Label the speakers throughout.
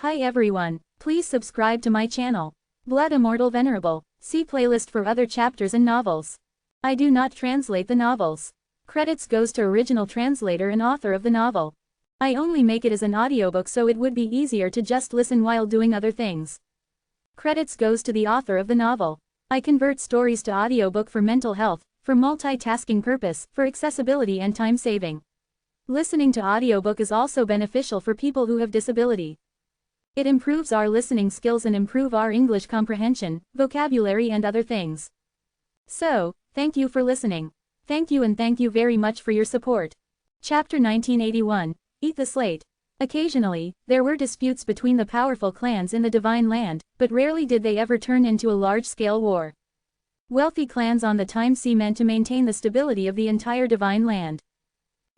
Speaker 1: Hi everyone, please subscribe to my channel. Blood Immortal Venerable. See playlist for other chapters and novels. I do not translate the novels. Credits goes to original translator and author of the novel. I only make it as an audiobook so it would be easier to just listen while doing other things. Credits goes to the author of the novel. I convert stories to audiobook for mental health, for multitasking purpose, for accessibility and time saving. Listening to audiobook is also beneficial for people who have disability. It improves our listening skills and improve our English comprehension, vocabulary and other things. So, thank you for listening. Thank you and thank you very much for your support. Chapter 1981, Eat the Slate. Occasionally, there were disputes between the powerful clans in the Divine Land, but rarely did they ever turn into a large-scale war. Wealthy clans on the Time Sea meant to maintain the stability of the entire Divine Land.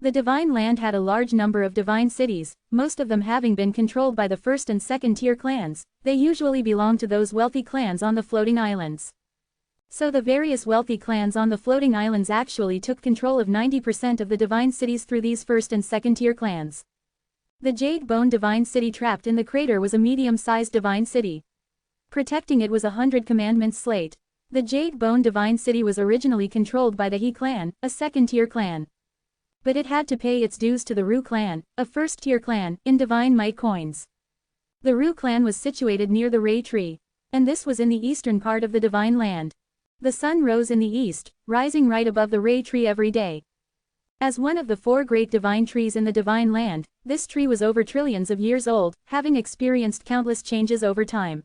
Speaker 1: The Divine Land had a large number of divine cities, most of them having been controlled by the first and second tier clans. They usually belonged to those wealthy clans on the floating islands. So the various wealthy clans on the floating islands actually took control of 90% of the divine cities through these first and second tier clans. The Jade Bone Divine City trapped in the crater was a medium-sized divine city. Protecting it was a 100 Commandments slate. The Jade Bone Divine City was originally controlled by the He clan, a second-tier clan. But it had to pay its dues to the Ru clan, a first-tier clan, in divine might coins. The Ru clan was situated near the Ray Tree, and this was in the eastern part of the Divine Land. The sun rose in the east, rising right above the Ray Tree every day. As one of the four great divine trees in the Divine Land, this tree was over trillions of years old, having experienced countless changes over time.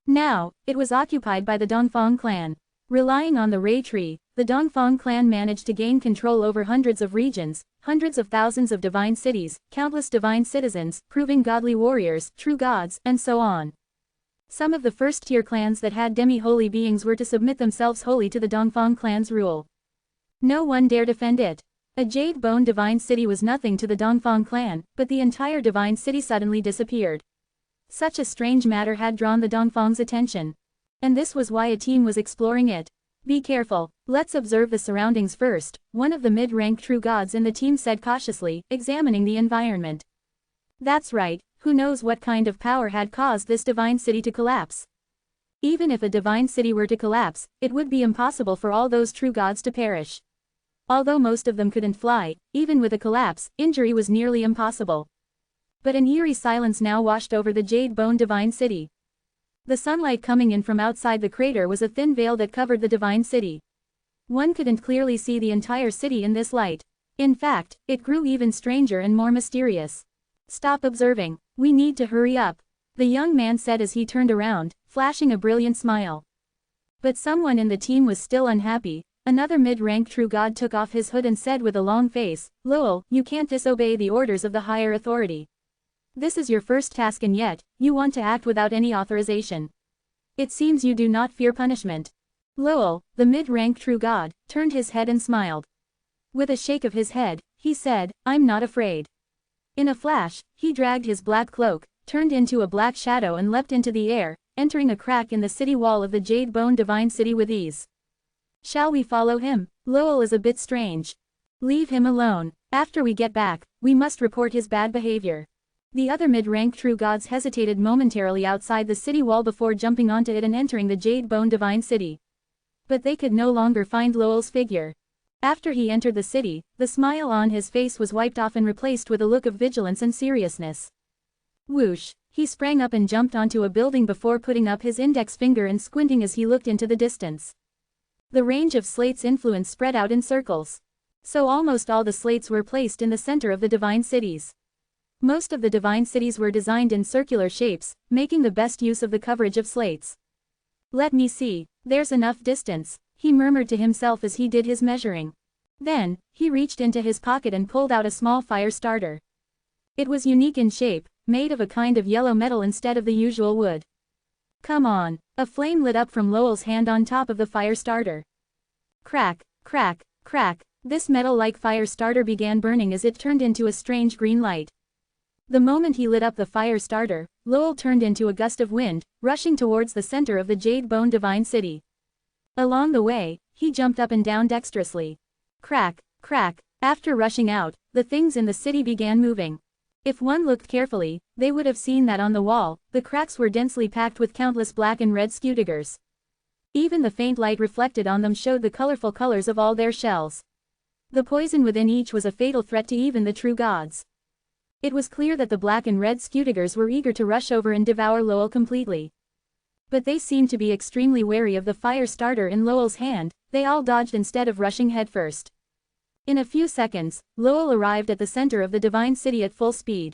Speaker 1: Now, it was occupied by the Dongfang clan. Relying on the Ray Tree, the Dongfang clan managed to gain control over hundreds of regions, hundreds of thousands of divine cities, countless divine citizens, proving godly warriors, true gods, and so on. Some of the first-tier clans that had demi-holy beings were to submit themselves wholly to the Dongfang clan's rule. No one dare defend it. A Jade Bone Divine City was nothing to the Dongfang clan, but the entire divine city suddenly disappeared. Such a strange matter had drawn the Dongfang's attention. And this was why a team was exploring it. Be careful, let's observe the surroundings first, one of the mid-rank true gods in the team said cautiously, examining the environment. That's right, who knows what kind of power had caused this divine city to collapse. Even if a divine city were to collapse, it would be impossible for all those true gods to perish. Although most of them couldn't fly, even with a collapse, injury was nearly impossible. But an eerie silence now washed over the Jade Bone Divine City. The sunlight coming in from outside the crater was a thin veil that covered the divine city. One couldn't clearly see the entire city in this light. In fact, it grew even stranger and more mysterious. Stop observing, we need to hurry up, the young man said as he turned around, flashing a brilliant smile. But someone in the team was still unhappy. Another mid-rank true god took off his hood and said with a long face, "Lowell, you can't disobey the orders of the higher authority. This is your first task and yet, you want to act without any authorization. It seems you do not fear punishment." Lowell, the mid-rank true god, turned his head and smiled. With a shake of his head, he said, "I'm not afraid." In a flash, he dragged his black cloak, turned into a black shadow and leapt into the air, entering a crack in the city wall of the Jade Bone Divine City with ease. Shall we follow him? Lowell is a bit strange. Leave him alone. After we get back, we must report his bad behavior. The other mid-rank true gods hesitated momentarily outside the city wall before jumping onto it and entering the Jade Bone Divine City. But they could no longer find Lowell's figure. After he entered the city, the smile on his face was wiped off and replaced with a look of vigilance and seriousness. Whoosh! He sprang up and jumped onto a building before putting up his index finger and squinting as he looked into the distance. The range of slates' influence spread out in circles. So almost all the slates were placed in the center of the divine cities. Most of the divine cities were designed in circular shapes, making the best use of the coverage of slates. "Let me see, there's enough distance," he murmured to himself as he did his measuring. Then, he reached into his pocket and pulled out a small fire starter. It was unique in shape, made of a kind of yellow metal instead of the usual wood. Come on, a flame lit up from Lowell's hand on top of the fire starter. Crack, crack, crack, this metal-like fire starter began burning as it turned into a strange green light. The moment he lit up the fire starter, Lowell turned into a gust of wind, rushing towards the center of the Jade Bone Divine City. Along the way, he jumped up and down dexterously. Crack, crack, after rushing out, the things in the city began moving. If one looked carefully, they would have seen that on the wall, the cracks were densely packed with countless black and red scutigers. Even the faint light reflected on them showed the colorful colors of all their shells. The poison within each was a fatal threat to even the true gods. It was clear that the black and red scutigers were eager to rush over and devour Lowell completely. But they seemed to be extremely wary of the fire starter in Lowell's hand. They all dodged instead of rushing headfirst. In a few seconds, Lowell arrived at the center of the divine city at full speed.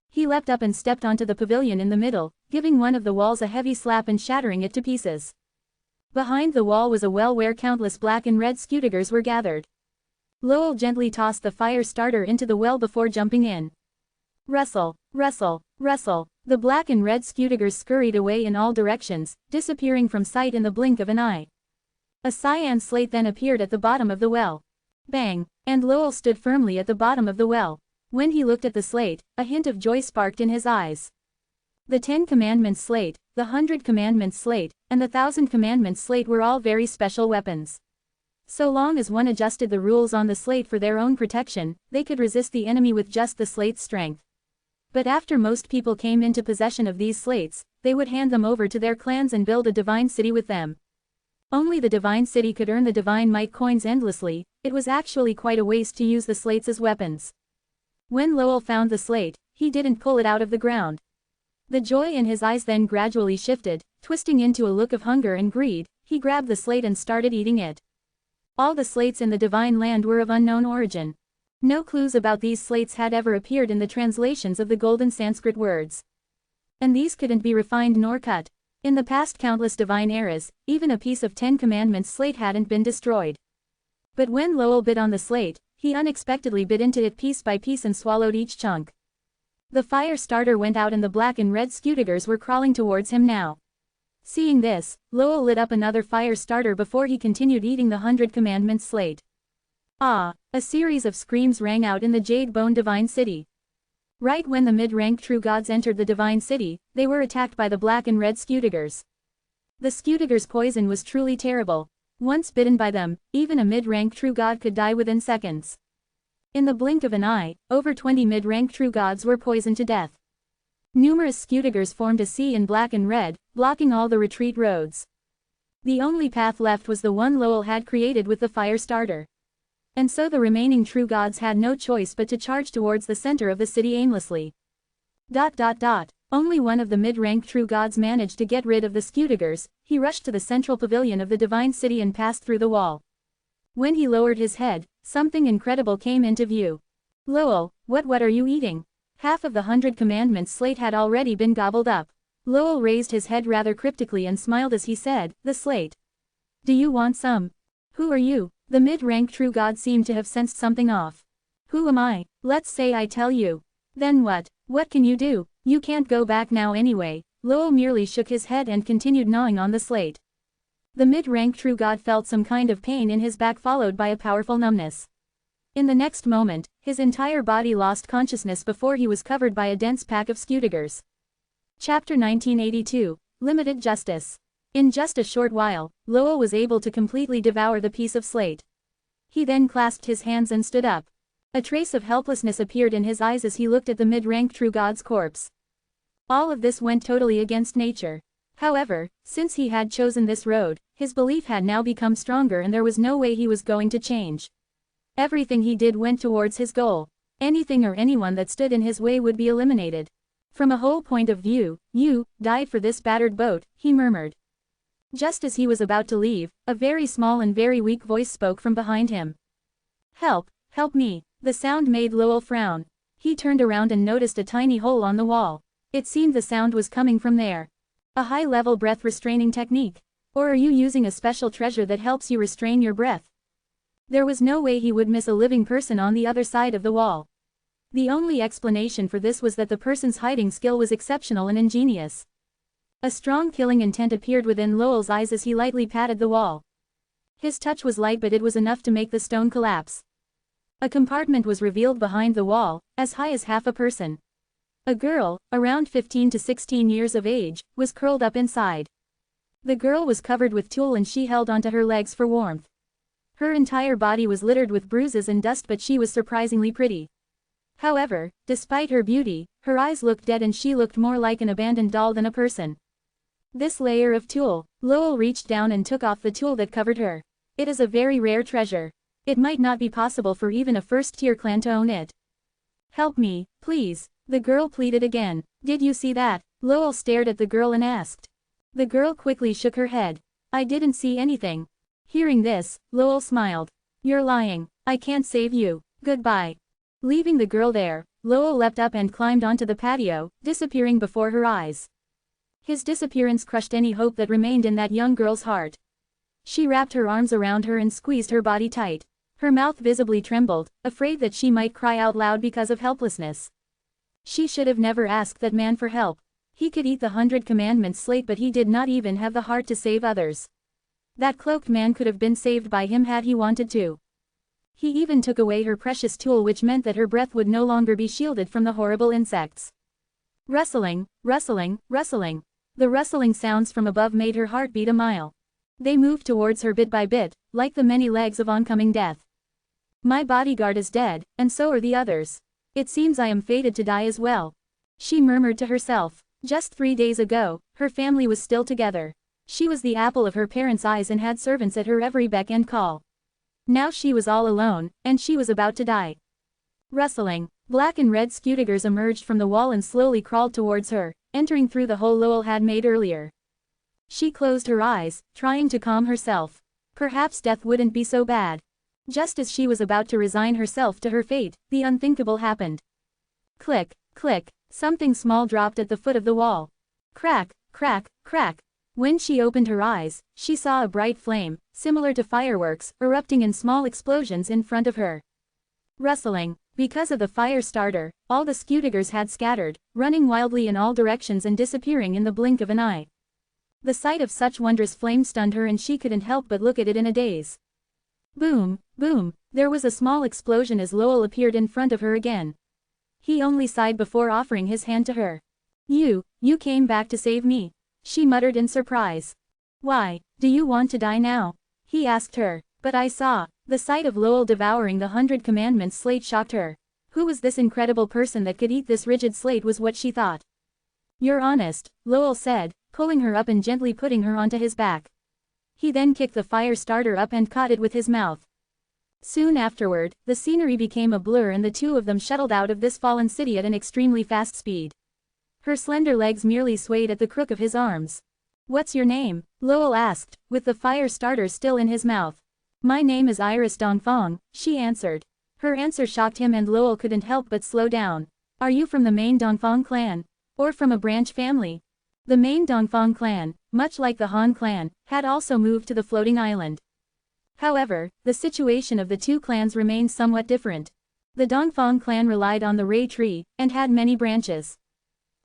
Speaker 1: He leapt up and stepped onto the pavilion in the middle, giving one of the walls a heavy slap and shattering it to pieces. Behind the wall was a well where countless black and red scutigers were gathered. Lowell gently tossed the fire starter into the well before jumping in. Wrestle, wrestle, wrestle. The black and red scutigers scurried away in all directions, disappearing from sight in the blink of an eye. A cyan slate then appeared at the bottom of the well. Bang! And Lowell stood firmly at the bottom of the well. When he looked at the slate, a hint of joy sparked in his eyes. The 10 Commandments slate, the 100 Commandments slate, and the 1,000 Commandments slate were all very special weapons. So long as one adjusted the rules on the slate for their own protection, they could resist the enemy with just the slate's strength. But after most people came into possession of these slates, they would hand them over to their clans and build a divine city with them. Only the divine city could earn the divine might coins endlessly. It was actually quite a waste to use the slates as weapons. When Lowell found the slate, he didn't pull it out of the ground. The joy in his eyes then gradually shifted, twisting into a look of hunger and greed. He grabbed the slate and started eating it. All the slates in the divine land were of unknown origin. No clues about these slates had ever appeared in the translations of the golden Sanskrit words. And these couldn't be refined nor cut. In the past countless divine eras, even a piece of 10 Commandments slate hadn't been destroyed. But when Lowell bit on the slate, he unexpectedly bit into it piece by piece and swallowed each chunk. The fire starter went out and the black and red scutigers were crawling towards him now. Seeing this, Lowell lit up another fire starter before he continued eating the 100 Commandments slate. Ah! A series of screams rang out in the Jade Bone Divine City. Right when the mid-rank true gods entered the divine city, they were attacked by the black and red scutigers. The scutigers' poison was truly terrible. Once bitten by them, even a mid-rank true god could die within seconds. In the blink of an eye, over 20 mid-rank true gods were poisoned to death. Numerous scutigers formed a sea in black and red, blocking all the retreat roads. The only path left was the one Lowell had created with the fire starter. And so the remaining true gods had no choice but to charge towards the center of the city aimlessly. Only one of the mid-rank true gods managed to get rid of the scutigers. He rushed to the central pavilion of the divine city and passed through the wall. When he lowered his head, something incredible came into view. Lowell, what are you eating? Half of the 100 Commandments slate had already been gobbled up. Lowell raised his head rather cryptically and smiled as he said, "The slate. Do you want some?" "Who are you?" The mid-rank true god seemed to have sensed something off. "Who am I? Let's say I tell you." "Then what? What can you do? You can't go back now anyway." Lowell merely shook his head and continued gnawing on the slate. The mid-rank true god felt some kind of pain in his back followed by a powerful numbness. In the next moment, his entire body lost consciousness before he was covered by a dense pack of scutigers. Chapter 1982, Limited Justice. In just a short while, Lowell was able to completely devour the piece of slate. He then clasped his hands and stood up. A trace of helplessness appeared in his eyes as he looked at the mid-rank true god's corpse. All of this went totally against nature. However, since he had chosen this road, his belief had now become stronger and there was no way he was going to change. Everything he did went towards his goal. Anything or anyone that stood in his way would be eliminated. From a whole point of view, "You died for this battered boat," he murmured. Just as he was about to leave, a very small and very weak voice spoke from behind him. "Help, help me." The sound made Lowell frown. He turned around and noticed a tiny hole on the wall. It seemed the sound was coming from there. A high-level breath-restraining technique. Or are you using a special treasure that helps you restrain your breath? There was no way he would miss a living person on the other side of the wall. The only explanation for this was that the person's hiding skill was exceptional and ingenious. A strong killing intent appeared within Lowell's eyes as he lightly patted the wall. His touch was light but it was enough to make the stone collapse. A compartment was revealed behind the wall, as high as half a person. A girl, around 15 to 16 years of age, was curled up inside. The girl was covered with tulle and she held onto her legs for warmth. Her entire body was littered with bruises and dust but she was surprisingly pretty. However, despite her beauty, her eyes looked dead and she looked more like an abandoned doll than a person. This layer of tulle, Lowell reached down and took off the tulle that covered her. It is a very rare treasure. It might not be possible for even a first-tier clan to own it. Help me, please, the girl pleaded again. Did you see that? Lowell stared at the girl and asked. The girl quickly shook her head. I didn't see anything. Hearing this, Lowell smiled. You're lying. I can't save you. Goodbye. Leaving the girl there, Lowell leapt up and climbed onto the patio, disappearing before her eyes. His disappearance crushed any hope that remained in that young girl's heart. She wrapped her arms around her and squeezed her body tight. Her mouth visibly trembled, afraid that she might cry out loud because of helplessness. She should have never asked that man for help. He could eat the 100 Commandments slate, but he did not even have the heart to save others. That cloaked man could have been saved by him had he wanted to. He even took away her precious tool, which meant that her breath would no longer be shielded from the horrible insects. Rustling, rustling, rustling. The rustling sounds from above made her heart beat a mile. They moved towards her bit by bit, like the many legs of oncoming death. My bodyguard is dead, and so are the others. It seems I am fated to die as well. She murmured to herself. Just 3 days ago, her family was still together. She was the apple of her parents' eyes and had servants at her every beck and call. Now she was all alone, and she was about to die. Rustling, black and red scutigers emerged from the wall and slowly crawled towards her, entering through the hole Lowell had made earlier. She closed her eyes, trying to calm herself. Perhaps death wouldn't be so bad. Just as she was about to resign herself to her fate, the unthinkable happened. Click, click, something small dropped at the foot of the wall. Crack, crack, crack. When she opened her eyes, she saw a bright flame, similar to fireworks, erupting in small explosions in front of her. Rustling, because of the fire starter, all the scutigers had scattered, running wildly in all directions and disappearing in the blink of an eye. The sight of such wondrous flame stunned her and she couldn't help but look at it in a daze. Boom, boom, there was a small explosion as Lowell appeared in front of her again. He only sighed before offering his hand to her. You came back to save me, she muttered in surprise. Why, do you want to die now? He asked her, but I saw. The sight of Lowell devouring the 100 Commandments slate shocked her. Who was this incredible person that could eat this rigid slate was what she thought. You're honest, Lowell said, pulling her up and gently putting her onto his back. He then kicked the fire starter up and caught it with his mouth. Soon afterward, the scenery became a blur and the two of them shuttled out of this fallen city at an extremely fast speed. Her slender legs merely swayed at the crook of his arms. What's your name? Lowell asked, with the fire starter still in his mouth. My name is Iris Dongfang, she answered. Her answer shocked him and Lowell couldn't help but slow down. Are you from the main Dongfang clan? Or from a branch family? The main Dongfang clan, much like the Han clan, had also moved to the floating island. However, the situation of the two clans remained somewhat different. The Dongfang clan relied on the Ray tree, and had many branches.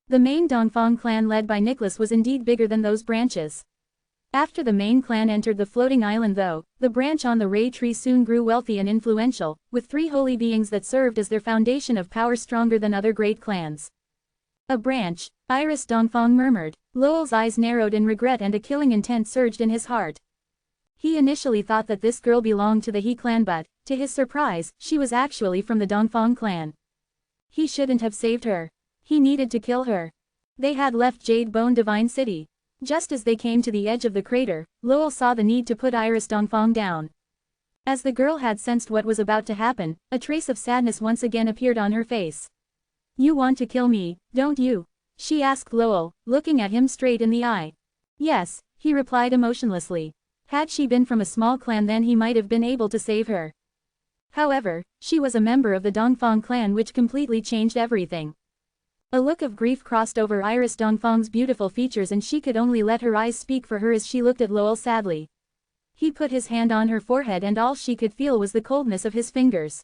Speaker 1: The main Dongfang clan led by Nicholas was indeed bigger than those branches. After the main clan entered the floating island though, the branch on the Ray tree soon grew wealthy and influential, with 3 holy beings that served as their foundation of power stronger than other great clans. A branch, Iris Dongfang murmured. Lowell's eyes narrowed in regret and a killing intent surged in his heart. He initially thought that this girl belonged to the He clan but, to his surprise, she was actually from the Dongfang clan. He shouldn't have saved her. He needed to kill her. They had left Jade Bone Divine City. Just as they came to the edge of the crater, Lowell saw the need to put Iris Dongfang down. As the girl had sensed what was about to happen, a trace of sadness once again appeared on her face. You want to kill me, don't you? She asked Lowell, looking at him straight in the eye. Yes, he replied emotionlessly. Had she been from a small clan then he might have been able to save her. However, she was a member of the Dongfang clan which completely changed everything. A look of grief crossed over Iris Dongfang's beautiful features and she could only let her eyes speak for her as she looked at Lowell sadly. He put his hand on her forehead and all she could feel was the coldness of his fingers.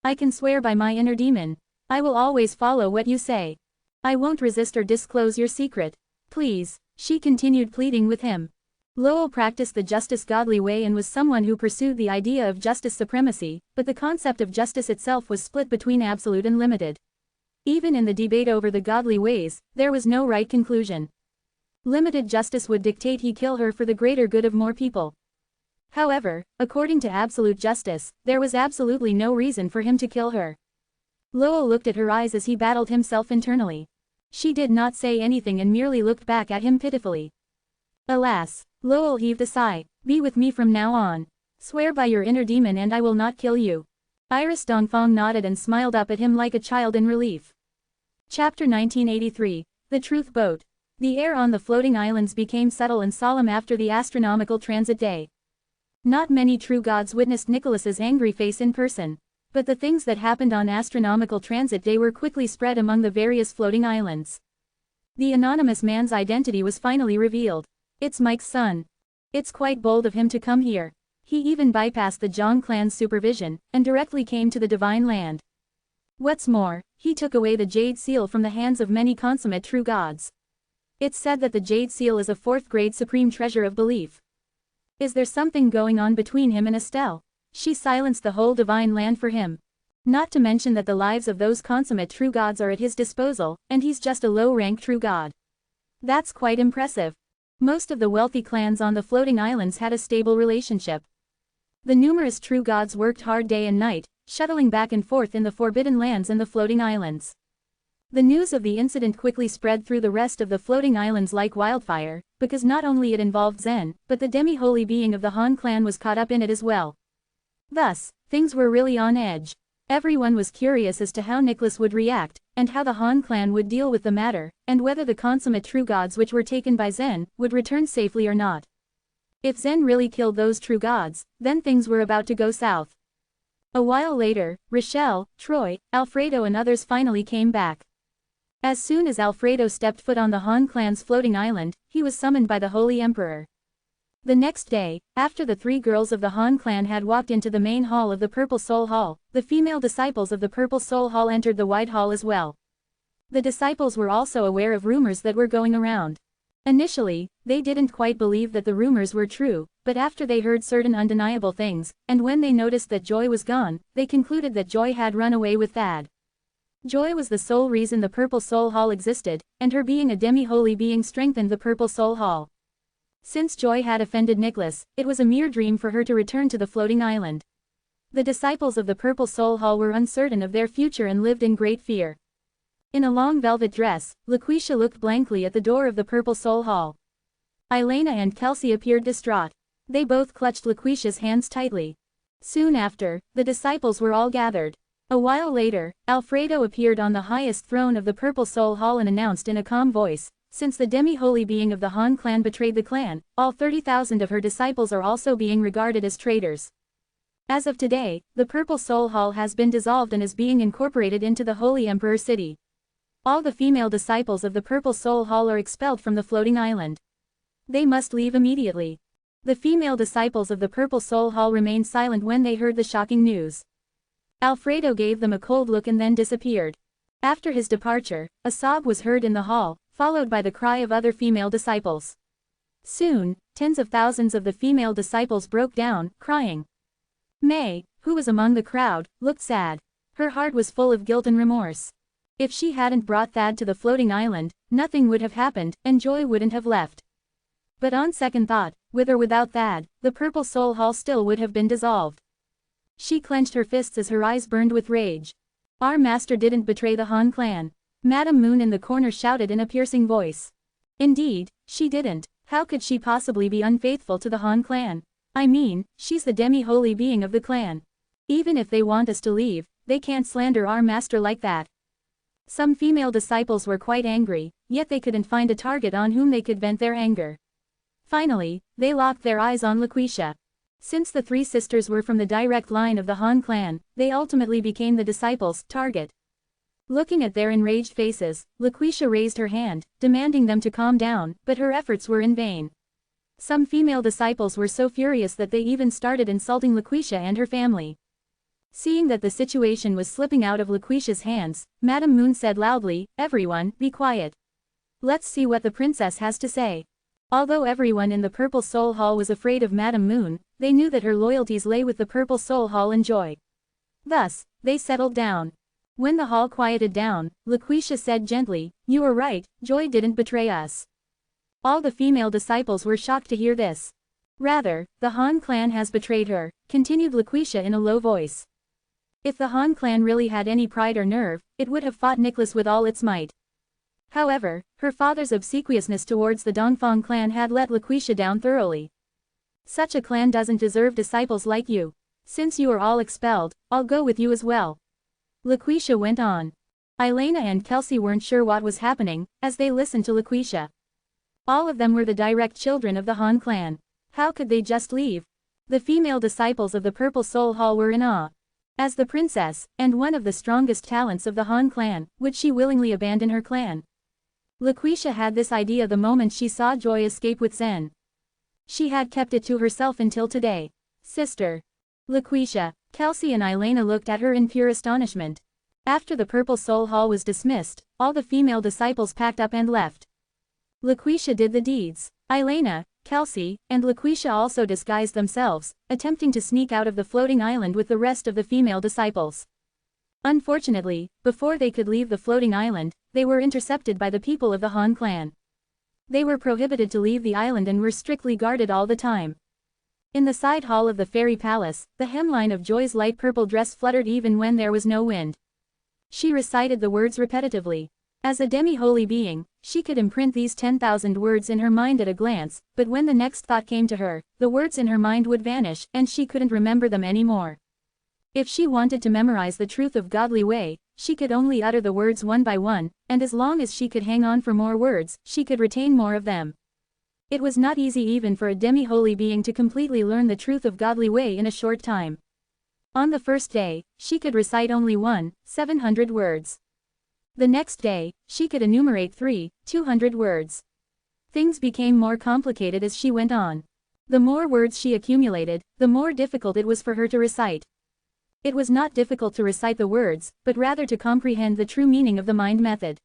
Speaker 1: I can swear by my inner demon. I will always follow what you say. I won't resist or disclose your secret. Please, she continued pleading with him. Lowell practiced the justice godly way and was someone who pursued the idea of justice supremacy, but the concept of justice itself was split between absolute and limited. Even in the debate over the godly ways, there was no right conclusion. Limited justice would dictate he kill her for the greater good of more people. However, according to absolute justice, there was absolutely no reason for him to kill her. Lowell looked at her eyes as he battled himself internally. She did not say anything and merely looked back at him pitifully. Alas, Lowell heaved a sigh. Be with me from now on. Swear by your inner demon and I will not kill you. Iris Dongfang nodded and smiled up at him like a child in relief. Chapter 1983, The Truth Boat. The air on the floating islands became subtle and solemn after the astronomical transit day. Not many true gods witnessed Nicholas's angry face in person. But the things that happened on astronomical transit day were quickly spread among the various floating islands. The anonymous man's identity was finally revealed. It's Mike's son. It's quite bold of him to come here. He even bypassed the Zhang clan's supervision, and directly came to the Divine Land. What's more, he took away the Jade Seal from the hands of many consummate true gods. It's said that the Jade Seal is a fourth-grade supreme treasure of belief. Is there something going on between him and Estelle? She silenced the whole Divine Land for him. Not to mention that the lives of those consummate true gods are at his disposal, and he's just a low-rank true god. That's quite impressive. Most of the wealthy clans on the floating islands had a stable relationship. The numerous true gods worked hard day and night, shuttling back and forth in the Forbidden Lands and the floating islands. The news of the incident quickly spread through the rest of the floating islands like wildfire, because not only it involved Zen, but the demi-holy being of the Han clan was caught up in it as well. Thus, things were really on edge. Everyone was curious as to how Nicholas would react, and how the Han clan would deal with the matter, and whether the consummate true gods which were taken by Zen would return safely or not. If Zen really killed those true gods, then things were about to go south. A while later, Rochelle, Troy, Alfredo and others finally came back. As soon as Alfredo stepped foot on the Han clan's floating island, he was summoned by the Holy Emperor. The next day, after the three girls of the Han clan had walked into the main hall of the Purple Soul Hall, the female disciples of the Purple Soul Hall entered the wide hall as well. The disciples were also aware of rumors that were going around. Initially, they didn't quite believe that the rumors were true, but after they heard certain undeniable things, and when they noticed that Joy was gone, they concluded that Joy had run away with Thad. Joy was the sole reason the Purple Soul Hall existed, and her being a demi-holy being strengthened the Purple Soul Hall. Since Joy had offended Nicholas, it was a mere dream for her to return to the floating island. The disciples of the Purple Soul Hall were uncertain of their future and lived in great fear. In a long velvet dress, Laquisha looked blankly at the door of the Purple Soul Hall. Elena and Kelsey appeared distraught. They both clutched Laquisha's hands tightly. Soon after, the disciples were all gathered. A while later, Alfredo appeared on the highest throne of the Purple Soul Hall and announced in a calm voice, "Since the demi-holy being of the Han clan betrayed the clan, all 30,000 of her disciples are also being regarded as traitors. As of today, the Purple Soul Hall has been dissolved and is being incorporated into the Holy Emperor City. All the female disciples of the Purple Soul Hall are expelled from the floating island. They must leave immediately." The female disciples of the Purple Soul Hall remained silent when they heard the shocking news. Alfredo gave them a cold look and then disappeared. After his departure, a sob was heard in the hall, followed by the cry of other female disciples. Soon, tens of thousands of the female disciples broke down, crying. May, who was among the crowd, looked sad. Her heart was full of guilt and remorse. If she hadn't brought Thad to the floating island, nothing would have happened, and Joy wouldn't have left. But on second thought, with or without Thad, the Purple Soul Hall still would have been dissolved. She clenched her fists as her eyes burned with rage. Our master didn't betray the Han clan. Madame Moon in the corner shouted in a piercing voice. Indeed, she didn't. How could she possibly be unfaithful to the Han clan? I mean, she's the demi-holy being of the clan. Even if they want us to leave, they can't slander our master like that. Some female disciples were quite angry, yet they couldn't find a target on whom they could vent their anger. Finally, they locked their eyes on Laquisha. Since the three sisters were from the direct line of the Han clan, they ultimately became the disciples' target. Looking at their enraged faces, Laquisha raised her hand, demanding them to calm down, but her efforts were in vain. Some female disciples were so furious that they even started insulting Laquisha and her family. Seeing that the situation was slipping out of Laquisha's hands, Madame Moon said loudly, "Everyone, be quiet. Let's see what the princess has to say." Although everyone in the Purple Soul Hall was afraid of Madame Moon, they knew that her loyalties lay with the Purple Soul Hall and Joy. Thus, they settled down. When the hall quieted down, Laquisha said gently, "You are right, Joy didn't betray us." All the female disciples were shocked to hear this. "Rather, the Han clan has betrayed her," continued Laquisha in a low voice. If the Han clan really had any pride or nerve, it would have fought Nicholas with all its might. However, her father's obsequiousness towards the Dongfang clan had let Laquisha down thoroughly. Such a clan doesn't deserve disciples like you. Since you are all expelled, I'll go with you as well. Laquisha went on. Elena and Kelsey weren't sure what was happening, as they listened to Laquisha. All of them were the direct children of the Han clan. How could they just leave? The female disciples of the Purple Soul Hall were in awe. As the princess, and one of the strongest talents of the Han clan, would she willingly abandon her clan? Laquisha had this idea the moment she saw Joy escape with Zen. She had kept it to herself until today. Sister. Laquisha, Kelsey and Elena looked at her in pure astonishment. After the Purple Soul Hall was dismissed, all the female disciples packed up and left. Laquisha did the deeds. Elena, Kelsey, and Laquisha also disguised themselves, attempting to sneak out of the floating island with the rest of the female disciples. Unfortunately, before they could leave the floating island, they were intercepted by the people of the Han clan. They were prohibited to leave the island and were strictly guarded all the time. In the side hall of the fairy palace, the hemline of Joy's light purple dress fluttered even when there was no wind. She recited the words repetitively. As a demi-holy being, she could imprint these 10,000 words in her mind at a glance, but when the next thought came to her, the words in her mind would vanish and she couldn't remember them anymore. If she wanted to memorize the truth of godly way, she could only utter the words one by one, and as long as she could hang on for more words, she could retain more of them. It was not easy even for a demi-holy being to completely learn the truth of godly way in a short time. On the first day, she could recite only 700 words. The next day, she could enumerate 200 words. Things became more complicated as she went on. The more words she accumulated, the more difficult it was for her to recite. It was not difficult to recite the words, but rather to comprehend the true meaning of the mind method.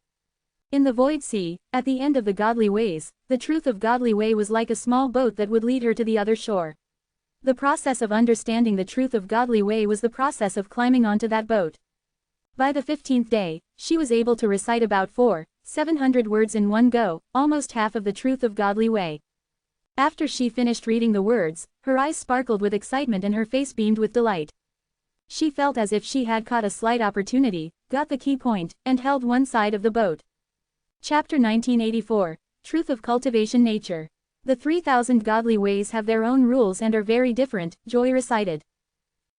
Speaker 1: In the void sea, at the end of the godly ways, the truth of godly way was like a small boat that would lead her to the other shore. The process of understanding the truth of godly way was the process of climbing onto that boat. By the 15th day, she was able to recite about 700 words in one go, almost half of the truth of godly way. After she finished reading the words, her eyes sparkled with excitement and her face beamed with delight. She felt as if she had caught a slight opportunity, got the key point, and held one side of the boat. Chapter 1984, Truth of Cultivation Nature. The 3,000 godly ways have their own rules and are very different, Joy recited.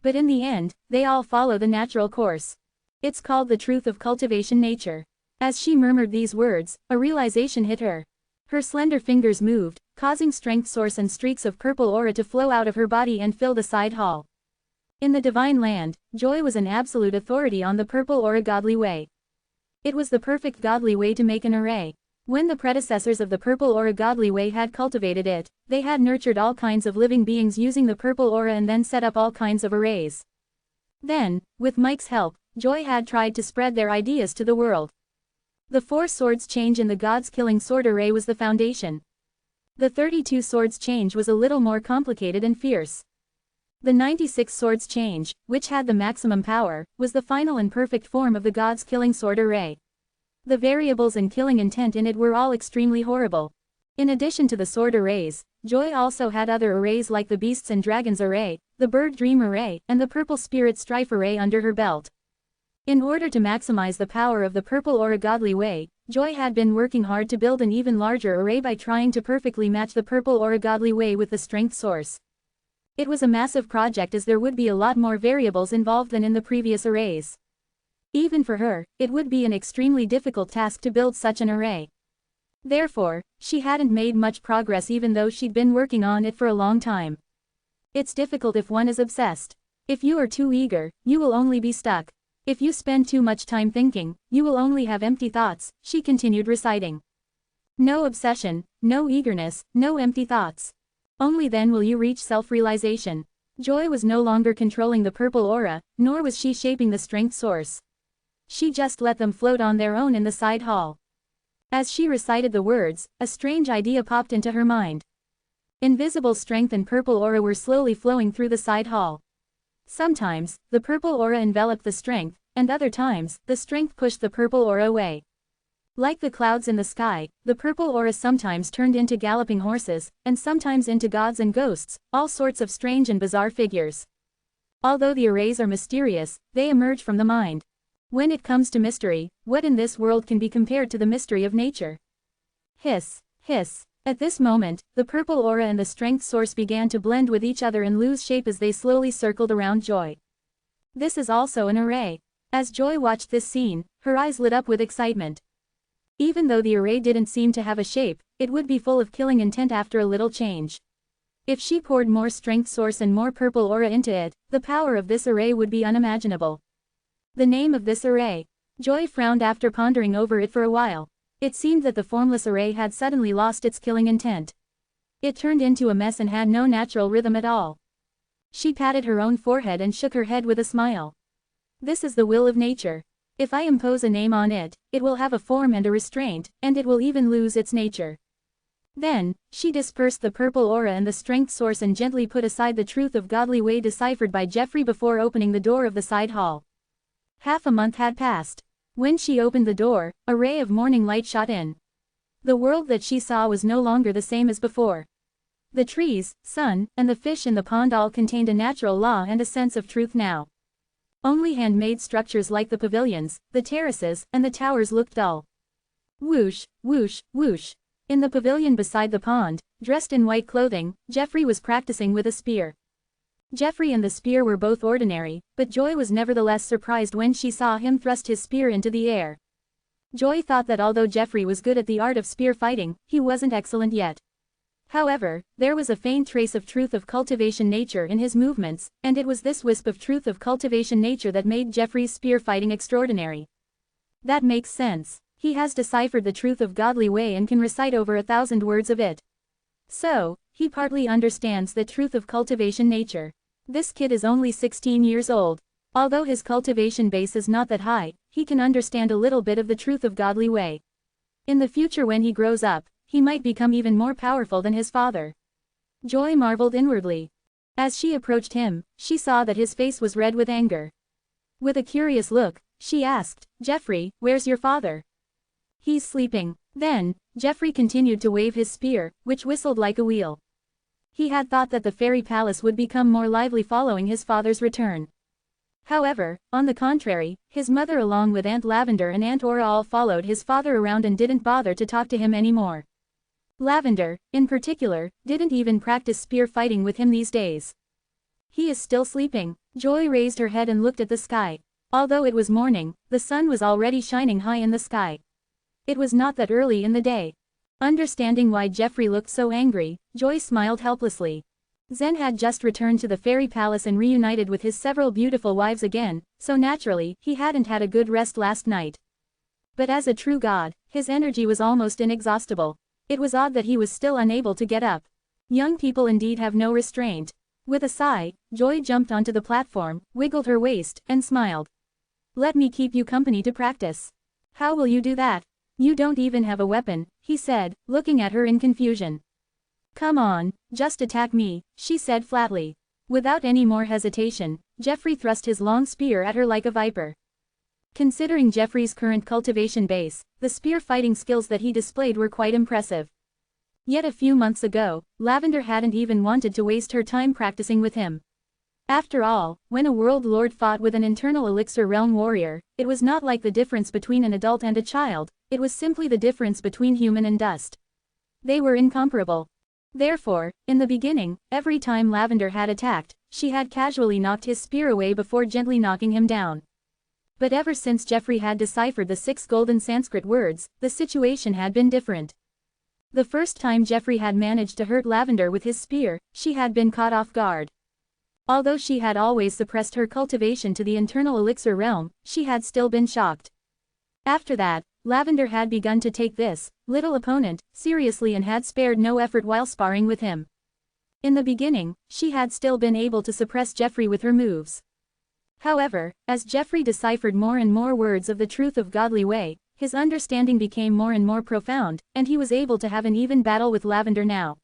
Speaker 1: But in the end, they all follow the natural course. It's called the truth of cultivation nature. As she murmured these words, a realization hit her. Her slender fingers moved, causing strength source and streaks of purple aura to flow out of her body and fill the side hall. In the divine land, Joy was an absolute authority on the purple aura godly way. It was the perfect godly way to make an array. When the predecessors of the purple aura godly way had cultivated it, they had nurtured all kinds of living beings using the purple aura and then set up all kinds of arrays. Then, with Mike's help, Joy had tried to spread their ideas to the world. The 4 swords change in the God's Killing Sword array was the foundation. The 32 swords change was a little more complicated and fierce. The 96 swords change, which had the maximum power, was the final and perfect form of the God's Killing Sword array. The variables and killing intent in it were all extremely horrible. In addition to the sword arrays, Joy also had other arrays like the Beasts and Dragons array, the Bird Dream array, and the Purple Spirit Strife array under her belt. In order to maximize the power of the purple aura godly way, Joy had been working hard to build an even larger array by trying to perfectly match the purple aura godly way with the strength source. It was a massive project as there would be a lot more variables involved than in the previous arrays. Even for her, it would be an extremely difficult task to build such an array. Therefore, she hadn't made much progress even though she'd been working on it for a long time. It's difficult if one is obsessed. If you are too eager, you will only be stuck. If you spend too much time thinking, you will only have empty thoughts, she continued reciting. No obsession, no eagerness, no empty thoughts. Only then will you reach self-realization. Joy was no longer controlling the purple aura, nor was she shaping the strength source. She just let them float on their own in the side hall. As she recited the words, a strange idea popped into her mind. Invisible strength and purple aura were slowly flowing through the side hall. Sometimes, the purple aura enveloped the strength, and other times, the strength pushed the purple aura away. Like the clouds in the sky, the purple aura sometimes turned into galloping horses, and sometimes into gods and ghosts, all sorts of strange and bizarre figures. Although the arrays are mysterious, they emerge from the mind. When it comes to mystery, what in this world can be compared to the mystery of nature? Hiss, hiss. At this moment, the purple aura and the strength source began to blend with each other and lose shape as they slowly circled around Joy. This is also an array. As Joy watched this scene, her eyes lit up with excitement. Even though the array didn't seem to have a shape, it would be full of killing intent after a little change. If she poured more strength source and more purple aura into it, the power of this array would be unimaginable. The name of this array. Joy frowned after pondering over it for a while. It seemed that the formless array had suddenly lost its killing intent. It turned into a mess and had no natural rhythm at all. She patted her own forehead and shook her head with a smile. This is the will of nature. If I impose a name on it, it will have a form and a restraint, and it will even lose its nature. Then, she dispersed the purple aura and the strength source and gently put aside the truth of godly way deciphered by Jeffrey before opening the door of the side hall. Half a month had passed. When she opened the door, a ray of morning light shot in. The world that she saw was no longer the same as before. The trees, sun, and the fish in the pond all contained a natural law and a sense of truth now. Only handmade structures like the pavilions, the terraces, and the towers looked dull. Whoosh, whoosh, whoosh. In the pavilion beside the pond, dressed in white clothing, Jeffrey was practicing with a spear. Jeffrey and the spear were both ordinary, but Joy was nevertheless surprised when she saw him thrust his spear into the air. Joy thought that although Jeffrey was good at the art of spear fighting, he wasn't excellent yet. However, there was a faint trace of truth of cultivation nature in his movements, and it was this wisp of truth of cultivation nature that made Jeffrey's spear fighting extraordinary. That makes sense. He has deciphered the truth of godly way and can recite over 1,000 words of it. So, he partly understands the truth of cultivation nature. This kid is only 16 years old. Although his cultivation base is not that high, he can understand a little bit of the truth of godly way. In the future when he grows up, he might become even more powerful than his father. Joy marveled inwardly. As she approached him, she saw that his face was red with anger. With a curious look, she asked, "Jeffrey, where's your father?" "He's sleeping." Then, Jeffrey continued to wave his spear, which whistled like a wheel. He had thought that the fairy palace would become more lively following his father's return. However, on the contrary, his mother along with Aunt Lavender and Aunt Aura all followed his father around and didn't bother to talk to him anymore. Lavender, in particular, didn't even practice spear fighting with him these days. "He is still sleeping." Joy raised her head and looked at the sky. Although it was morning, the sun was already shining high in the sky. It was not that early in the day. Understanding why Jeffrey looked so angry, Joy smiled helplessly. Zen had just returned to the fairy palace and reunited with his several beautiful wives again, so naturally, he hadn't had a good rest last night. But as a true god, his energy was almost inexhaustible. It was odd that he was still unable to get up. Young people indeed have no restraint. With a sigh, Joy jumped onto the platform, wiggled her waist, and smiled. "Let me keep you company to practice." "How will you do that? You don't even have a weapon," he said, looking at her in confusion. "Come on, just attack me," she said flatly. Without any more hesitation, Jeffrey thrust his long spear at her like a viper. Considering Jeffrey's current cultivation base, the spear fighting skills that he displayed were quite impressive. Yet a few months ago, Lavender hadn't even wanted to waste her time practicing with him. After all, when a world lord fought with an internal elixir realm warrior, it was not like the difference between an adult and a child, it was simply the difference between human and dust. They were incomparable. Therefore, in the beginning, every time Lavender had attacked, she had casually knocked his spear away before gently knocking him down. But ever since Jeffrey had deciphered the 6 golden Sanskrit words, the situation had been different. The first time Jeffrey had managed to hurt Lavender with his spear, she had been caught off guard. Although she had always suppressed her cultivation to the internal elixir realm, she had still been shocked. After that, Lavender had begun to take this little opponent seriously and had spared no effort while sparring with him. In the beginning, she had still been able to suppress Jeffrey with her moves. However, as Jeffrey deciphered more and more words of the truth of godly way, his understanding became more and more profound, and he was able to have an even battle with Lavender now.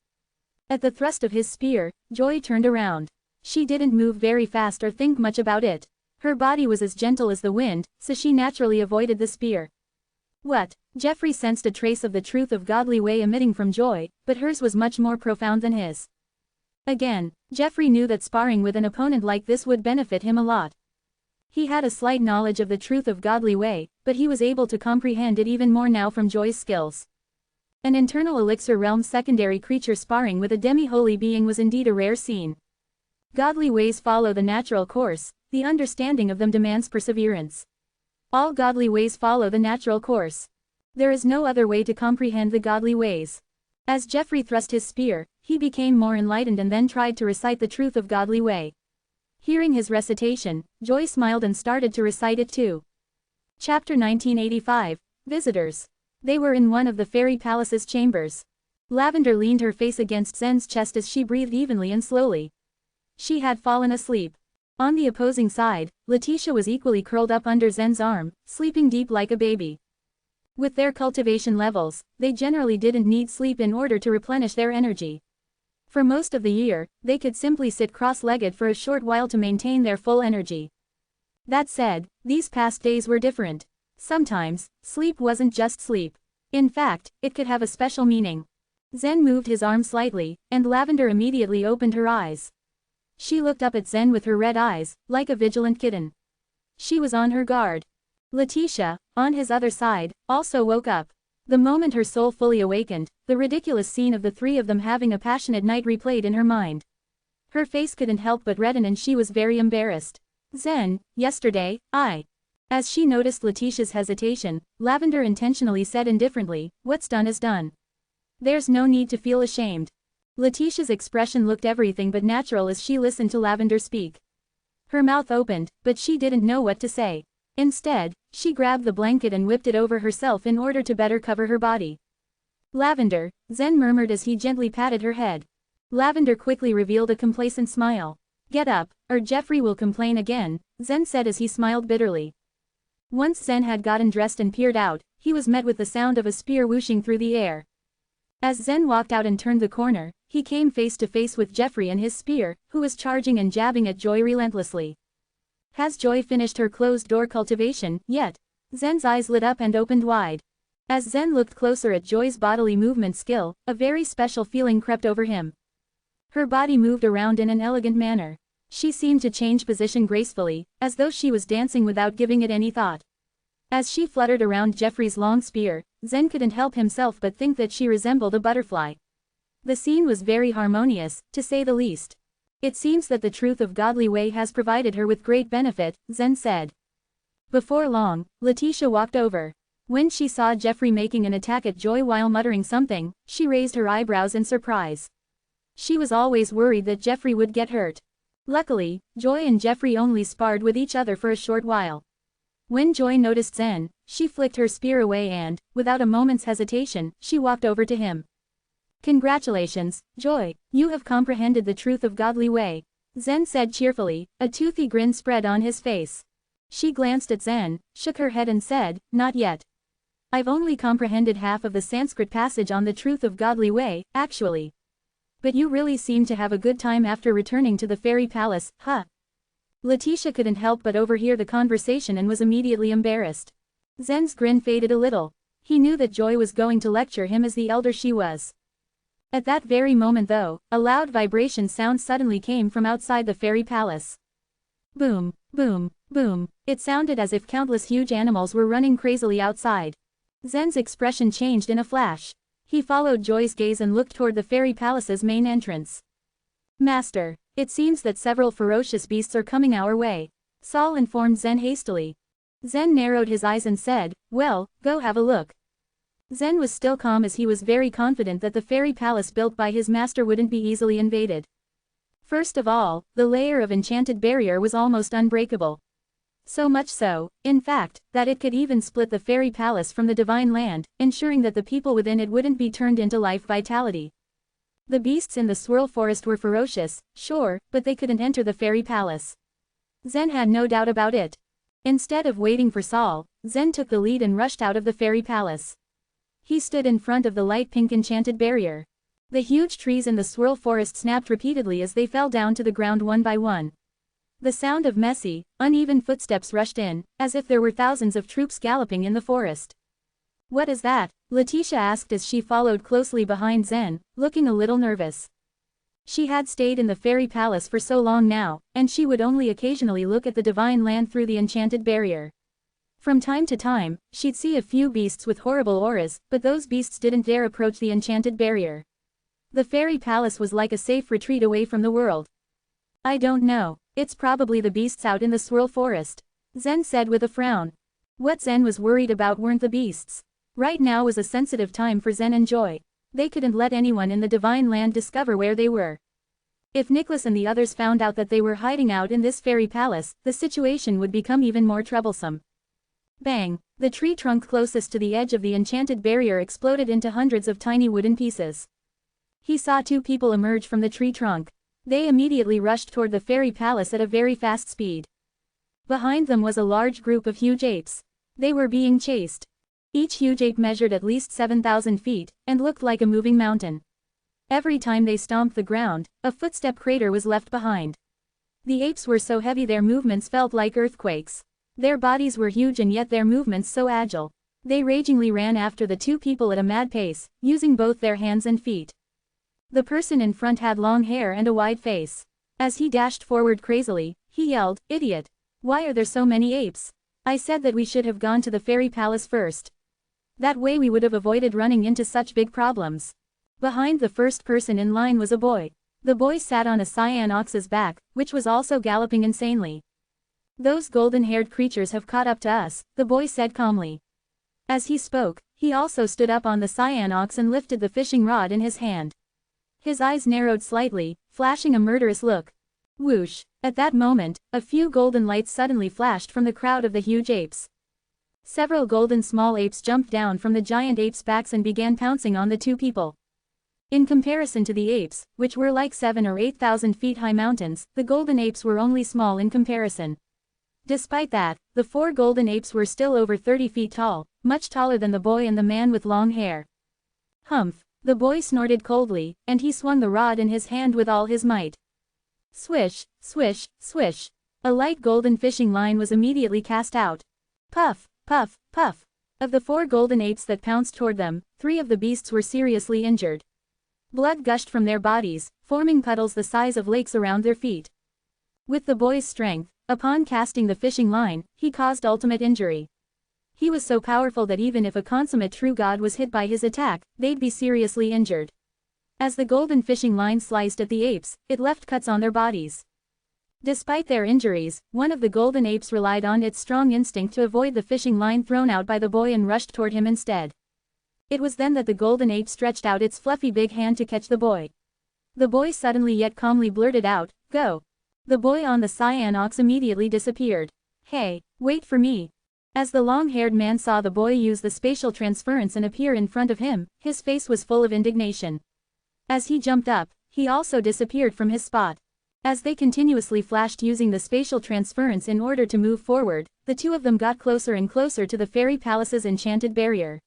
Speaker 1: At the thrust of his spear, Joy turned around. She didn't move very fast or think much about it. Her body was as gentle as the wind, so she naturally avoided the spear. What? Jeffrey sensed a trace of the truth of godly way emitting from Joy, but hers was much more profound than his. Again, Jeffrey knew that sparring with an opponent like this would benefit him a lot. He had a slight knowledge of the truth of godly way, but he was able to comprehend it even more now from Joy's skills. An internal elixir realm secondary creature sparring with a demi-holy being was indeed a rare scene. Godly ways follow the natural course, the understanding of them demands perseverance. All godly ways follow the natural course. There is no other way to comprehend the godly ways. As Jeffrey thrust his spear, he became more enlightened and then tried to recite the truth of godly way. Hearing his recitation, Joy smiled and started to recite it too. Chapter 1985, Visitors. They were in one of the fairy palace's chambers. Lavender leaned her face against Zen's chest as she breathed evenly and slowly. She had fallen asleep. On the opposing side, Letitia was equally curled up under Zen's arm, sleeping deep like a baby. With their cultivation levels, they generally didn't need sleep in order to replenish their energy. For most of the year, they could simply sit cross-legged for a short while to maintain their full energy. That said, these past days were different. Sometimes, sleep wasn't just sleep. In fact, it could have a special meaning. Zen moved his arm slightly, and Lavender immediately opened her eyes. She looked up at Zen with her red eyes, like a vigilant kitten. She was on her guard. Letitia, on his other side, also woke up. The moment her soul fully awakened, the ridiculous scene of the three of them having a passionate night replayed in her mind. Her face couldn't help but redden and she was very embarrassed. Zen, yesterday, As she noticed Letitia's hesitation, Lavender intentionally said indifferently, "What's done is done. There's no need to feel ashamed." Letitia's expression looked everything but natural as she listened to Lavender speak. Her mouth opened, but she didn't know what to say. Instead, she grabbed the blanket and whipped it over herself in order to better cover her body. "Lavender," Zen murmured as he gently patted her head. Lavender quickly revealed a complacent smile. "Get up, or Jeffrey will complain again," Zen said as he smiled bitterly. Once Zen had gotten dressed and peered out, he was met with the sound of a spear whooshing through the air. As Zen walked out and turned the corner, he came face to face with Jeffrey and his spear, who was charging and jabbing at Joy relentlessly. "Has Joy finished her closed-door cultivation yet?" Zen's eyes lit up and opened wide. As Zen looked closer at Joy's bodily movement skill, a very special feeling crept over him. Her body moved around in an elegant manner. She seemed to change position gracefully, as though she was dancing without giving it any thought. As she fluttered around Jeffrey's long spear, Zen couldn't help himself but think that she resembled a butterfly. The scene was very harmonious, to say the least. "It seems that the truth of godly way has provided her with great benefit," Zen said. Before long, Letitia walked over. When she saw Jeffrey making an attack at Joy while muttering something, she raised her eyebrows in surprise. She was always worried that Jeffrey would get hurt. Luckily, Joy and Jeffrey only sparred with each other for a short while. When Joy noticed Zen, she flicked her spear away and, without a moment's hesitation, she walked over to him. "Congratulations, Joy, you have comprehended the truth of godly way," Zen said cheerfully, a toothy grin spread on his face. She glanced at Zen, shook her head and said, "Not yet. I've only comprehended half of the Sanskrit passage on the truth of godly way, actually. But you really seem to have a good time after returning to the fairy palace, huh?" Letitia couldn't help but overhear the conversation and was immediately embarrassed. Zen's grin faded a little. He knew that Joy was going to lecture him as the elder she was. At that very moment though, a loud vibration sound suddenly came from outside the fairy palace. Boom, boom, boom. It sounded as if countless huge animals were running crazily outside. Zen's expression changed in a flash. He followed Joy's gaze and looked toward the fairy palace's main entrance. "Master, it seems that several ferocious beasts are coming our way," Saul informed Zen hastily. Zen narrowed his eyes and said, "Well, go have a look." Zen was still calm as he was very confident that the fairy palace built by his master wouldn't be easily invaded. First of all, the layer of enchanted barrier was almost unbreakable. So much so, in fact, that it could even split the fairy palace from the divine land, ensuring that the people within it wouldn't be turned into life vitality. The beasts in the swirl forest were ferocious, sure, but they couldn't enter the fairy palace. Zen had no doubt about it. Instead of waiting for Saul, Zen took the lead and rushed out of the fairy palace. He stood in front of the light pink enchanted barrier. The huge trees in the swirl forest snapped repeatedly as they fell down to the ground one by one. The sound of messy, uneven footsteps rushed in, as if there were thousands of troops galloping in the forest. "What is that?" Letitia asked as she followed closely behind Zen, looking a little nervous. She had stayed in the fairy palace for so long now, and she would only occasionally look at the divine land through the enchanted barrier. From time to time, she'd see a few beasts with horrible auras, but those beasts didn't dare approach the enchanted barrier. The fairy palace was like a safe retreat away from the world. I don't know, it's probably the beasts out in the swirl forest, Zen said with a frown. What Zen was worried about weren't the beasts. Right now was a sensitive time for Zen and Joy. They couldn't let anyone in the divine land discover where they were. If Nicholas and the others found out that they were hiding out in this fairy palace, the situation would become even more troublesome. Bang! The tree trunk closest to the edge of the enchanted barrier exploded into hundreds of tiny wooden pieces. He saw two people emerge from the tree trunk. They immediately rushed toward the fairy palace at a very fast speed. Behind them was a large group of huge apes. They were being chased. Each huge ape measured at least 7,000 feet, and looked like a moving mountain. Every time they stomped the ground, a footstep crater was left behind. The apes were so heavy their movements felt like earthquakes. Their bodies were huge and yet their movements so agile. They ragingly ran after the two people at a mad pace, using both their hands and feet. The person in front had long hair and a wide face. As he dashed forward crazily, he yelled, "Idiot! Why are there so many apes? I said that we should have gone to the fairy palace first. That way we would have avoided running into such big problems." Behind the first person in line was a boy. The boy sat on a cyan ox's back, which was also galloping insanely. "Those golden-haired creatures have caught up to us," the boy said calmly. As he spoke, he also stood up on the cyan ox and lifted the fishing rod in his hand. His eyes narrowed slightly, flashing a murderous look. Whoosh! At that moment, a few golden lights suddenly flashed from the crowd of the huge apes. Several golden small apes jumped down from the giant apes' backs and began pouncing on the two people. In comparison to the apes, which were like 7,000 or 8,000 feet high mountains, the golden apes were only small in comparison. Despite that, the four golden apes were still over 30 feet tall, much taller than the boy and the man with long hair. Humph! The boy snorted coldly, and he swung the rod in his hand with all his might. Swish, swish, swish. A light golden fishing line was immediately cast out. Puff, puff, puff. Of the four golden apes that pounced toward them, 3 of the beasts were seriously injured. Blood gushed from their bodies, forming puddles the size of lakes around their feet. With the boy's strength, upon casting the fishing line, he caused ultimate injury. He was so powerful that even if a consummate true god was hit by his attack, they'd be seriously injured. As the golden fishing line sliced at the apes, it left cuts on their bodies. Despite their injuries, one of the golden apes relied on its strong instinct to avoid the fishing line thrown out by the boy and rushed toward him instead. It was then that the golden ape stretched out its fluffy big hand to catch the boy. The boy suddenly yet calmly blurted out, "Go!" The boy on the cyan ox immediately disappeared. "Hey, wait for me!" As the long-haired man saw the boy use the spatial transference and appear in front of him, his face was full of indignation. As he jumped up, he also disappeared from his spot. As they continuously flashed using the spatial transference in order to move forward, the two of them got closer and closer to the fairy palace's enchanted barrier.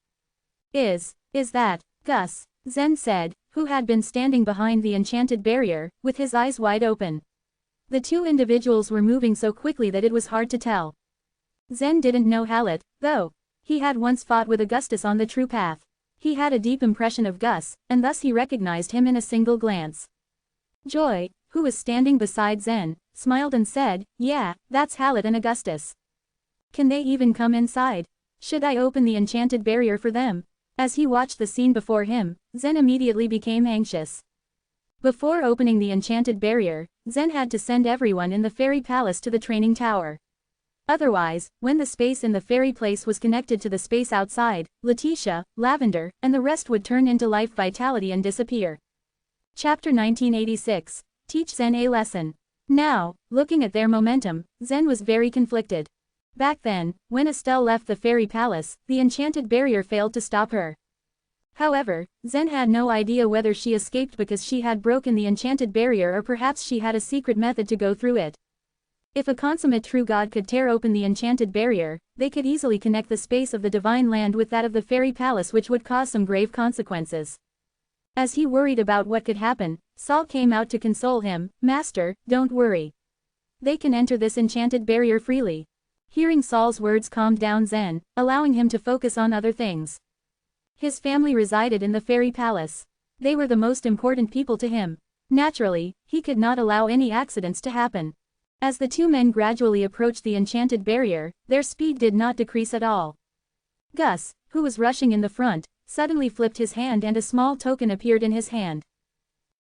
Speaker 1: Is that Gus?" Zen said, who had been standing behind the enchanted barrier, with his eyes wide open. The two individuals were moving so quickly that it was hard to tell. Zen didn't know Hallett, though. He had once fought with Augustus on the true path. He had a deep impression of Gus, and thus he recognized him in a single glance. Joy, who was standing beside Zen, smiled and said, "Yeah, that's Hallett and Augustus. Can they even come inside? Should I open the enchanted barrier for them?" As he watched the scene before him, Zen immediately became anxious. Before opening the enchanted barrier, Zen had to send everyone in the fairy palace to the training tower. Otherwise, when the space in the fairy place was connected to the space outside, Letitia, Lavender, and the rest would turn into life vitality and disappear. Chapter 1986. Teach Zen a lesson. Now, looking at their momentum, Zen was very conflicted. Back then, when Estelle left the fairy palace, the enchanted barrier failed to stop her. However, Zen had no idea whether she escaped because she had broken the enchanted barrier or perhaps she had a secret method to go through it. If a consummate true god could tear open the enchanted barrier, they could easily connect the space of the divine land with that of the fairy palace, which would cause some grave consequences. As he worried about what could happen, Saul came out to console him. "Master, don't worry. They can enter this enchanted barrier freely." Hearing Saul's words calmed down Zen, allowing him to focus on other things. His family resided in the fairy palace. They were the most important people to him. Naturally, he could not allow any accidents to happen. As the two men gradually approached the enchanted barrier, their speed did not decrease at all. Gus, who was rushing in the front, suddenly flipped his hand and a small token appeared in his hand.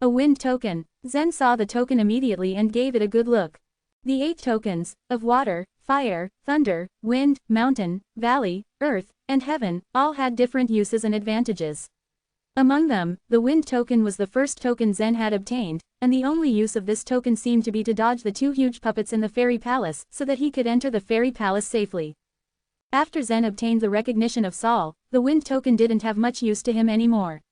Speaker 1: A wind token. Zen saw the token immediately and gave it a good look. The 8 tokens, of water, fire, thunder, wind, mountain, valley, earth, and heaven, all had different uses and advantages. Among them, the wind token was the first token Zen had obtained, and the only use of this token seemed to be to dodge the 2 huge puppets in the fairy palace so that he could enter the fairy palace safely. After Zen obtained the recognition of Saul, the wind token didn't have much use to him anymore.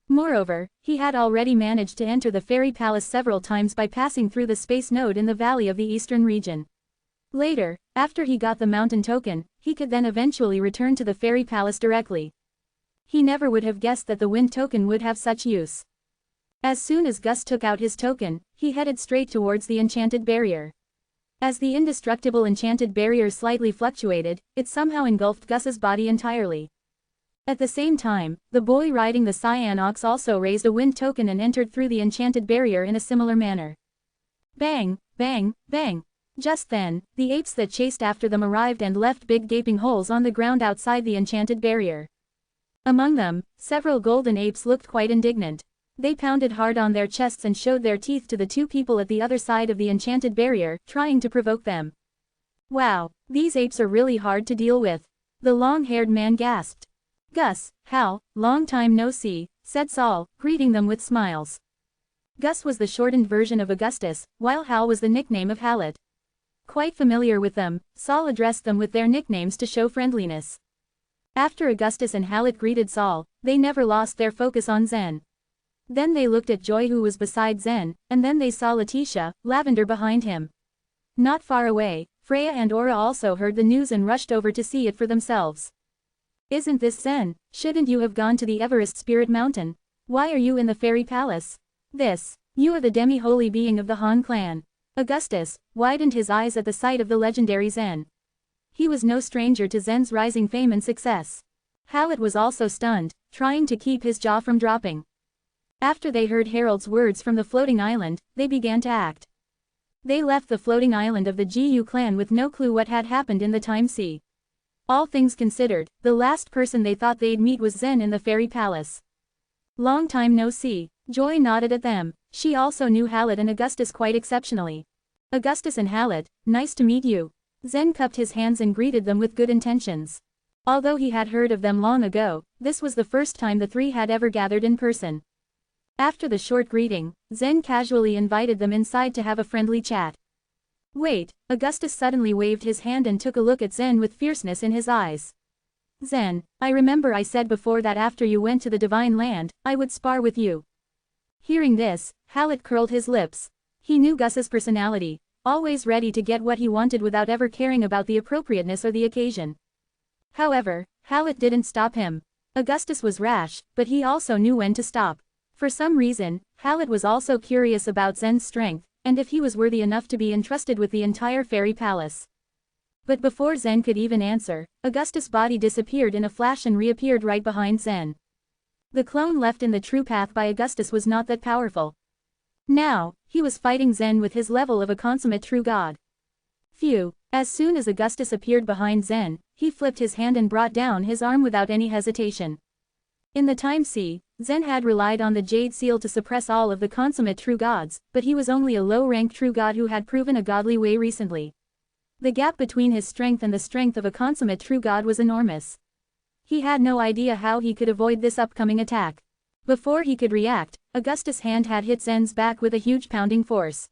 Speaker 1: Moreover, he had already managed to enter the fairy palace several times by passing through the space node in the valley of the eastern region. Later, after he got the mountain token, he could then eventually return to the fairy palace directly. He never would have guessed that the wind token would have such use. As soon as Gus took out his token, he headed straight towards the enchanted barrier. As the indestructible enchanted barrier slightly fluctuated, it somehow engulfed Gus's body entirely. At the same time, the boy riding the cyan ox also raised a wind token and entered through the enchanted barrier in a similar manner. Bang, bang, bang. Just then, the apes that chased after them arrived and left big gaping holes on the ground outside the enchanted barrier. Among them, several golden apes looked quite indignant. They pounded hard on their chests and showed their teeth to the 2 people at the other side of the enchanted barrier, trying to provoke them. Wow, these apes are really hard to deal with. The long-haired man gasped. Gus, Hal, long time no see, said Saul, greeting them with smiles. Gus was the shortened version of Augustus, while Hal was the nickname of Hallett. Quite familiar with them, Saul addressed them with their nicknames to show friendliness. After Augustus and Hallett greeted Saul, they never lost their focus on Zen. Then they looked at Joy who was beside Zen, and then they saw Letitia, Lavender behind him. Not far away, Freya and Aura also heard the news and rushed over to see it for themselves. Isn't this Zen? Shouldn't you have gone to the Everest Spirit Mountain? Why are you in the fairy palace? You are the demi-holy being of the Han clan. Augustus widened his eyes at the sight of the legendary Zen. He was no stranger to Zen's rising fame and success. Hallett was also stunned, trying to keep his jaw from dropping. After they heard Harold's words from the floating island, they began to act. They left the floating island of the GU clan with no clue what had happened in the time sea. All things considered, the last person they thought they'd meet was Zen in the fairy palace. Long time no see. Joy nodded at them. She also knew Hallett and Augustus quite exceptionally. Augustus and Hallett, nice to meet you. Zen cupped his hands and greeted them with good intentions. Although he had heard of them long ago, this was the first time the 3 had ever gathered in person. After the short greeting, Zen casually invited them inside to have a friendly chat. Wait, Augustus suddenly waved his hand and took a look at Zen with fierceness in his eyes. Zen, I remember I said before that after you went to the Divine Land, I would spar with you. Hearing this, Hallett curled his lips. He knew Gus's personality, always ready to get what he wanted without ever caring about the appropriateness or the occasion. However, Hallett didn't stop him. Augustus was rash, but he also knew when to stop. For some reason, Hallett was also curious about Zen's strength, and if he was worthy enough to be entrusted with the entire fairy palace. But before Zen could even answer, Augustus' body disappeared in a flash and reappeared right behind Zen. The clone left in the true path by Augustus was not that powerful. Now, he was fighting Zen with his level of a consummate true god. Phew, as soon as Augustus appeared behind Zen, he flipped his hand and brought down his arm without any hesitation. In the time sea, Zen had relied on the Jade Seal to suppress all of the consummate true gods, but he was only a low-ranked true god who had proven a godly way recently. The gap between his strength and the strength of a consummate true god was enormous. He had no idea how he could avoid this upcoming attack. Before he could react, Augustus' hand had hit Zen's back with a huge pounding force.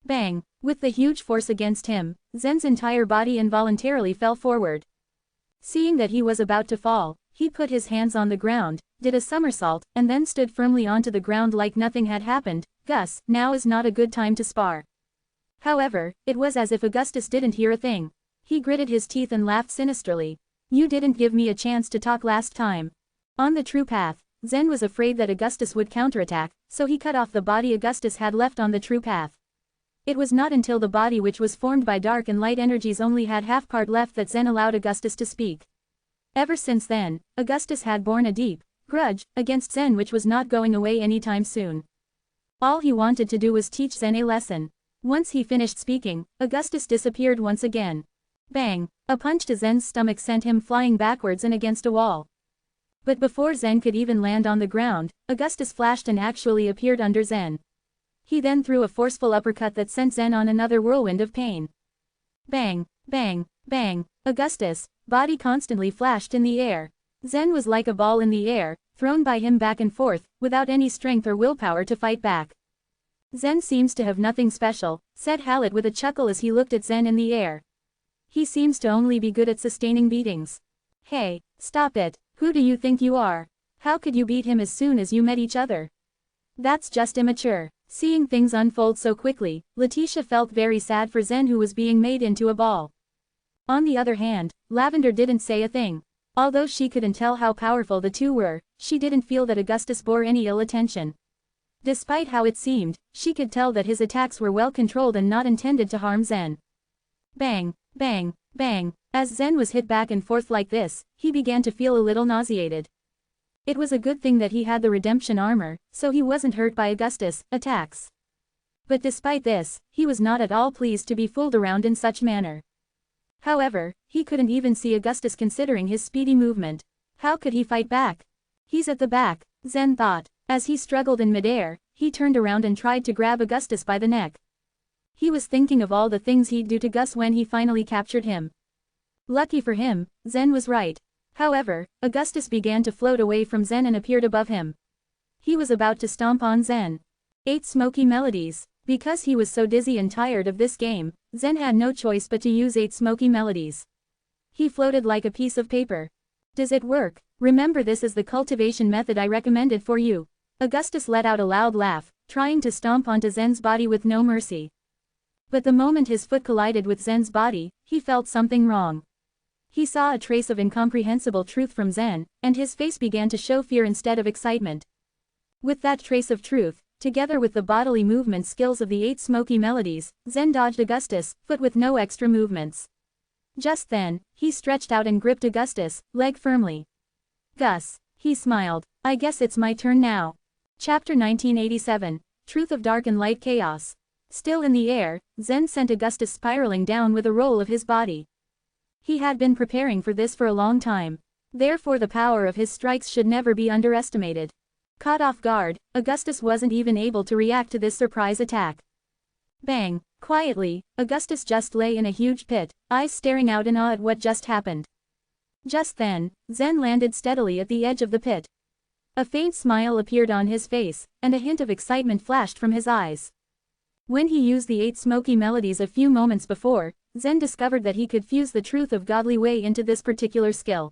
Speaker 1: Bang! With the huge force against him, Zen's entire body involuntarily fell forward. Seeing that he was about to fall, he put his hands on the ground, did a somersault, and then stood firmly onto the ground like nothing had happened. Gus, now is not a good time to spar. However, it was as if Augustus didn't hear a thing. He gritted his teeth and laughed sinisterly. You didn't give me a chance to talk last time. On the true path, Zen was afraid that Augustus would counterattack, so he cut off the body Augustus had left on the true path. It was not until the body which was formed by dark and light energies only had half part left that Zen allowed Augustus to speak. Ever since then, Augustus had borne a deep grudge against Zen which was not going away anytime soon. All he wanted to do was teach Zen a lesson. Once he finished speaking, Augustus disappeared once again. Bang! A punch to Zen's stomach sent him flying backwards and against a wall. But before Zen could even land on the ground, Augustus flashed and actually appeared under Zen. He then threw a forceful uppercut that sent Zen on another whirlwind of pain. Bang! Bang! Bang! Augustus' body constantly flashed in the air. Zen was like a ball in the air, thrown by him back and forth, without any strength or willpower to fight back. Zen seems to have nothing special, said Hallett with a chuckle as he looked at Zen in the air. He seems to only be good at sustaining beatings. Hey, stop it, who do you think you are? How could you beat him as soon as you met each other? That's just immature. Seeing things unfold so quickly, Letitia felt very sad for Zen who was being made into a ball. On the other hand, Lavender didn't say a thing. Although she couldn't tell how powerful the two were, she didn't feel that Augustus bore any ill attention. Despite how it seemed, she could tell that his attacks were well controlled and not intended to harm Zen. Bang! Bang! Bang! As Zen was hit back and forth like this, he began to feel a little nauseated. It was a good thing that he had the redemption armor, so he wasn't hurt by Augustus' attacks. But despite this, he was not at all pleased to be fooled around in such manner. However, he couldn't even see Augustus considering his speedy movement. How could he fight back? He's at the back, Zen thought. As he struggled in midair, he turned around and tried to grab Augustus by the neck. He was thinking of all the things he'd do to Gus when he finally captured him. Lucky for him, Zen was right. However, Augustus began to float away from Zen and appeared above him. He was about to stomp on Zen. 8 smoky melodies. Because he was so dizzy and tired of this game, Zen had no choice but to use 8 smoky melodies. He floated like a piece of paper. Does it work? Remember, this is the cultivation method I recommended for you. Augustus let out a loud laugh, trying to stomp onto Zen's body with no mercy. But the moment his foot collided with Zen's body, he felt something wrong. He saw a trace of incomprehensible truth from Zen, and his face began to show fear instead of excitement. With that trace of truth, together with the bodily movement skills of the 8 smoky melodies, Zen dodged Augustus' foot with no extra movements. Just then, he stretched out and gripped Augustus' leg firmly. Gus, he smiled, I guess it's my turn now. Chapter 1987, Truth of Dark and Light Chaos. Still in the air, Zen sent Augustus spiraling down with a roll of his body. He had been preparing for this for a long time. Therefore the power of his strikes should never be underestimated. Caught off guard, Augustus wasn't even able to react to this surprise attack. Bang! Quietly, Augustus just lay in a huge pit, eyes staring out in awe at what just happened. Just then, Zen landed steadily at the edge of the pit. A faint smile appeared on his face, and a hint of excitement flashed from his eyes. When he used the 8 smoky melodies a few moments before, Zen discovered that he could fuse the truth of godly way into this particular skill.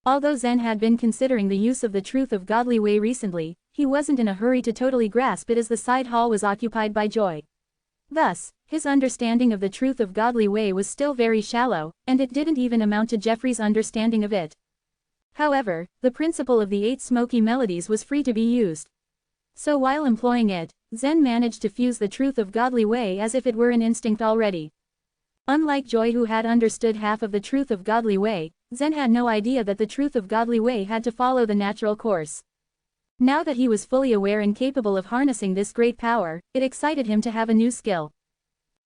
Speaker 1: Although Zen had been considering the use of the truth of godly way recently, he wasn't in a hurry to totally grasp it as the side hall was occupied by Joy. Thus, his understanding of the truth of godly way was still very shallow, and it didn't even amount to Jeffrey's understanding of it. However, the principle of the 8 smoky melodies was free to be used. So while employing it, Zen managed to fuse the truth of godly way as if it were an instinct already. Unlike Joy, who had understood half of the truth of godly way, Zen had no idea that the truth of godly way had to follow the natural course. Now that he was fully aware and capable of harnessing this great power, it excited him to have a new skill.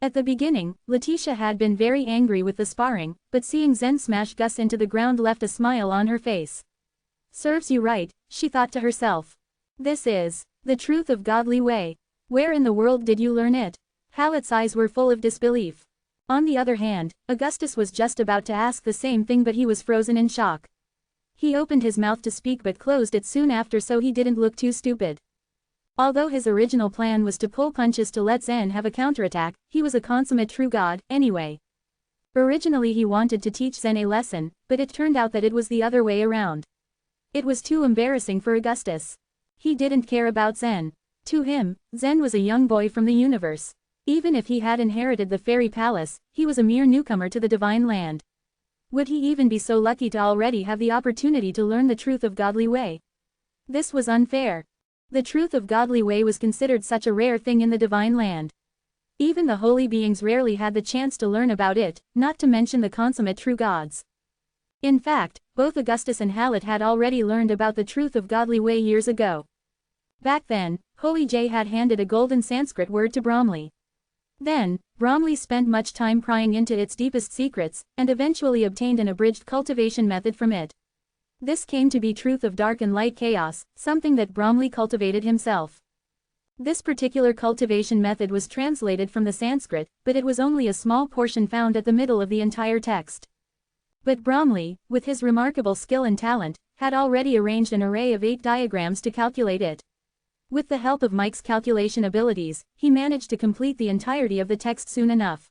Speaker 1: At the beginning, Letitia had been very angry with the sparring, but seeing Zen smash Gus into the ground left a smile on her face. Serves you right, she thought to herself. This is the truth of godly way. Where in the world did you learn it? Hallett's eyes were full of disbelief. On the other hand, Augustus was just about to ask the same thing, but he was frozen in shock. He opened his mouth to speak but closed it soon after so he didn't look too stupid. Although his original plan was to pull punches to let Zen have a counterattack, he was a consummate true god, anyway. Originally he wanted to teach Zen a lesson, but it turned out that it was the other way around. It was too embarrassing for Augustus. He didn't care about Zen. To him, Zen was a young boy from the universe. Even if he had inherited the fairy palace, he was a mere newcomer to the divine land. Would he even be so lucky to already have the opportunity to learn the truth of godly way? This was unfair. The truth of godly way was considered such a rare thing in the divine land. Even the holy beings rarely had the chance to learn about it, not to mention the consummate true gods. In fact, both Augustus and Hallett had already learned about the truth of godly way years ago. Back then, Holy J had handed a golden Sanskrit word to Bromley. Then, Bromley spent much time prying into its deepest secrets, and eventually obtained an abridged cultivation method from it. This came to be Truth of Dark and Light Chaos, something that Bromley cultivated himself. This particular cultivation method was translated from the Sanskrit, but it was only a small portion found at the middle of the entire text. But Bromley, with his remarkable skill and talent, had already arranged an array of 8 diagrams to calculate it. With the help of Mike's calculation abilities, he managed to complete the entirety of the text soon enough.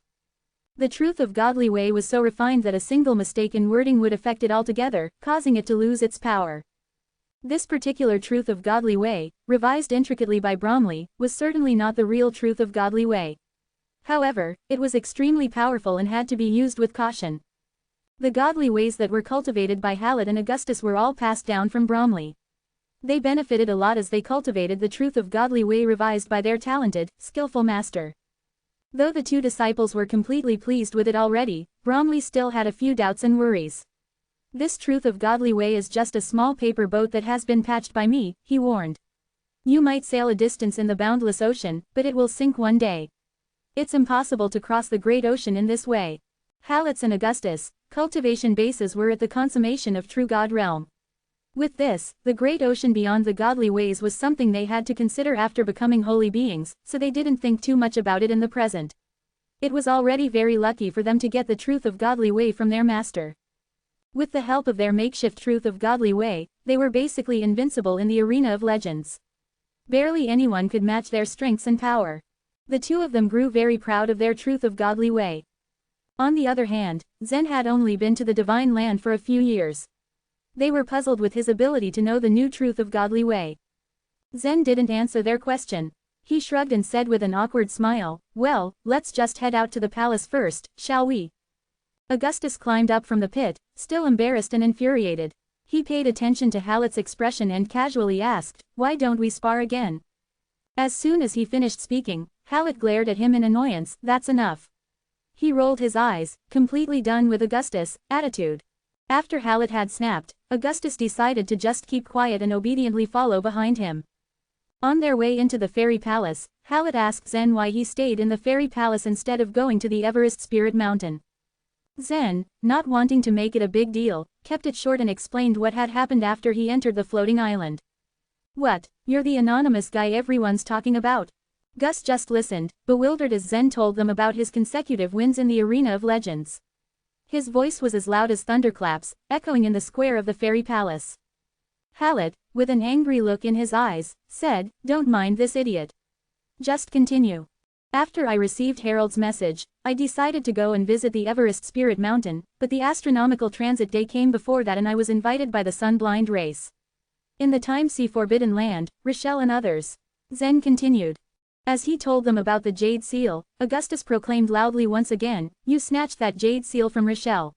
Speaker 1: The Truth of Godly Way was so refined that a single mistake in wording would affect it altogether, causing it to lose its power. This particular Truth of Godly Way, revised intricately by Bromley, was certainly not the real Truth of Godly Way. However, it was extremely powerful and had to be used with caution. The godly ways that were cultivated by Hallett and Augustus were all passed down from Bromley. They benefited a lot as they cultivated the Truth of Godly Way revised by their talented, skillful master. Though the 2 disciples were completely pleased with it already, Bromley still had a few doubts and worries. This Truth of Godly Way is just a small paper boat that has been patched by me, he warned. You might sail a distance in the boundless ocean, but it will sink one day. It's impossible to cross the great ocean in this way. Hallett's and Augustus' cultivation bases were at the consummation of true God realm. With this, the great ocean beyond the godly ways was something they had to consider after becoming holy beings, so they didn't think too much about it in the present. It was already very lucky for them to get the Truth of Godly Way from their master. With the help of their makeshift Truth of Godly Way, they were basically invincible in the arena of legends. Barely anyone could match their strengths and power. The 2 of them grew very proud of their Truth of Godly Way. On the other hand, Zen had only been to the Divine Land for a few years. They were puzzled with his ability to know the new Truth of Godly Way. Zen didn't answer their question. He shrugged and said with an awkward smile, "Well, let's just head out to the palace first, shall we?" Augustus climbed up from the pit, still embarrassed and infuriated. He paid attention to Hallett's expression and casually asked, "Why don't we spar again?" As soon as he finished speaking, Hallett glared at him in annoyance. "That's enough." He rolled his eyes, completely done with Augustus' attitude. After Hallett had snapped, Augustus decided to just keep quiet and obediently follow behind him. On their way into the fairy palace, Hallett asked Zen why he stayed in the fairy palace instead of going to the Everest Spirit Mountain. Zen, not wanting to make it a big deal, kept it short and explained what had happened after he entered the floating island. "What, you're the anonymous guy everyone's talking about?" Gus just listened, bewildered as Zen told them about his consecutive wins in the arena of legends. His voice was as loud as thunderclaps, echoing in the square of the fairy palace. Hallett, with an angry look in his eyes, said, "Don't mind this idiot. Just continue." "After I received Harold's message, I decided to go and visit the Everest Spirit Mountain, but the astronomical transit day came before that and I was invited by the sun-blind race. In the time see Forbidden Land, Rochelle and others." Zen continued. As he told them about the jade seal, Augustus proclaimed loudly once again, "You snatched that jade seal from Rochelle.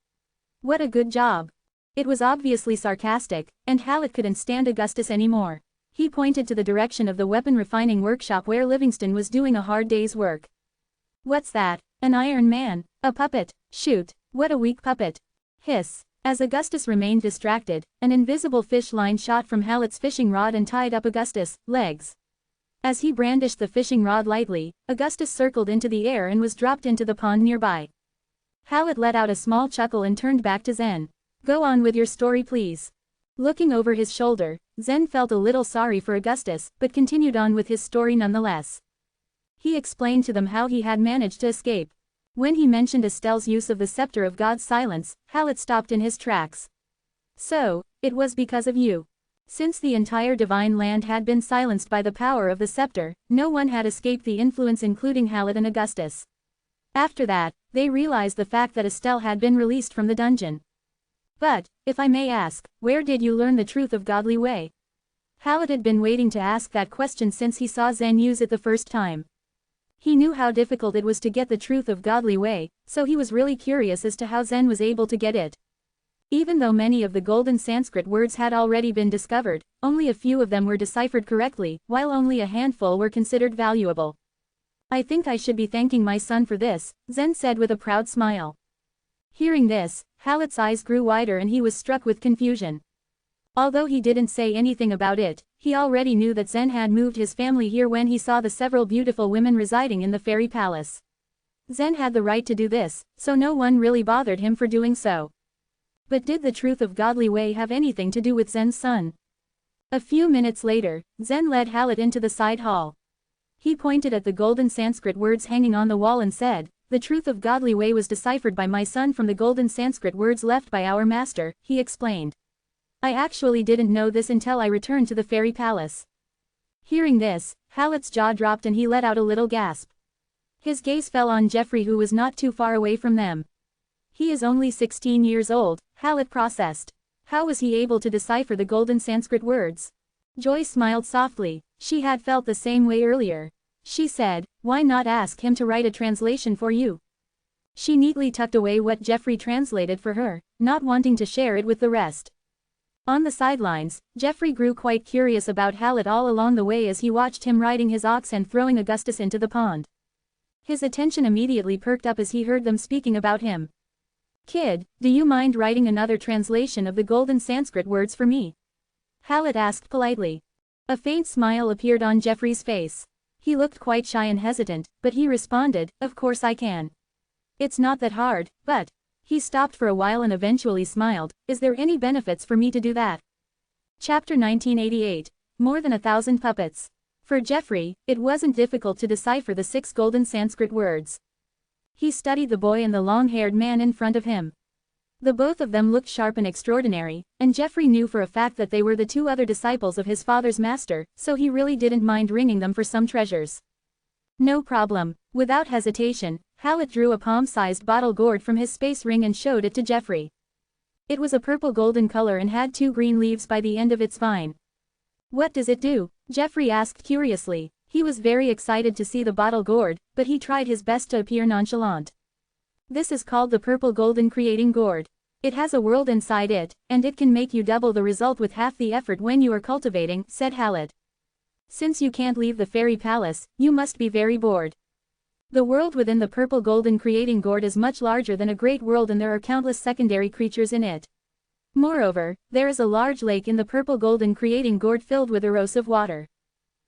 Speaker 1: What a good job." It was obviously sarcastic, and Hallett couldn't stand Augustus anymore. He pointed to the direction of the weapon refining workshop where Livingston was doing a hard day's work. "What's that? An Iron Man? A puppet? Shoot, what a weak puppet." Hiss. As Augustus remained distracted, an invisible fish line shot from Hallett's fishing rod and tied up Augustus' legs. As he brandished the fishing rod lightly, Augustus circled into the air and was dropped into the pond nearby. Hallett let out a small chuckle and turned back to Zen. "Go on with your story please." Looking over his shoulder, Zen felt a little sorry for Augustus, but continued on with his story nonetheless. He explained to them how he had managed to escape. When he mentioned Estelle's use of the scepter of God's silence, Hallett stopped in his tracks. "So, it was because of you. Since the entire Divine Land had been silenced by the power of the scepter, no one had escaped the influence including Hallett and Augustus. After that, they realized the fact that Estelle had been released from the dungeon. But, if I may ask, where did you learn the Truth of Godly Way?" Hallett had been waiting to ask that question since he saw Zen use it the first time. He knew how difficult it was to get the Truth of Godly Way, so he was really curious as to how Zen was able to get it. Even though many of the golden Sanskrit words had already been discovered, only a few of them were deciphered correctly, while only a handful were considered valuable. "I think I should be thanking my son for this," Zen said with a proud smile. Hearing this, Hallett's eyes grew wider and he was struck with confusion. Although he didn't say anything about it, he already knew that Zen had moved his family here when he saw the several beautiful women residing in the fairy palace. Zen had the right to do this, so no one really bothered him for doing so. But did the truth of godly way have anything to do with Zen's son? A few minutes later, Zen led Hallett into the side hall. He pointed at the golden Sanskrit words hanging on the wall and said, "The truth of godly way was deciphered by my son from the golden Sanskrit words left by our master," he explained. "I actually didn't know this until I returned to the fairy palace." Hearing this, Hallett's jaw dropped and he let out a little gasp. His gaze fell on Jeffrey, who was not too far away from them. "He is only 16 years old," Hallett processed. "How was he able to decipher the golden Sanskrit words?" Joy smiled softly. She had felt the same way earlier. She said, "Why not ask him to write a translation for you?" She neatly tucked away what Jeffrey translated for her, not wanting to share it with the rest. On the sidelines, Jeffrey grew quite curious about Hallett all along the way as he watched him riding his ox and throwing Augustus into the pond. His attention immediately perked up as he heard them speaking about him. "Kid, do you mind writing another translation of the golden Sanskrit words for me?" Hallett asked politely. A faint smile appeared on Jeffrey's face. He looked quite shy and hesitant, but he responded, "Of course I can. It's not that hard, but..." He stopped for a while and eventually smiled, "Is there any benefits for me to do that?" Chapter 1988. More than 1,000 puppets. For Jeffrey, it wasn't difficult to decipher the 6 golden Sanskrit words. He studied the boy and the long-haired man in front of him. The both of them looked sharp and extraordinary, and Jeffrey knew for a fact that they were the 2 other disciples of his father's master, so he really didn't mind ringing them for some treasures. "No problem." Without hesitation, Hallett drew a palm-sized bottle gourd from his space ring and showed it to Jeffrey. It was a purple-golden color and had 2 green leaves by the end of its vine. "What does it do?" Jeffrey asked curiously. He was very excited to see the bottle gourd, but he tried his best to appear nonchalant. "This is called the purple-golden creating gourd. It has a world inside it, and it can make you double the result with half the effort when you are cultivating," said Hallett. "Since you can't leave the fairy palace, you must be very bored. The world within the purple-golden creating gourd is much larger than a great world, and there are countless secondary creatures in it. Moreover, there is a large lake in the purple-golden creating gourd filled with erosive water.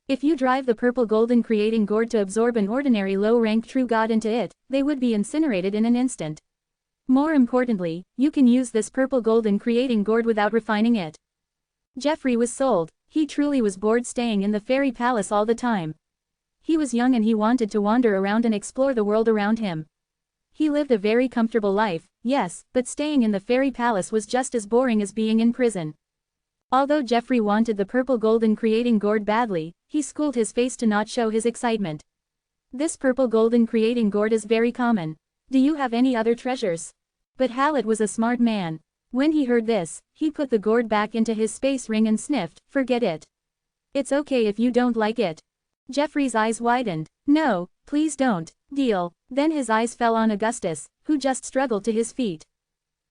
Speaker 1: If you drive the purple-golden creating gourd to absorb an ordinary low-rank true god into it, they would be incinerated in an instant. More importantly, you can use this purple-golden creating gourd without refining it." Jeffrey was sold. He truly was bored staying in the fairy palace all the time. He was young and he wanted to wander around and explore the world around him. He lived a very comfortable life, yes, but staying in the fairy palace was just as boring as being in prison. Although Jeffrey wanted the purple-golden creating gourd badly, he schooled his face to not show his excitement. "This purple-golden creating gourd is very common. Do you have any other treasures?" But Hallett was a smart man. When he heard this, he put the gourd back into his space ring and sniffed, "Forget it. It's okay if you don't like it." Jeffrey's eyes widened. "No, please don't." "Deal." Then his eyes fell on Augustus, who just struggled to his feet.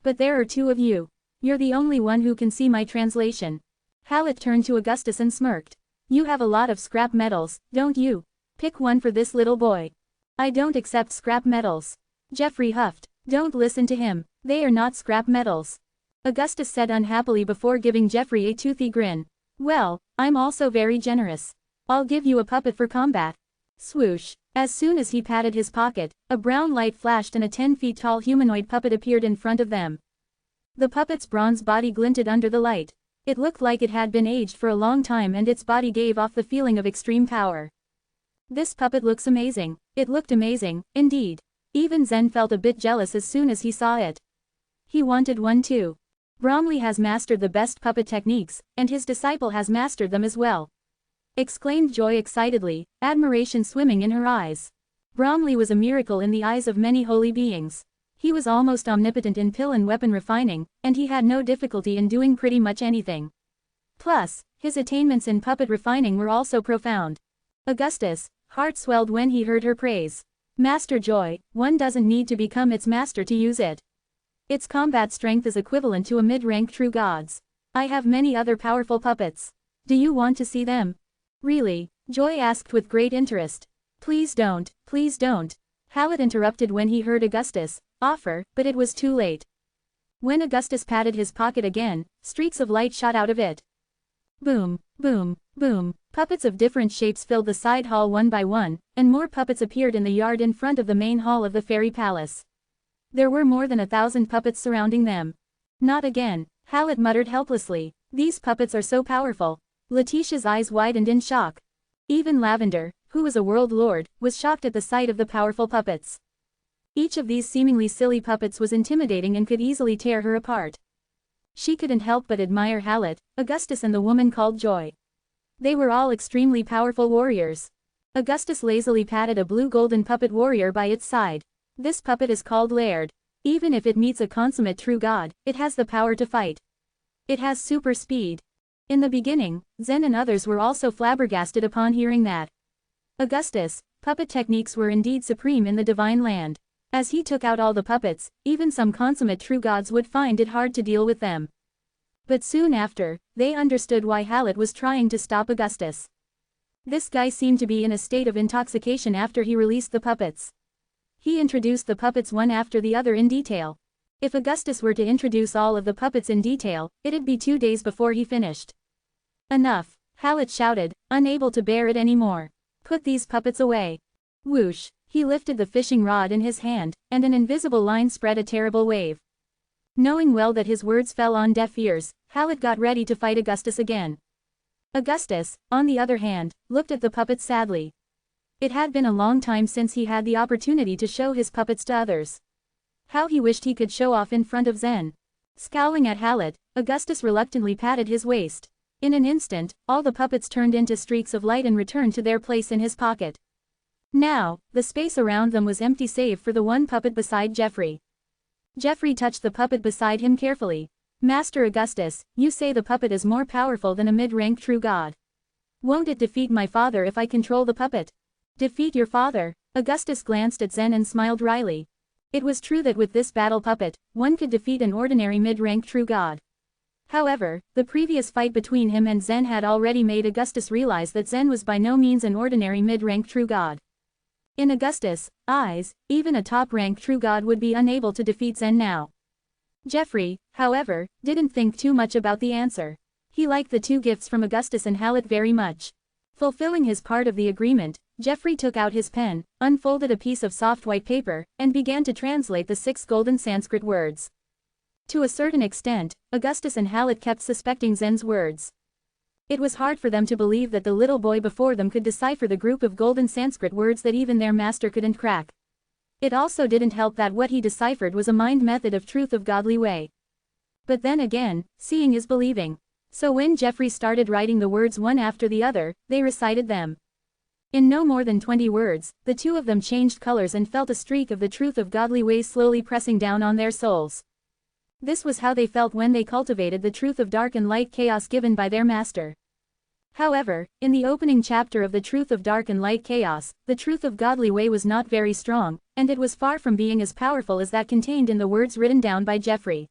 Speaker 1: "But there are 2 of you. You're the only one who can see my translation." Hallett turned to Augustus and smirked. "You have a lot of scrap metals, don't you? Pick one for this little boy." "I don't accept scrap metals." Jeffrey huffed. "Don't listen to him. They are not scrap metals," Augustus said unhappily before giving Jeffrey a toothy grin. "Well, I'm also very generous. I'll give you a puppet for combat." Swoosh. As soon as he patted his pocket, a brown light flashed and a 10 feet tall humanoid puppet appeared in front of them. The puppet's bronze body glinted under the light. It looked like it had been aged for a long time and its body gave off the feeling of extreme power. "This puppet looks amazing." It looked amazing, indeed. Even Zen felt a bit jealous as soon as he saw it. He wanted one too. "Bromley has mastered the best puppet techniques, and his disciple has mastered them as well," exclaimed Joy excitedly, admiration swimming in her eyes. Bromley was a miracle in the eyes of many holy beings. He was almost omnipotent in pill and weapon refining, and he had no difficulty in doing pretty much anything. Plus, his attainments in puppet refining were also profound. Augustus' heart swelled when he heard her praise. "Master Joy, one doesn't need to become its master to use it. Its combat strength is equivalent to a mid-rank true god's. I have many other powerful puppets. Do you want to see them?" "Really?" Joy asked with great interest. "Please don't, please don't." Hallett interrupted when he heard Augustus' offer, but it was too late. When Augustus patted his pocket again, streaks of light shot out of it. Boom, boom, boom, puppets of different shapes filled the side hall one by one, and more puppets appeared in the yard in front of the main hall of the fairy palace. There were more than 1,000 puppets surrounding them. Not again, Hallett muttered helplessly. These puppets are so powerful. Letitia's eyes widened in shock. Even Lavender, who was a world lord, was shocked at the sight of the powerful puppets. Each of these seemingly silly puppets was intimidating and could easily tear her apart. She couldn't help but admire Hallett, Augustus and the woman called Joy. They were all extremely powerful warriors. Augustus lazily patted a blue-golden puppet warrior by its side. This puppet is called Laird. Even if it meets a consummate true god, it has the power to fight. It has super speed. In the beginning, Zen and others were also flabbergasted upon hearing that. Augustus, puppet techniques were indeed supreme in the divine land. As he took out all the puppets, even some consummate true gods would find it hard to deal with them. But soon after, they understood why Hallett was trying to stop Augustus. This guy seemed to be in a state of intoxication after he released the puppets. He introduced the puppets one after the other in detail. If Augustus were to introduce all of the puppets in detail, it'd be 2 days before he finished. Enough, Hallett shouted, unable to bear it anymore. Put these puppets away. Whoosh. He lifted the fishing rod in his hand, and an invisible line spread a terrible wave. Knowing well that his words fell on deaf ears, Hallett got ready to fight Augustus again. Augustus, on the other hand, looked at the puppets sadly. It had been a long time since he had the opportunity to show his puppets to others. How he wished he could show off in front of Zen. Scowling at Hallett, Augustus reluctantly patted his waist. In an instant, all the puppets turned into streaks of light and returned to their place in his pocket. Now, the space around them was empty save for the one puppet beside Geoffrey. Geoffrey touched the puppet beside him carefully. Master Augustus, you say the puppet is more powerful than a mid-rank true god. Won't it defeat my father if I control the puppet? Defeat your father? Augustus glanced at Zen and smiled wryly. It was true that with this battle puppet, one could defeat an ordinary mid-rank true god. However, the previous fight between him and Zen had already made Augustus realize that Zen was by no means an ordinary mid-rank true god. In Augustus' eyes, even a top-rank true god would be unable to defeat Zen now. Geoffrey, however, didn't think too much about the answer. He liked the 2 gifts from Augustus and Hallett very much. Fulfilling his part of the agreement, Geoffrey took out his pen, unfolded a piece of soft white paper, and began to translate the 6 golden Sanskrit words. To a certain extent, Augustus and Hallett kept suspecting Zen's words. It was hard for them to believe that the little boy before them could decipher the group of golden Sanskrit words that even their master couldn't crack. It also didn't help that what he deciphered was a mind method of truth of godly way. But then again, seeing is believing. So when Geoffrey started writing the words one after the other, they recited them. In no more than 20 words, the 2 of them changed colors and felt a streak of the truth of godly ways slowly pressing down on their souls. This was how they felt when they cultivated the truth of dark and light chaos given by their master. However, in the opening chapter of the truth of dark and light chaos, the truth of godly way was not very strong, and it was far from being as powerful as that contained in the words written down by Geoffrey.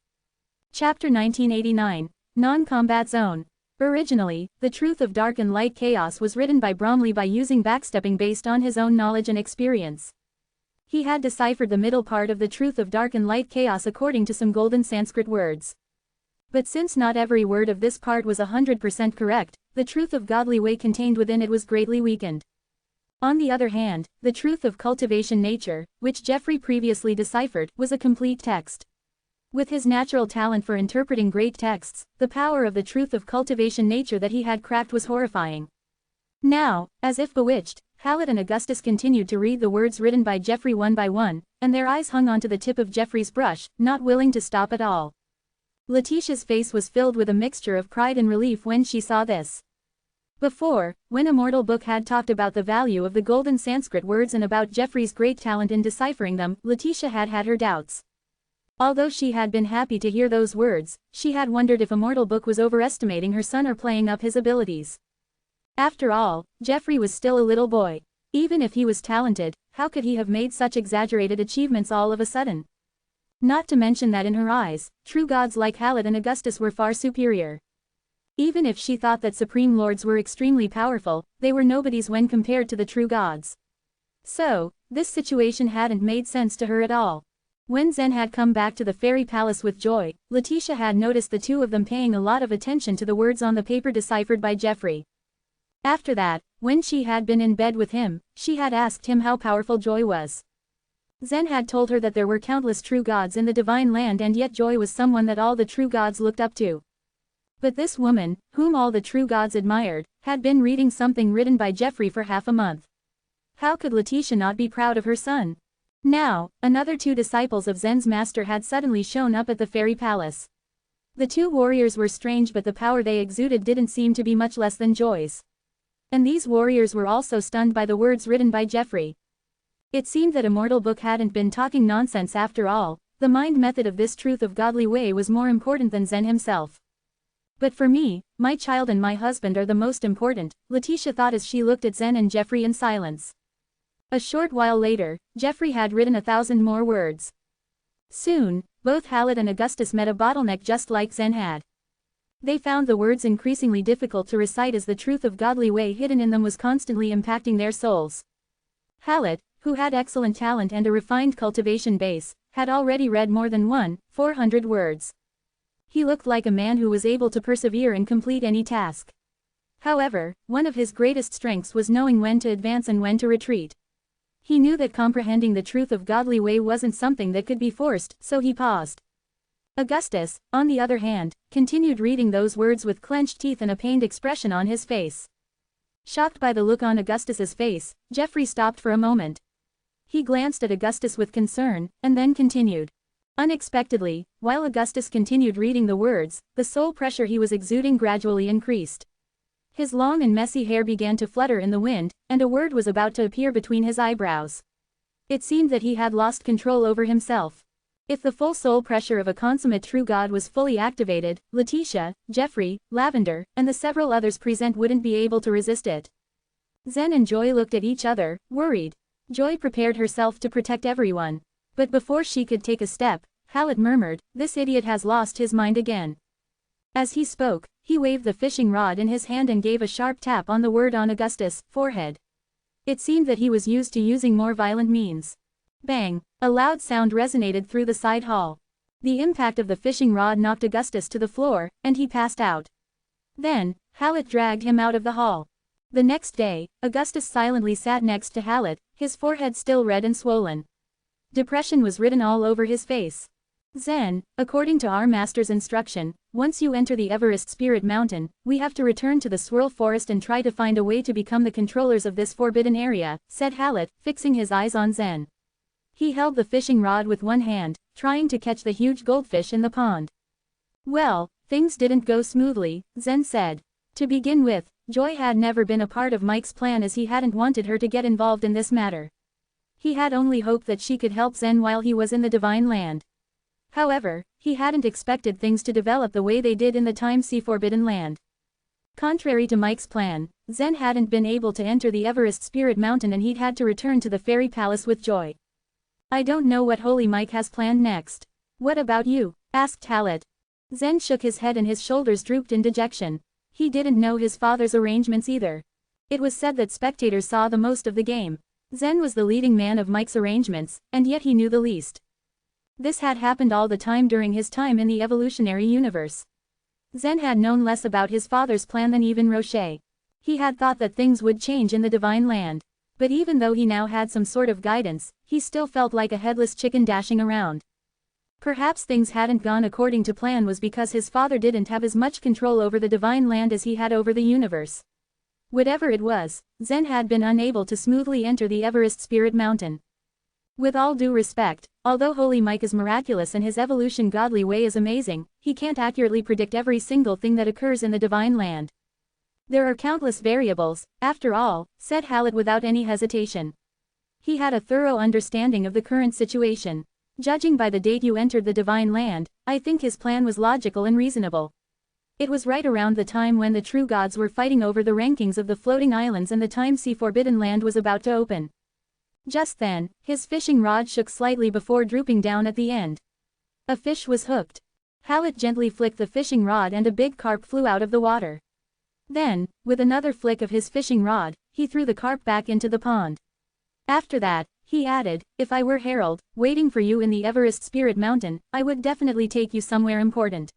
Speaker 1: Chapter 1989, Non-Combat Zone. Originally, the truth of dark and light chaos was written by Bromley by using backstepping based on his own knowledge and experience. He had deciphered the middle part of the truth of dark and light chaos according to some golden Sanskrit words. But since not every word of this part was 100% correct, the truth of godly way contained within it was greatly weakened. On the other hand, the truth of cultivation nature, which Geoffrey previously deciphered, was a complete text. With his natural talent for interpreting great texts, the power of the truth of cultivation nature that he had cracked was horrifying. Now, as if bewitched, Hallett and Augustus continued to read the words written by Geoffrey one by one, and their eyes hung onto the tip of Geoffrey's brush, not willing to stop at all. Letitia's face was filled with a mixture of pride and relief when she saw this. Before, when Immortal book had talked about the value of the golden Sanskrit words and about Geoffrey's great talent in deciphering them, Letitia had had her doubts. Although she had been happy to hear those words, she had wondered if Immortal book was overestimating her son or playing up his abilities. After all, Geoffrey was still a little boy. Even if he was talented, how could he have made such exaggerated achievements all of a sudden? Not to mention that in her eyes, true gods like Hallett and Augustus were far superior. Even if she thought that supreme lords were extremely powerful, they were nobodies when compared to the true gods. So, this situation hadn't made sense to her at all. When Zen had come back to the fairy palace with Joy, Letitia had noticed the two of them paying a lot of attention to the words on the paper deciphered by Jeffrey. After that, when she had been in bed with him, she had asked him how powerful Joy was. Zen had told her that there were countless true gods in the divine land, and yet Joy was someone that all the true gods looked up to. But this woman, whom all the true gods admired, had been reading something written by Jeffrey for half a month. How could Letitia not be proud of her son? Now, another two disciples of Zen's master had suddenly shown up at the fairy palace. The two warriors were strange, but the power they exuded didn't seem to be much less than Joy's. And these warriors were also stunned by the words written by Jeffrey. It seemed that Immortal book hadn't been talking nonsense after all. The mind method of this truth of godly way was more important than Zen himself. But for me, my child and my husband are the most important, Letitia thought as she looked at Zen and Jeffrey in silence. A short while later, Jeffrey had written 1,000 more words. Soon, both Hallett and Augustus met a bottleneck just like Zen had. They found the words increasingly difficult to recite as the truth of godly way hidden in them was constantly impacting their souls. Hallett, who had excellent talent and a refined cultivation base, had already read more than 400 words. He looked like a man who was able to persevere and complete any task. However, one of his greatest strengths was knowing when to advance and when to retreat. He knew that comprehending the truth of godly way wasn't something that could be forced, so he paused. Augustus, on the other hand, continued reading those words with clenched teeth and a pained expression on his face. Shocked by the look on Augustus's face, Jeffrey stopped for a moment. He glanced at Augustus with concern, and then continued. Unexpectedly, while Augustus continued reading the words, the soul pressure he was exuding gradually increased. His long and messy hair began to flutter in the wind, and a word was about to appear between his eyebrows. It seemed that he had lost control over himself. If the full soul pressure of a consummate true god was fully activated, Letitia, Jeffrey, Lavender, and the several others present wouldn't be able to resist it. Zen and Joy looked at each other, worried. Joy prepared herself to protect everyone. But before she could take a step, Hallett murmured, "This idiot has lost his mind again." As he spoke, he waved the fishing rod in his hand and gave a sharp tap on the word on Augustus' forehead. It seemed that he was used to using more violent means. Bang! A loud sound resonated through the side hall. The impact of the fishing rod knocked Augustus to the floor, and he passed out. Then, Hallett dragged him out of the hall. The next day, Augustus silently sat next to Hallett, his forehead still red and swollen. Depression was written all over his face. Zen, according to our master's instruction, once you enter the Everest Spirit Mountain, we have to return to the Swirl Forest and try to find a way to become the controllers of this forbidden area, said Hallett, fixing his eyes on Zen. He held the fishing rod with one hand, trying to catch the huge goldfish in the pond. Well, things didn't go smoothly, Zen said. To begin with, Joy had never been a part of Mike's plan as he hadn't wanted her to get involved in this matter. He had only hoped that she could help Zen while he was in the Divine Land. However, he hadn't expected things to develop the way they did in the Time-Sea Forbidden Land. Contrary to Mike's plan, Zen hadn't been able to enter the Everest Spirit Mountain and he'd had to return to the Fairy Palace with Joy. I don't know what Holy Mike has planned next. What about you? Asked Hallett. Zen shook his head and his shoulders drooped in dejection. He didn't know his father's arrangements either. It was said that spectators saw the most of the game. Zen was the leading man of Mike's arrangements, and yet he knew the least. This had happened all the time during his time in the evolutionary universe. Zen had known less about his father's plan than even Rocher. He had thought that things would change in the Divine Land. But even though he now had some sort of guidance, he still felt like a headless chicken dashing around. Perhaps things hadn't gone according to plan was because his father didn't have as much control over the Divine Land as he had over the universe. Whatever it was, Zen had been unable to smoothly enter the Everest Spirit Mountain. With all due respect, although Holy Mike is miraculous and his evolution godly way is amazing, he can't accurately predict every single thing that occurs in the Divine Land. There are countless variables, after all, said Hallett without any hesitation. He had a thorough understanding of the current situation. Judging by the date you entered the Divine Land, I think his plan was logical and reasonable. It was right around the time when the true gods were fighting over the rankings of the floating islands and the Time-Sea Forbidden Land was about to open. Just then, his fishing rod shook slightly before drooping down at the end. A fish was hooked. Hallett gently flicked the fishing rod and a big carp flew out of the water. Then, with another flick of his fishing rod, he threw the carp back into the pond. After that, he added, if I were Harold, waiting for you in the Everest Spirit Mountain, I would definitely take you somewhere important.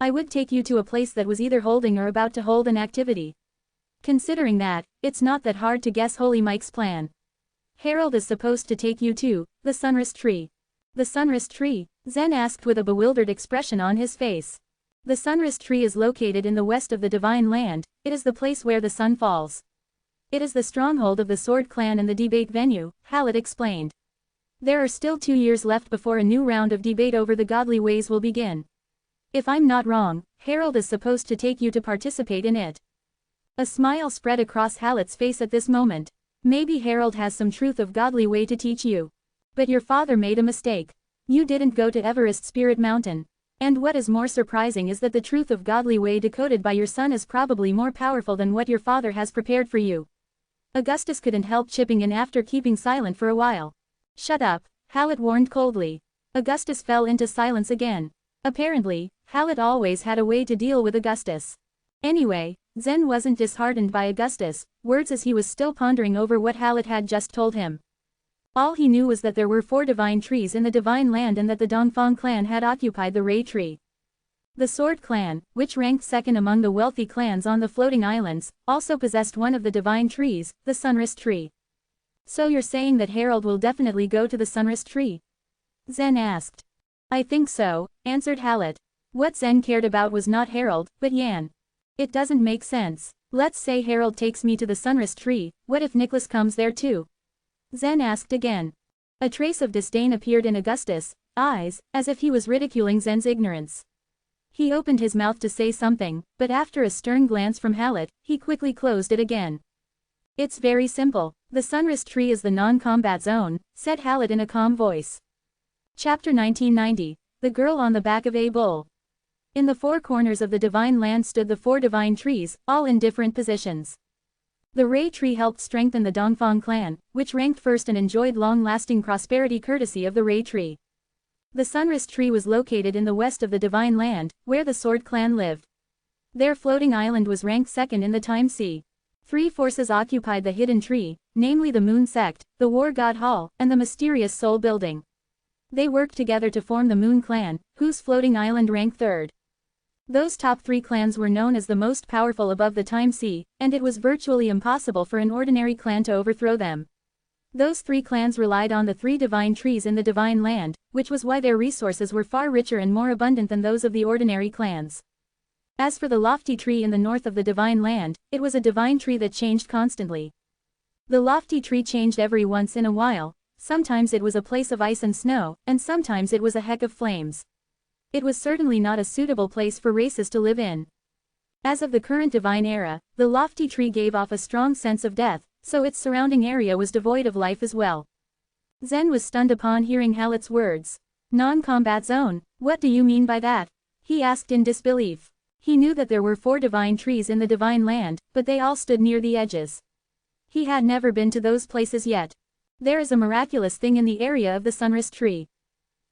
Speaker 1: I would take you to a place that was either holding or about to hold an activity. Considering that, it's not that hard to guess Holy Mike's plan. Harold is supposed to take you to the Sunrise Tree. The Sunrise Tree? Zen asked with a bewildered expression on his face. The Sunrise Tree is located in the west of the Divine Land. It is the place where the sun falls. It is the stronghold of the Sword Clan and the debate venue, Hallett explained. There are still 2 years left before a new round of debate over the godly ways will begin. If I'm not wrong, Harold is supposed to take you to participate in it. A smile spread across Hallett's face at this moment. Maybe Harold has some truth of godly way to teach you. But your father made a mistake. You didn't go to Everest Spirit Mountain. And what is more surprising is that the truth of godly way decoded by your son is probably more powerful than what your father has prepared for you. Augustus couldn't help chipping in after keeping silent for a while. Shut up, Hallett warned coldly. Augustus fell into silence again. Apparently, Hallett always had a way to deal with Augustus. Anyway, Zen wasn't disheartened by Augustus' words as he was still pondering over what Hallett had just told him. All he knew was that there were 4 divine trees in the Divine Land and that the Dongfang clan had occupied the Ray Tree. The Sword Clan, which ranked second among the wealthy clans on the floating islands, also possessed one of the divine trees, the Sunrise Tree. So you're saying that Harold will definitely go to the Sunrise Tree? Zen asked. I think so, answered Hallett. What Zen cared about was not Harold, but Yan. It doesn't make sense. Let's say Harold takes me to the Sunrise Tree, what if Nicholas comes there too? Zen asked again. A trace of disdain appeared in Augustus' eyes, as if he was ridiculing Zen's ignorance. He opened his mouth to say something, but after a stern glance from Hallett, he quickly closed it again. It's very simple. The Sunrise Tree is the non-combat zone, said Hallett in a calm voice. Chapter 1990, The Girl on the Back of a Bull. In the 4 corners of the Divine Land stood the 4 divine trees, all in different positions. The Ray Tree helped strengthen the Dongfang clan, which ranked first and enjoyed long-lasting prosperity courtesy of the Ray Tree. The Sunrise Tree was located in the west of the Divine Land, where the Sword Clan lived. Their floating island was ranked second in the Time Sea. 3 forces occupied the Hidden Tree, namely the Moon Sect, the War God Hall, and the mysterious Soul Building. They worked together to form the Moon Clan, whose floating island ranked third. Those top 3 clans were known as the most powerful above the Time Sea, and it was virtually impossible for an ordinary clan to overthrow them. Those 3 clans relied on the 3 divine trees in the Divine Land, which was why their resources were far richer and more abundant than those of the ordinary clans. As for the lofty tree in the north of the Divine Land, it was a divine tree that changed constantly. The lofty tree changed every once in a while. Sometimes it was a place of ice and snow, and sometimes it was a heck of flames. It was certainly not a suitable place for races to live in. As of the current divine era, the lofty tree gave off a strong sense of death, so its surrounding area was devoid of life as well. Zen was stunned upon hearing Hallett's words. Non-combat zone, what do you mean by that? He asked in disbelief. He knew that there were 4 divine trees in the Divine Land, but they all stood near the edges. He had never been to those places yet. There is a miraculous thing in the area of the Sunrise Tree.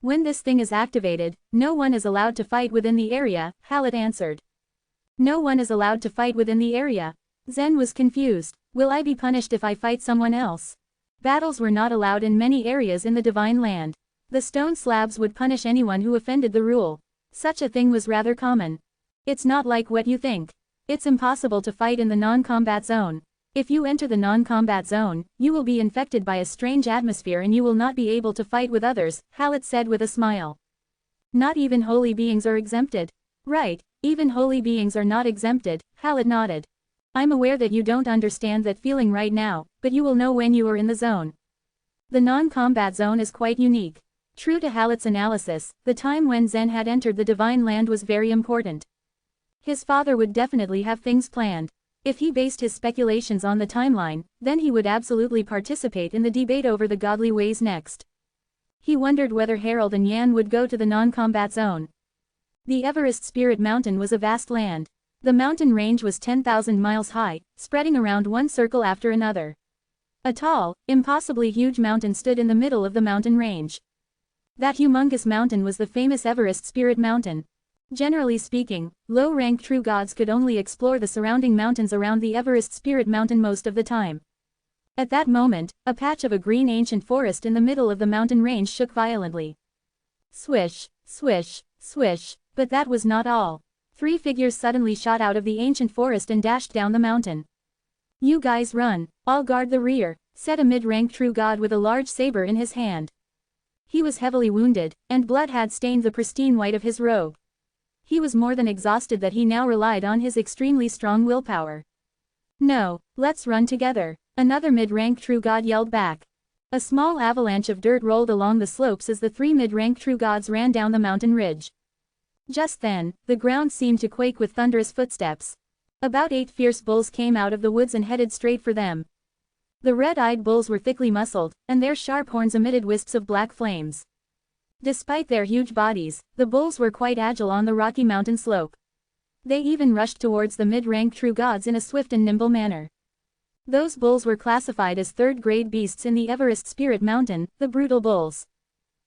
Speaker 1: When this thing is activated, no one is allowed to fight within the area, Hallett answered. No one is allowed to fight within the area. Zen was confused. Will I be punished if I fight someone else? Battles were not allowed in many areas in the Divine Land. The stone slabs would punish anyone who offended the rule. Such a thing was rather common. It's not like what you think. It's impossible to fight in the non-combat zone. If you enter the non-combat zone, you will be infected by a strange atmosphere and you will not be able to fight with others, Hallett said with a smile. Not even holy beings are exempted. Right, even holy beings are not exempted, Hallett nodded. I'm aware that you don't understand that feeling right now, but you will know when you are in the zone. The non-combat zone is quite unique. True to Hallett's analysis, the time when Zen had entered the Divine Land was very important. His father would definitely have things planned. If he based his speculations on the timeline, then he would absolutely participate in the debate over the godly ways next. He wondered whether Harold and Yan would go to the non-combat zone. The Everest Spirit Mountain was a vast land. The mountain range was 10,000 miles high, spreading around one circle after another. A tall, impossibly huge mountain stood in the middle of the mountain range. That humongous mountain was the famous Everest Spirit Mountain. Generally speaking, low-rank true gods could only explore the surrounding mountains around the Everest Spirit Mountain most of the time. At that moment, a patch of a green ancient forest in the middle of the mountain range shook violently. Swish, swish, swish, but that was not all. 3 figures suddenly shot out of the ancient forest and dashed down the mountain. "You guys run, I'll guard the rear," said a mid-rank true god with a large saber in his hand. He was heavily wounded, and blood had stained the pristine white of his robe. He was more than exhausted that he now relied on his extremely strong willpower. "No, let's run together," another mid-rank true god yelled back. A small avalanche of dirt rolled along the slopes as the 3 mid-rank true gods ran down the mountain ridge. Just then, the ground seemed to quake with thunderous footsteps. About 8 fierce bulls came out of the woods and headed straight for them. The red-eyed bulls were thickly muscled, and their sharp horns emitted wisps of black flames. Despite their huge bodies, the bulls were quite agile on the rocky mountain slope. They even rushed towards the mid-rank true gods in a swift and nimble manner. Those bulls were classified as third-grade beasts in the Everest Spirit Mountain, the brutal bulls.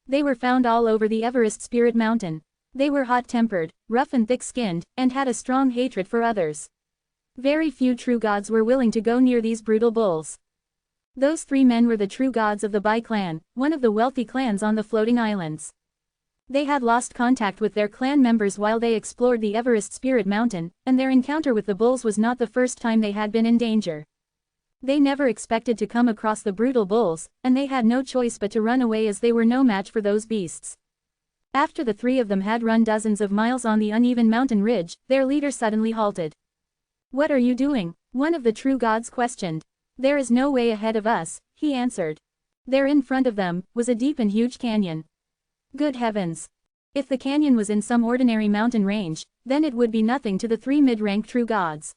Speaker 1: They were found all over the Everest Spirit Mountain. They were hot-tempered, rough and thick-skinned, and had a strong hatred for others. Very few true gods were willing to go near these brutal bulls. Those 3 men were the true gods of the Bai clan, one of the wealthy clans on the floating islands. They had lost contact with their clan members while they explored the Everest Spirit Mountain, and their encounter with the bulls was not the first time they had been in danger. They never expected to come across the brutal bulls, and they had no choice but to run away as they were no match for those beasts. After the 3 of them had run dozens of miles on the uneven mountain ridge, their leader suddenly halted. "What are you doing?" one of the true gods questioned. "There is no way ahead of us," he answered. There in front of them was a deep and huge canyon. Good heavens! If the canyon was in some ordinary mountain range, then it would be nothing to the 3 mid-rank true gods.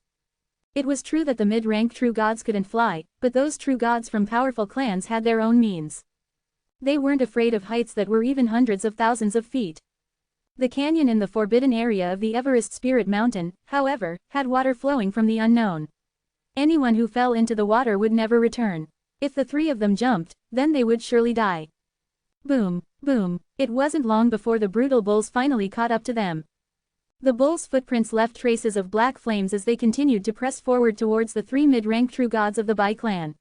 Speaker 1: It was true that the mid-rank true gods couldn't fly, but those true gods from powerful clans had their own means. They weren't afraid of heights that were even hundreds of thousands of feet. The canyon in the forbidden area of the Everest Spirit Mountain, however, had water flowing from the unknown. Anyone who fell into the water would never return. If the 3 of them jumped, then they would surely die. Boom, boom, it wasn't long before the brutal bulls finally caught up to them. The bulls' footprints left traces of black flames as they continued to press forward towards the 3 mid-rank true gods of the Bai clan.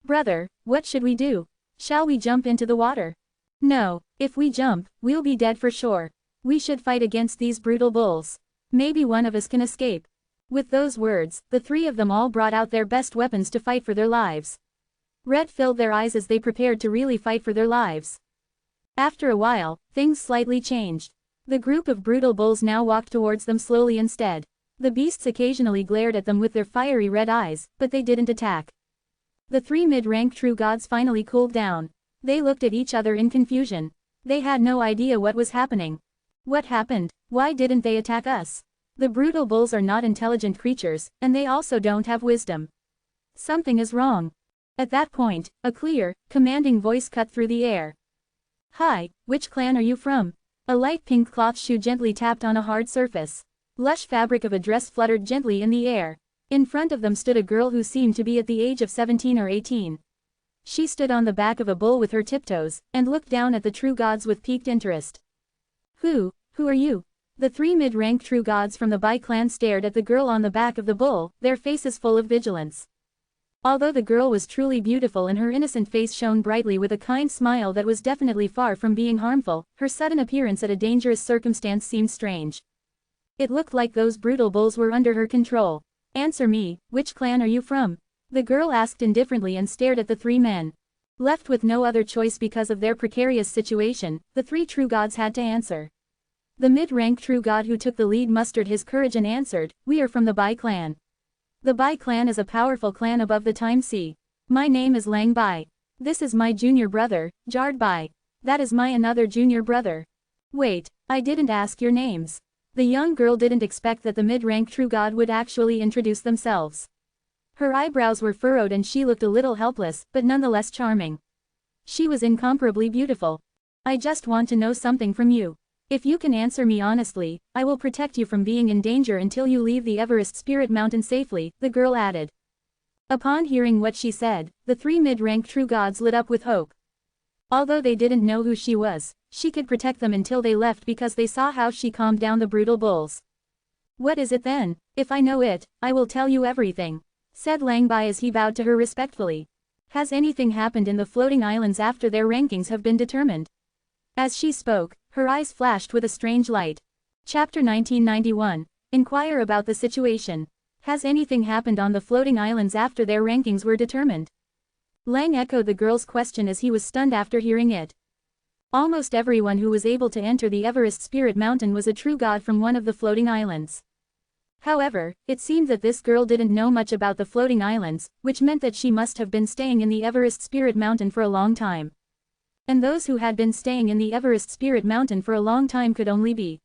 Speaker 1: "Brother, what should we do? Shall we jump into the water?" "No, if we jump, we'll be dead for sure. We should fight against these brutal bulls. Maybe one of us can escape." With those words, the 3 of them all brought out their best weapons to fight for their lives. Red filled their eyes as they prepared to really fight for their lives. After a while, things slightly changed. The group of brutal bulls now walked towards them slowly instead. The beasts occasionally glared at them with their fiery red eyes, but they didn't attack. The 3 mid-rank true gods finally cooled down. They looked at each other in confusion. They had no idea what was happening. What happened? Why didn't they attack us? The brutal bulls are not intelligent creatures, and they also don't have wisdom. Something is wrong. At that point, a clear, commanding voice cut through the air. "Hi, which clan are you from?" A light pink cloth shoe gently tapped on a hard surface. Lush fabric of a dress fluttered gently in the air. In front of them stood a girl who seemed to be at the age of 17 or 18. She stood on the back of a bull with her tiptoes, and looked down at the true gods with piqued interest. Who are you?" The 3 mid-rank true gods from the Bai clan stared at the girl on the back of the bull, their faces full of vigilance. Although the girl was truly beautiful and her innocent face shone brightly with a kind smile that was definitely far from being harmful, her sudden appearance at a dangerous circumstance seemed strange. It looked like those brutal bulls were under her control. "Answer me, which clan are you from?" the girl asked indifferently and stared at the 3 men. Left with no other choice because of their precarious situation, the 3 true gods had to answer. The mid-rank true god who took the lead mustered his courage and answered, "We are from the Bai clan. The Bai clan is a powerful clan above the time sea. My name is Lang Bai. This is my junior brother, Jard Bai. That is my another junior brother." "Wait, I didn't ask your names." The young girl didn't expect that the mid-rank true god would actually introduce themselves. Her eyebrows were furrowed and she looked a little helpless, but nonetheless charming. She was incomparably beautiful. "I just want to know something from you. If you can answer me honestly, I will protect you from being in danger until you leave the Everest Spirit Mountain safely," the girl added. Upon hearing what she said, the 3 mid-rank true gods lit up with hope. Although they didn't know who she was, she could protect them until they left because they saw how she calmed down the brutal bulls. "What is it then? If I know it, I will tell you everything," said Lang Bai as he bowed to her respectfully. Has anything happened in the floating islands after their rankings have been determined? As she spoke, her eyes flashed with a strange light. Chapter 1991. Inquire about the situation. Has anything happened on the floating islands after their rankings were determined? Lang echoed the girl's question as he was stunned after hearing it. Almost everyone who was able to enter the Everest Spirit Mountain was a true god from one of the floating islands. However, it seemed that this girl didn't know much about the floating islands, which meant that she must have been staying in the Everest Spirit Mountain for a long time. And those who had been staying in the Everest Spirit Mountain for a long time could only be.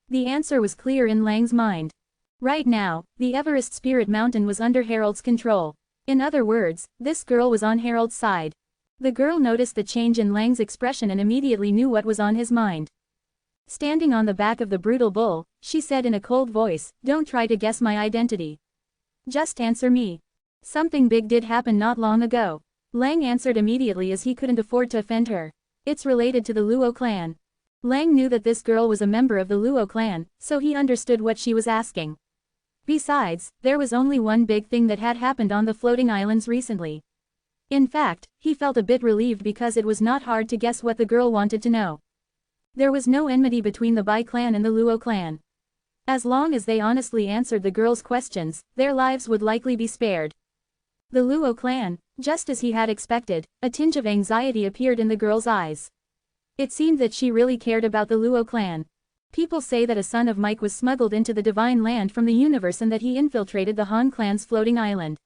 Speaker 1: The answer was clear in Lang's mind. Right now, the Everest Spirit Mountain was under Harold's control. In other words, this girl was on Harold's side. The girl noticed the change in Lang's expression and immediately knew what was on his mind. Standing on the back of the brutal bull, she said in a cold voice, "Don't try to guess my identity. Just answer me. Something big did happen not long ago." Lang answered immediately as he couldn't afford to offend her. "It's related to the Luo clan." Lang knew that this girl was a member of the Luo clan, so he understood what she was asking. Besides, there was only one big thing that had happened on the floating islands recently. In fact, he felt a bit relieved because it was not hard to guess what the girl wanted to know. There was no enmity between the Bai clan and the Luo clan. As long as they honestly answered the girl's questions, their lives would likely be spared. The Luo clan, just as he had expected, a tinge of anxiety appeared in the girl's eyes. It seemed that she really cared about the Luo clan. People say that a son of Mike was smuggled into the divine land from the universe and that he infiltrated the Han clan's floating island.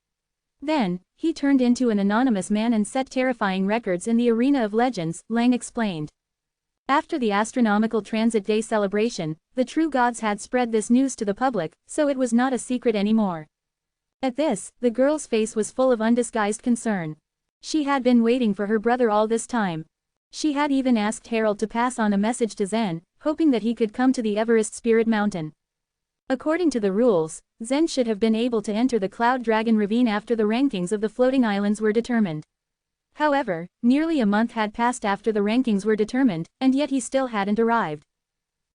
Speaker 1: Then, he turned into an anonymous man and set terrifying records in the arena of legends, Lang explained. After the Astronomical Transit Day celebration, the true gods had spread this news to the public, so it was not a secret anymore. At this, the girl's face was full of undisguised concern. She had been waiting for her brother all this time. She had even asked Harold to pass on a message to Zen, hoping that he could come to the Everest Spirit Mountain. According to the rules, Zen should have been able to enter the Cloud Dragon Ravine after the rankings of the floating islands were determined. However, nearly a month had passed after the rankings were determined, and yet he still hadn't arrived.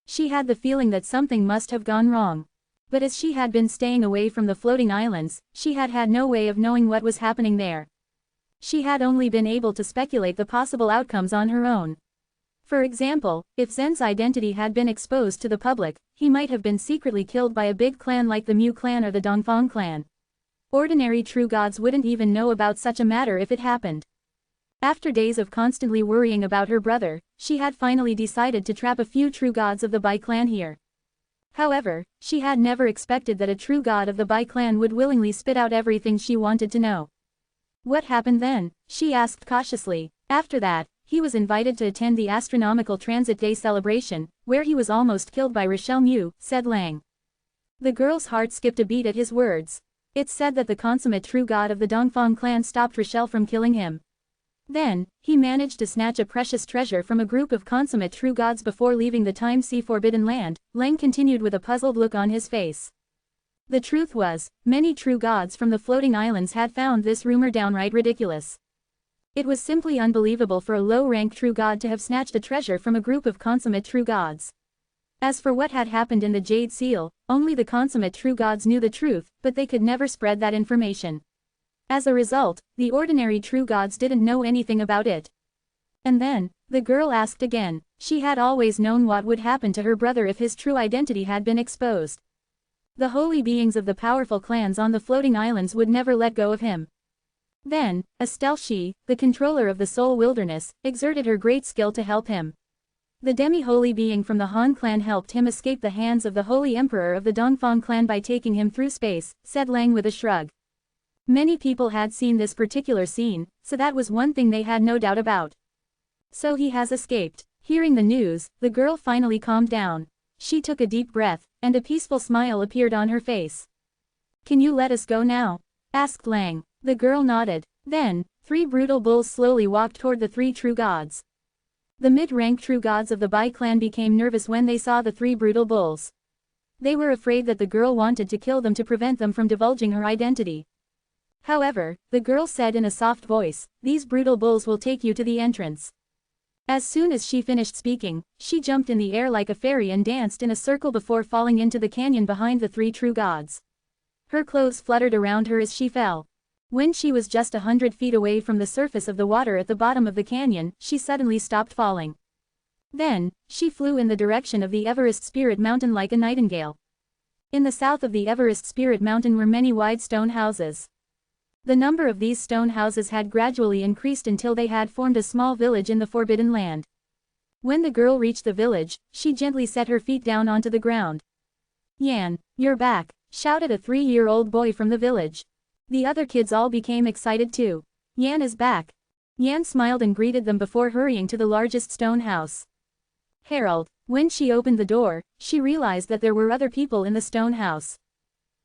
Speaker 1: She had the feeling that something must have gone wrong. But as she had been staying away from the floating islands, she had had no way of knowing what was happening there. She had only been able to speculate the possible outcomes on her own. For example, if Zen's identity had been exposed to the public, he might have been secretly killed by a big clan like the Mu clan or the Dongfang clan. Ordinary true gods wouldn't even know about such a matter if it happened. After days of constantly worrying about her brother, she had finally decided to trap a few true gods of the Bai clan here. However, she had never expected that a true god of the Bai clan would willingly spit out everything she wanted to know. What happened then? She asked cautiously. After that, he was invited to attend the Astronomical Transit Day celebration, where he was almost killed by Rochelle Mu, said Lang. The girl's heart skipped a beat at his words. It's said that the consummate true god of the Dongfang clan stopped Rochelle from killing him. Then, he managed to snatch a precious treasure from a group of consummate true gods before leaving the Time-Sea Forbidden Land, Lang continued with a puzzled look on his face. The truth was, many true gods from the floating islands had found this rumor downright ridiculous. It was simply unbelievable for a low-rank true god to have snatched a treasure from a group of consummate true gods. As for what had happened in the Jade Seal, only the consummate true gods knew the truth, but they could never spread that information. As a result, the ordinary true gods didn't know anything about it. And then, the girl asked again. She had always known what would happen to her brother if his true identity had been exposed. The holy beings of the powerful clans on the floating islands would never let go of him. Then, Estelle Shi, the controller of the Soul Wilderness, exerted her great skill to help him. The demi-holy being from the Han clan helped him escape the hands of the holy emperor of the Dongfang clan by taking him through space, said Lang with a shrug. Many people had seen this particular scene, so that was one thing they had no doubt about. So he has escaped. Hearing the news, the girl finally calmed down. She took a deep breath, and a peaceful smile appeared on her face. Can you let us go now? Asked Lang. The girl nodded. Then, 3 brutal bulls slowly walked toward the 3 true gods. The mid-rank true gods of the Bai clan became nervous when they saw the 3 brutal bulls. They were afraid that the girl wanted to kill them to prevent them from divulging her identity. However, the girl said in a soft voice, "These brutal bulls will take you to the entrance." As soon as she finished speaking, she jumped in the air like a fairy and danced in a circle before falling into the canyon behind the 3 true gods. Her clothes fluttered around her as she fell. When she was just 100 feet away from the surface of the water at the bottom of the canyon, she suddenly stopped falling. Then, she flew in the direction of the Everest Spirit Mountain like a nightingale. In the south of the Everest Spirit Mountain were many wide stone houses. The number of these stone houses had gradually increased until they had formed a small village in the Forbidden Land. When the girl reached the village, she gently set her feet down onto the ground. "Yan, you're back," shouted a 3-year-old boy from the village. The other kids all became excited too. "Yan is back." Yan smiled and greeted them before hurrying to the largest stone house. Harold. When she opened the door, she realized that there were other people in the stone house.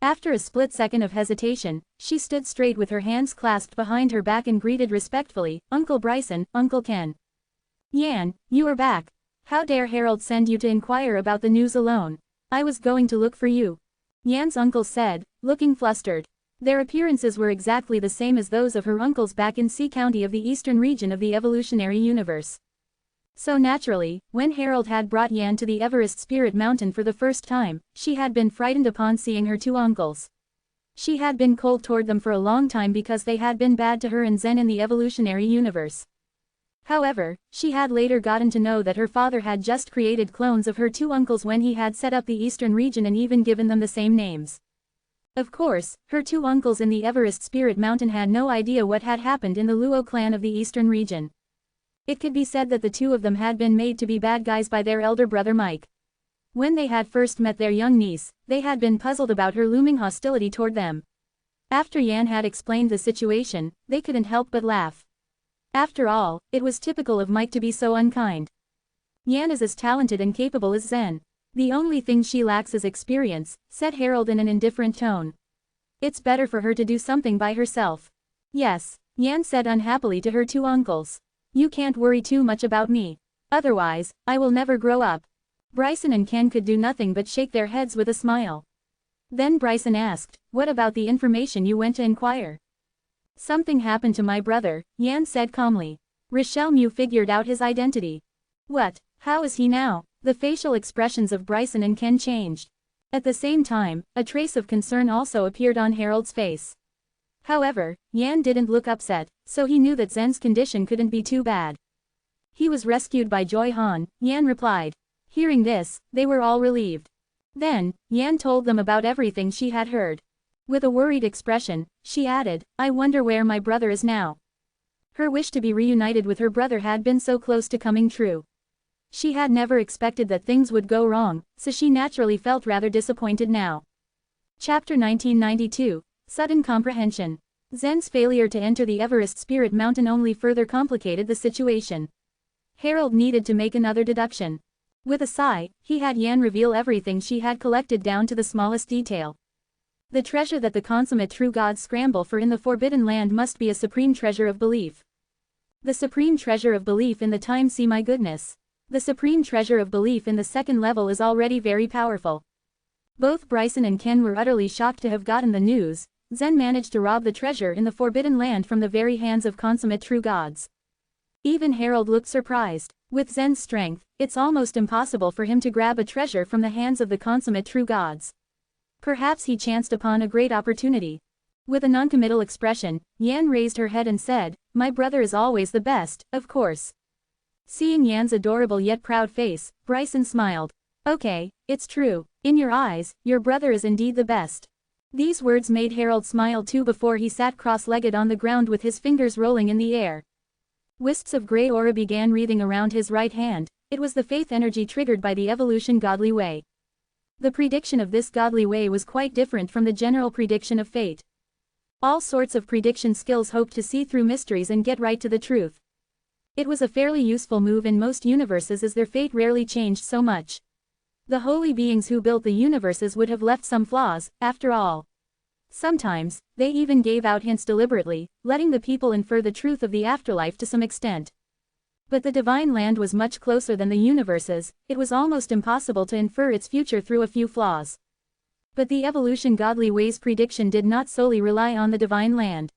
Speaker 1: After a split second of hesitation, she stood straight with her hands clasped behind her back and greeted respectfully, "Uncle Bryson, Uncle Ken." "Yan, you are back. How dare Harold send you to inquire about the news alone? I was going to look for you," Yan's uncle said, looking flustered. Their appearances were exactly the same as those of her uncles back in C County of the eastern region of the evolutionary universe. So naturally, when Harold had brought Yan to the Everest Spirit Mountain for the first time, she had been frightened upon seeing her two uncles. She had been cold toward them for a long time because they had been bad to her and Zen in the evolutionary universe. However, she had later gotten to know that her father had just created clones of her two uncles when he had set up the eastern region and even given them the same names. Of course, her two uncles in the Everest Spirit Mountain had no idea what had happened in the Luo clan of the eastern region. It could be said that the two of them had been made to be bad guys by their elder brother Mike. When they had first met their young niece, they had been puzzled about her looming hostility toward them. After Yan had explained the situation, they couldn't help but laugh. After all, it was typical of Mike to be so unkind. Yan is as talented and capable as Zen. The only thing she lacks is experience, said Harold in an indifferent tone. It's better for her to do something by herself. Yes, Yan said unhappily to her two uncles. You can't worry too much about me. Otherwise, I will never grow up. Bryson and Ken could do nothing but shake their heads with a smile. Then Bryson asked, what about the information you went to inquire? Something happened to my brother, Yan said calmly. Rochelle Mew figured out his identity. What? How is he now? The facial expressions of Bryson and Ken changed. At the same time, a trace of concern also appeared on Harold's face. However, Yan didn't look upset, so he knew that Zen's condition couldn't be too bad. He was rescued by Joy Han, Yan replied. Hearing this, they were all relieved. Then, Yan told them about everything she had heard. With a worried expression, she added, I wonder where my brother is now. Her wish to be reunited with her brother had been so close to coming true. She had never expected that things would go wrong, so she naturally felt rather disappointed now. Chapter 1992, Sudden Comprehension. Zen's failure to enter the Everest Spirit Mountain only further complicated the situation. Harold needed to make another deduction. With a sigh, he had Yan reveal everything she had collected down to the smallest detail. The treasure that the consummate true gods scramble for in the Forbidden Land must be a supreme treasure of belief. The supreme treasure of belief in the time, see my goodness. The supreme treasure of belief in the second level is already very powerful. Both Bryson and Ken were utterly shocked to have gotten the news. Zen managed to rob the treasure in the Forbidden Land from the very hands of consummate true gods. Even Harold looked surprised. With Zen's strength, it's almost impossible for him to grab a treasure from the hands of the consummate true gods. Perhaps he chanced upon a great opportunity. With a noncommittal expression, Yan raised her head and said, My brother is always the best, of course. Seeing Yan's adorable yet proud face, Bryson smiled. Okay, it's true. In your eyes, your brother is indeed the best. These words made Harold smile too before he sat cross-legged on the ground with his fingers rolling in the air. Wisps of grey aura began wreathing around his right hand. It was the faith energy triggered by the evolution godly way. The prediction of this godly way was quite different from the general prediction of fate. All sorts of prediction skills hoped to see through mysteries and get right to the truth. It was a fairly useful move in most universes as their fate rarely changed so much. The holy beings who built the universes would have left some flaws, after all. Sometimes, they even gave out hints deliberately, letting the people infer the truth of the afterlife to some extent. But the divine land was much closer than the universes, it was almost impossible to infer its future through a few flaws. But the evolution godly way's prediction did not solely rely on the divine land.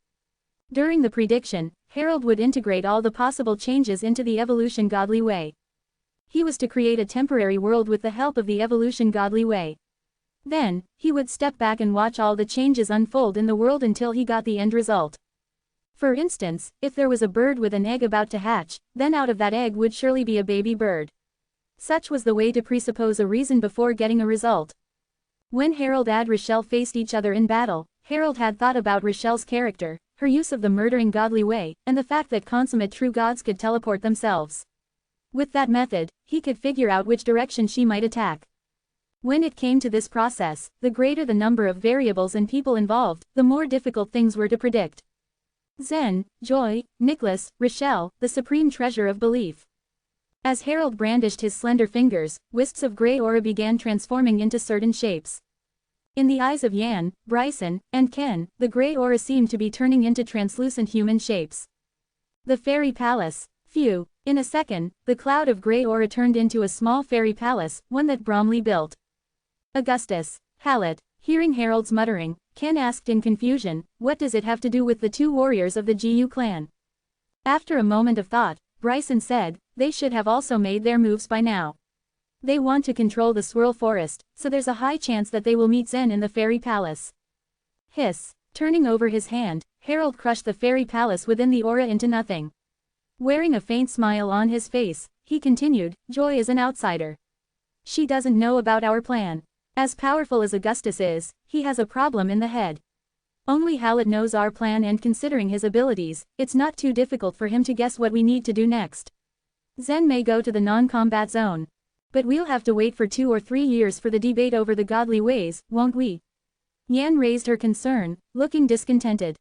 Speaker 1: During the prediction, Harold would integrate all the possible changes into the evolution godly way. He was to create a temporary world with the help of the evolution godly way. Then, he would step back and watch all the changes unfold in the world until he got the end result. For instance, if there was a bird with an egg about to hatch, then out of that egg would surely be a baby bird. Such was the way to presuppose a reason before getting a result. When Harold and Rochelle faced each other in battle, Harold had thought about Rochelle's character, her use of the murdering godly way, and the fact that consummate true gods could teleport themselves. With that method, he could figure out which direction she might attack. When it came to this process, the greater the number of variables and people involved, the more difficult things were to predict. Zen, Joy, Nicholas, Rochelle, the supreme treasure of belief. As Harold brandished his slender fingers, wisps of gray aura began transforming into certain shapes. In the eyes of Yan, Bryson, and Ken, the gray aura seemed to be turning into translucent human shapes. The fairy palace. Phew. In a second, the cloud of gray aura turned into a small fairy palace, one that Bromley built. Augustus. Hallett. Hearing Harold's muttering, Ken asked in confusion, what does it have to do with the two warriors of the GU clan? After a moment of thought, Bryson said, they should have also made their moves by now. They want to control the Swirl Forest, so there's a high chance that they will meet Zen in the fairy palace. Hiss. Turning over his hand, Harold crushed the fairy palace within the aura into nothing. Wearing a faint smile on his face, he continued, Joy is an outsider. She doesn't know about our plan. As powerful as Augustus is, he has a problem in the head. Only Hallett knows our plan, and considering his abilities, it's not too difficult for him to guess what we need to do next. Zen may go to the non-combat zone. But we'll have to wait for 2 or 3 years for the debate over the godly ways, won't we? Yan raised her concern, looking discontented.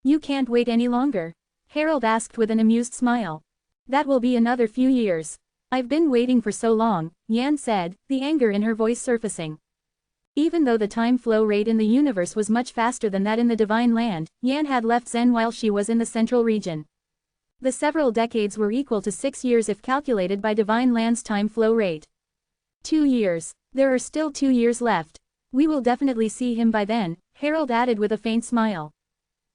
Speaker 1: You can't wait any longer? Harold asked with an amused smile. That will be another few years. I've been waiting for so long, Yan said, the anger in her voice surfacing. Even though the time flow rate in the universe was much faster than that in the Divine Land, Yan had left Zen while she was in the Central Region. The several decades were equal to 6 years if calculated by Divine Land's time flow rate. 2 years. There are still 2 years left. We will definitely see him by then, Harold added with a faint smile.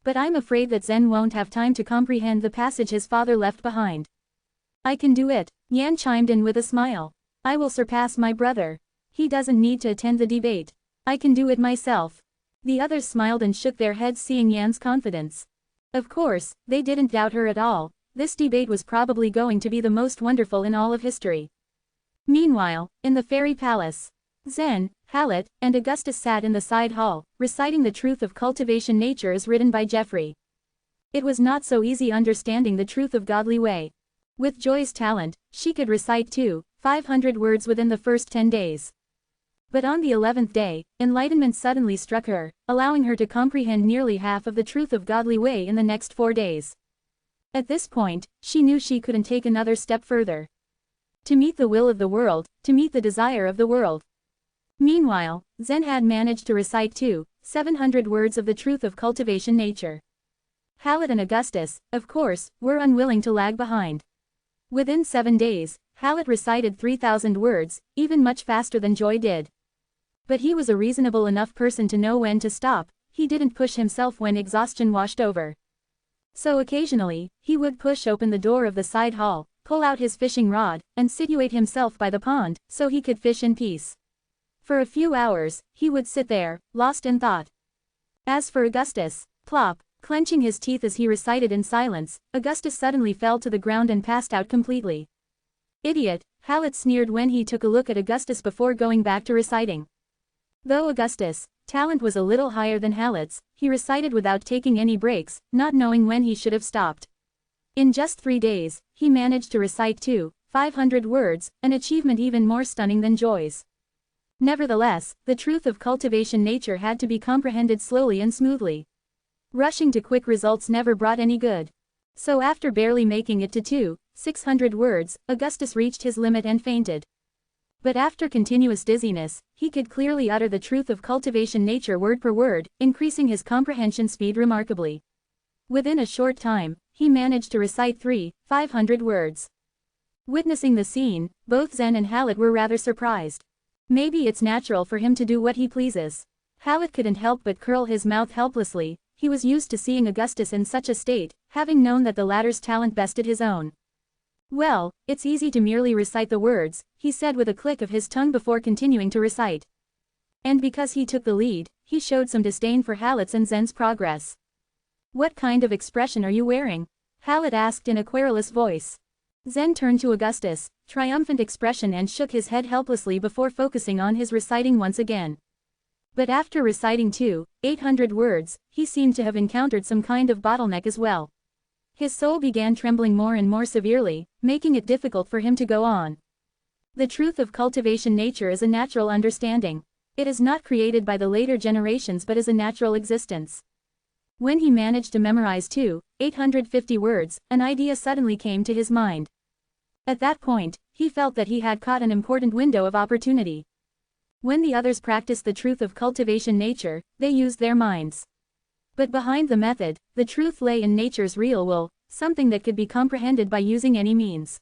Speaker 1: But I'm afraid that Zen won't have time to comprehend the passage his father left behind. I can do it, Yan chimed in with a smile. I will surpass my brother. He doesn't need to attend the debate. I can do it myself. The others smiled and shook their heads seeing Yan's confidence. Of course, they didn't doubt her at all. This debate was probably going to be the most wonderful in all of history. Meanwhile, in the fairy palace, Zen, Hallett, and Augustus sat in the side hall, reciting the truth of cultivation nature as written by Jeffrey. It was not so easy understanding the truth of godly way. With Joy's talent, she could recite 500 words within the first 10 days. But on the 11th day, enlightenment suddenly struck her, allowing her to comprehend nearly half of the truth of godly way in the next 4 days. At this point, she knew she couldn't take another step further. To meet the will of the world, to meet the desire of the world. Meanwhile, Zen had managed to recite 700 words of the truth of cultivation nature. Hallett and Augustus, of course, were unwilling to lag behind. Within 7 days, Hallett recited 3,000 words, even much faster than Joy did. But he was a reasonable enough person to know when to stop. He didn't push himself when exhaustion washed over. So occasionally, he would push open the door of the side hall, pull out his fishing rod, and situate himself by the pond, so he could fish in peace. For a few hours, he would sit there, lost in thought. As for Augustus, plop, clenching his teeth as he recited in silence, Augustus suddenly fell to the ground and passed out completely. Idiot, Hallett sneered when he took a look at Augustus before going back to reciting. Though Augustus' talent was a little higher than Hallett's, he recited without taking any breaks, not knowing when he should have stopped. In just 3 days, he managed to recite 500 words, an achievement even more stunning than Joy's. Nevertheless, the truth of cultivation nature had to be comprehended slowly and smoothly. Rushing to quick results never brought any good. So after barely making it to 600 words, Augustus reached his limit and fainted. But after continuous dizziness, he could clearly utter the truth of cultivation nature word per word, increasing his comprehension speed remarkably. Within a short time, he managed to recite 500 words. Witnessing the scene, both Zen and Hallett were rather surprised. Maybe it's natural for him to do what he pleases. Hallett couldn't help but curl his mouth helplessly. He was used to seeing Augustus in such a state, having known that the latter's talent bested his own. Well, it's easy to merely recite the words, he said with a click of his tongue before continuing to recite. And because he took the lead, he showed some disdain for Hallett and Zen's progress. "What kind of expression are you wearing?" Hallett asked in a querulous voice. Zen turned to Augustus, triumphant expression, and shook his head helplessly before focusing on his reciting once again. But after reciting 800 words, he seemed to have encountered some kind of bottleneck as well. His soul began trembling more and more severely, making it difficult for him to go on. The truth of cultivation nature is a natural understanding. It is not created by the later generations but is a natural existence. When he managed to memorize 850 words, an idea suddenly came to his mind. At that point, he felt that he had caught an important window of opportunity. When the others practiced the truth of cultivation nature, they used their minds. But behind the method, the truth lay in nature's real will, something that could be comprehended by using any means.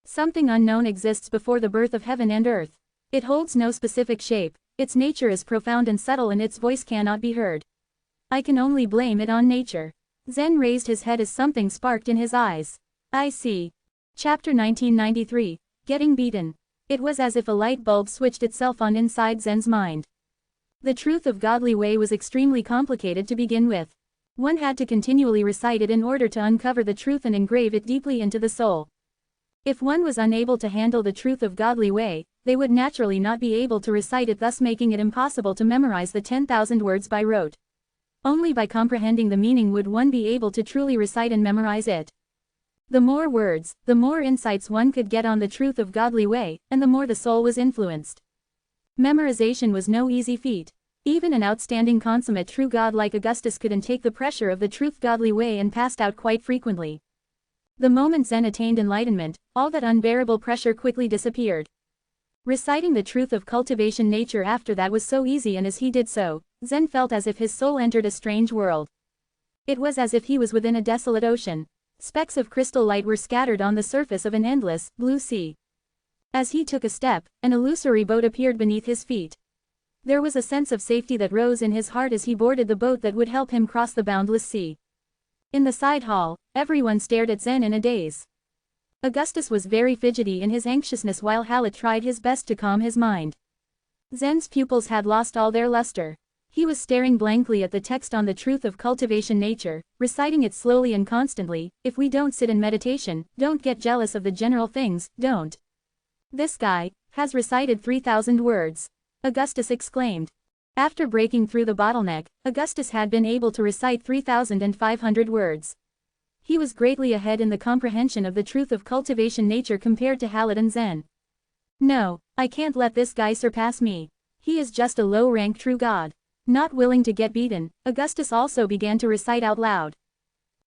Speaker 1: Something unknown exists before the birth of heaven and earth. It holds no specific shape, its nature is profound and subtle, and its voice cannot be heard. I can only blame it on nature. Zen raised his head as something sparked in his eyes. I see. Chapter 1993, Getting Beaten. It was as if a light bulb switched itself on inside Zen's mind. The truth of godly way was extremely complicated to begin with. One had to continually recite it in order to uncover the truth and engrave it deeply into the soul. If one was unable to handle the truth of godly way, they would naturally not be able to recite it, thus making it impossible to memorize the 10,000 words by rote. Only by comprehending the meaning would one be able to truly recite and memorize it. The more words, the more insights one could get on the truth of godly way, and the more the soul was influenced. Memorization was no easy feat. Even an outstanding consummate true God like Augustus couldn't take the pressure of the truth godly way and passed out quite frequently. The moment Zen attained enlightenment, all that unbearable pressure quickly disappeared. Reciting the truth of cultivation nature after that was so easy, and as he did so, Zen felt as if his soul entered a strange world. It was as if he was within a desolate ocean. Specks of crystal light were scattered on the surface of an endless, blue sea. As he took a step, an illusory boat appeared beneath his feet. There was a sense of safety that rose in his heart as he boarded the boat that would help him cross the boundless sea. In the side hall, everyone stared at Zen in a daze. Augustus was very fidgety in his anxiousness while Hallett tried his best to calm his mind. Zen's pupils had lost all their luster. He was staring blankly at the text on the truth of cultivation nature, reciting it slowly and constantly. If we don't sit in meditation, don't get jealous of the general things, don't. This guy has recited 3,000 words. Augustus exclaimed. After breaking through the bottleneck, Augustus had been able to recite 3,500 words. He was greatly ahead in the comprehension of the truth of cultivation nature compared to Hallett and Zen. No, I can't let this guy surpass me. He is just a low-rank true God. Not willing to get beaten, Augustus also began to recite out loud.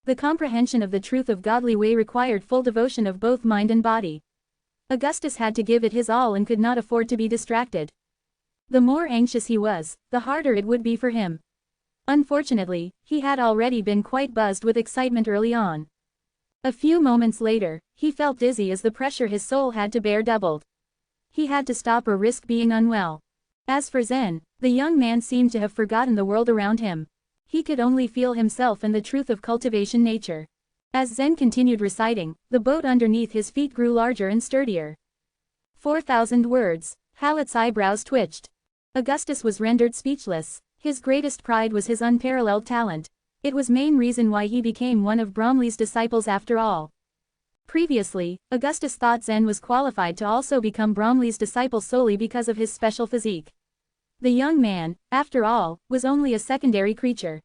Speaker 1: The comprehension of the truth of godly way required full devotion of both mind and body. Augustus had to give it his all and could not afford to be distracted. The more anxious he was, the harder it would be for him. Unfortunately, he had already been quite buzzed with excitement early on. A few moments later, he felt dizzy as the pressure his soul had to bear doubled. He had to stop or risk being unwell. As for Zen, the young man seemed to have forgotten the world around him. He could only feel himself and the truth of cultivation nature. As Zen continued reciting, the boat underneath his feet grew larger and sturdier. 4,000 words. Hallett's eyebrows twitched. Augustus was rendered speechless. His greatest pride was his unparalleled talent. It was main reason why he became one of Bromley's disciples after all. Previously, Augustus thought Zen was qualified to also become Bromley's disciple solely because of his special physique. The young man, after all, was only a secondary creature.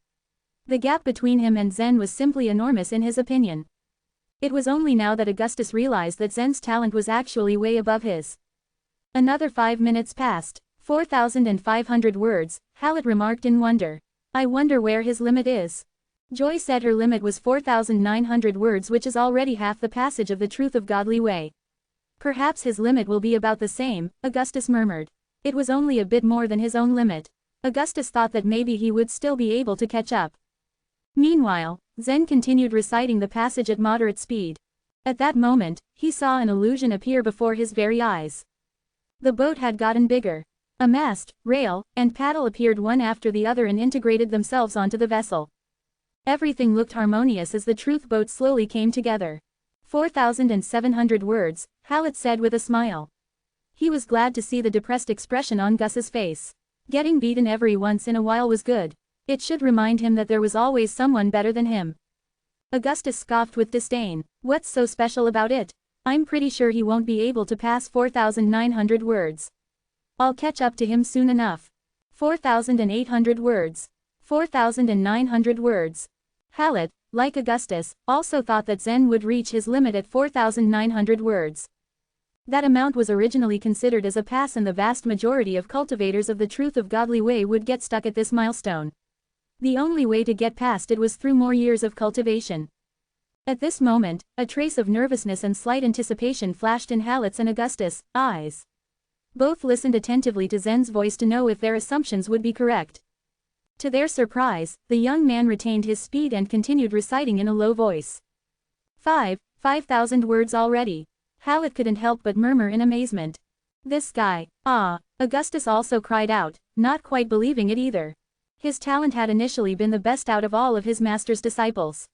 Speaker 1: The gap between him and Zen was simply enormous in his opinion. It was only now that Augustus realized that Zen's talent was actually way above his. Another 5 minutes passed. 4,500 words, Hallett remarked in wonder. I wonder where his limit is. Joy said her limit was 4,900 words, which is already half the passage of the truth of godly way. Perhaps his limit will be about the same, Augustus murmured. It was only a bit more than his own limit. Augustus thought that maybe he would still be able to catch up. Meanwhile, Zen continued reciting the passage at moderate speed. At that moment, he saw an illusion appear before his very eyes. The boat had gotten bigger. A mast, rail, and paddle appeared one after the other and integrated themselves onto the vessel. Everything looked harmonious as the truth boat slowly came together. 4,700 words, Hallett said with a smile. He was glad to see the depressed expression on Gus's face. Getting beaten every once in a while was good. It should remind him that there was always someone better than him. Augustus scoffed with disdain. What's so special about it? I'm pretty sure he won't be able to pass 4,900 words. I'll catch up to him soon enough. 4,800 words. 4,900 words. Hallett, like Augustus, also thought that Zen would reach his limit at 4,900 words. That amount was originally considered as a pass, and the vast majority of cultivators of the truth of godly way would get stuck at this milestone. The only way to get past it was through more years of cultivation. At this moment, a trace of nervousness and slight anticipation flashed in Hallett's and Augustus' eyes. Both listened attentively to Zen's voice to know if their assumptions would be correct. To their surprise, the young man retained his speed and continued reciting in a low voice. 5,000 words already. Hallett couldn't help but murmur in amazement. This guy, Augustus also cried out, not quite believing it either. His talent had initially been the best out of all of his master's disciples.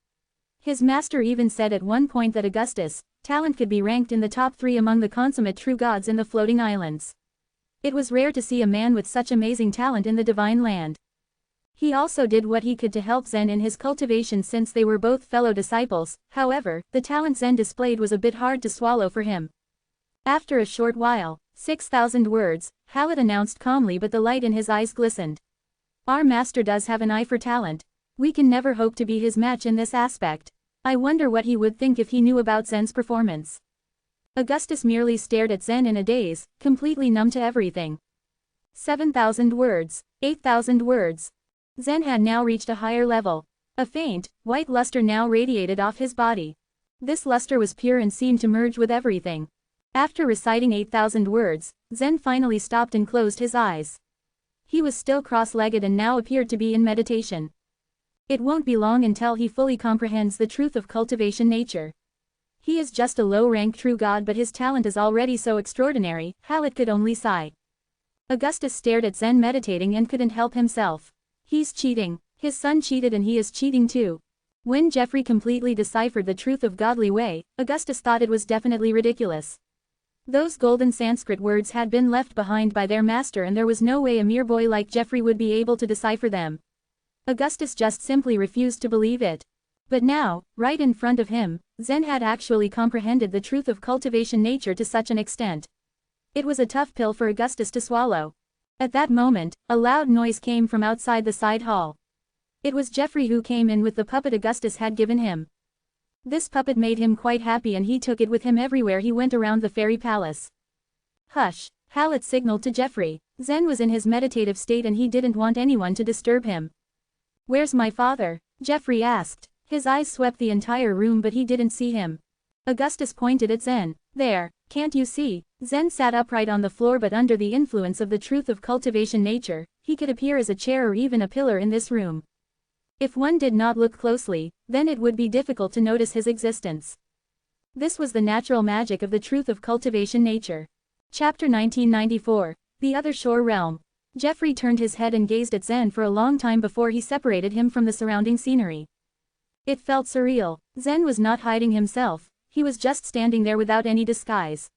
Speaker 1: His master even said at one point that Augustus' talent could be ranked in the top 3 among the consummate true gods in the floating islands. It was rare to see a man with such amazing talent in the divine land. He also did what he could to help Zen in his cultivation since they were both fellow disciples. However, the talent Zen displayed was a bit hard to swallow for him. After a short while, 6,000 words, Hallett announced calmly, but the light in his eyes glistened. Our master does have an eye for talent. We can never hope to be his match in this aspect. I wonder what he would think if he knew about Zen's performance. Augustus merely stared at Zen in a daze, completely numb to everything. 7,000 words, 8,000 words. Zen had now reached a higher level. A faint, white luster now radiated off his body. This luster was pure and seemed to merge with everything. After reciting 8,000 words, Zen finally stopped and closed his eyes. He was still cross-legged and now appeared to be in meditation. It won't be long until he fully comprehends the truth of cultivation nature. He is just a low-rank true god, but his talent is already so extraordinary, Hallett could only sigh. Augustus stared at Zen meditating and couldn't help himself. He's cheating. His son cheated and he is cheating too. When Jeffrey completely deciphered the truth of godly way, Augustus thought it was definitely ridiculous. Those golden Sanskrit words had been left behind by their master, and there was no way a mere boy like Jeffrey would be able to decipher them. Augustus just simply refused to believe it. But now, right in front of him, Zen had actually comprehended the truth of cultivation nature to such an extent. It was a tough pill for Augustus to swallow. At that moment, a loud noise came from outside the side hall. It was Jeffrey who came in with the puppet Augustus had given him. This puppet made him quite happy and he took it with him everywhere he went around the fairy palace. Hush, Hallett signaled to Jeffrey. Zen was in his meditative state and he didn't want anyone to disturb him. Where's my father? Jeffrey asked. His eyes swept the entire room but he didn't see him. Augustus pointed at Zen. There, can't you see? Zen sat upright on the floor, but under the influence of the truth of cultivation nature, he could appear as a chair or even a pillar in this room. If one did not look closely, then it would be difficult to notice his existence. This was the natural magic of the truth of cultivation nature. Chapter 1994. The Other Shore Realm. Jeffrey turned his head and gazed at Zen for a long time before he separated him from the surrounding scenery. It felt surreal. Zen was not hiding himself, he was just standing there without any disguise.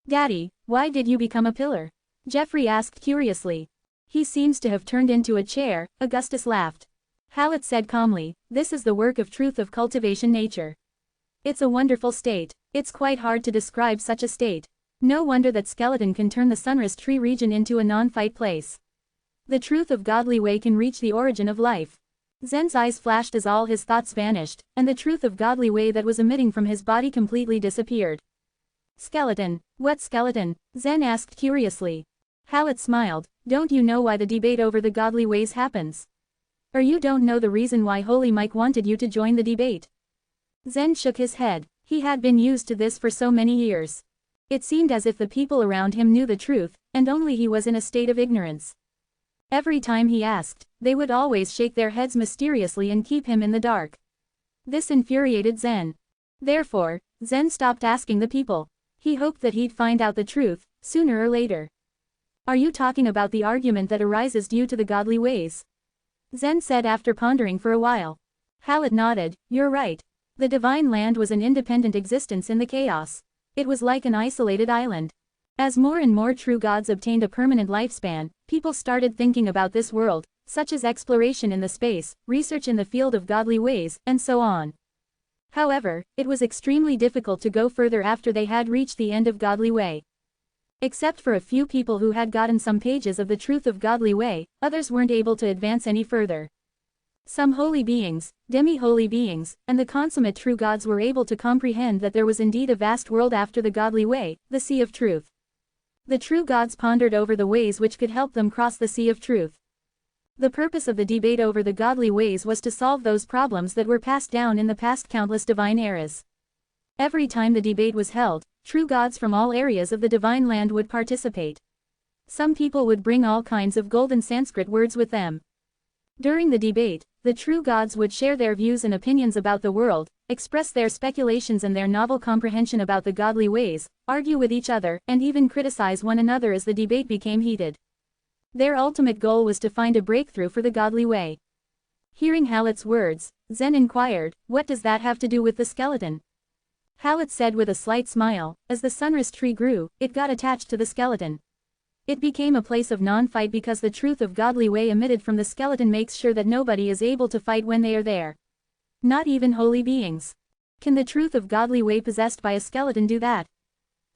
Speaker 1: Daddy, why did you become a pillar? Jeffrey asked curiously. He seems to have turned into a chair, Augustus laughed. Hallett said calmly, this is the work of truth of cultivation nature. It's a wonderful state. It's quite hard to describe such a state. No wonder that skeleton can turn the sunrise tree region into a non-fight place. The truth of godly way can reach the origin of life. Zen's eyes flashed as all his thoughts vanished, and the truth of godly way that was emitting from his body completely disappeared. Skeleton. What skeleton? Zen asked curiously. Hallett smiled. Don't you know why the debate over the godly ways happens? Or you don't know the reason why Holy Mike wanted you to join the debate? Zen shook his head. He had been used to this for so many years. It seemed as if the people around him knew the truth, and only he was in a state of ignorance. Every time he asked, they would always shake their heads mysteriously and keep him in the dark. This infuriated Zen. Therefore, Zen stopped asking the people. He hoped that he'd find out the truth, sooner or later. Are you talking about the argument that arises due to the godly ways? Zen said after pondering for a while. Hallett nodded. You're right. The divine land was an independent existence in the chaos. It was like an isolated island. As more and more true gods obtained a permanent lifespan, people started thinking about this world, such as exploration in the space, research in the field of godly ways, and so on. However, it was extremely difficult to go further after they had reached the end of godly way. Except for a few people who had gotten some pages of the truth of godly way, others weren't able to advance any further. Some holy beings, demi-holy beings, and the consummate true gods were able to comprehend that there was indeed a vast world after the godly way, the sea of truth. The true gods pondered over the ways which could help them cross the sea of truth. The purpose of the debate over the godly ways was to solve those problems that were passed down in the past countless divine eras. Every time the debate was held, true gods from all areas of the divine land would participate. Some people would bring all kinds of golden Sanskrit words with them. During the debate, the true gods would share their views and opinions about the world, express their speculations and their novel comprehension about the godly ways, argue with each other, and even criticize one another as the debate became heated. Their ultimate goal was to find a breakthrough for the godly way. Hearing Hallot's words, Zen inquired, "What does that have to do with the skeleton?" Hallot said with a slight smile, "As the sunrise tree grew, it got attached to the skeleton. It became a place of non-fight because the truth of godly way emitted from the skeleton makes sure that nobody is able to fight when they are there. Not even holy beings. Can the truth of godly way possessed by a skeleton do that?"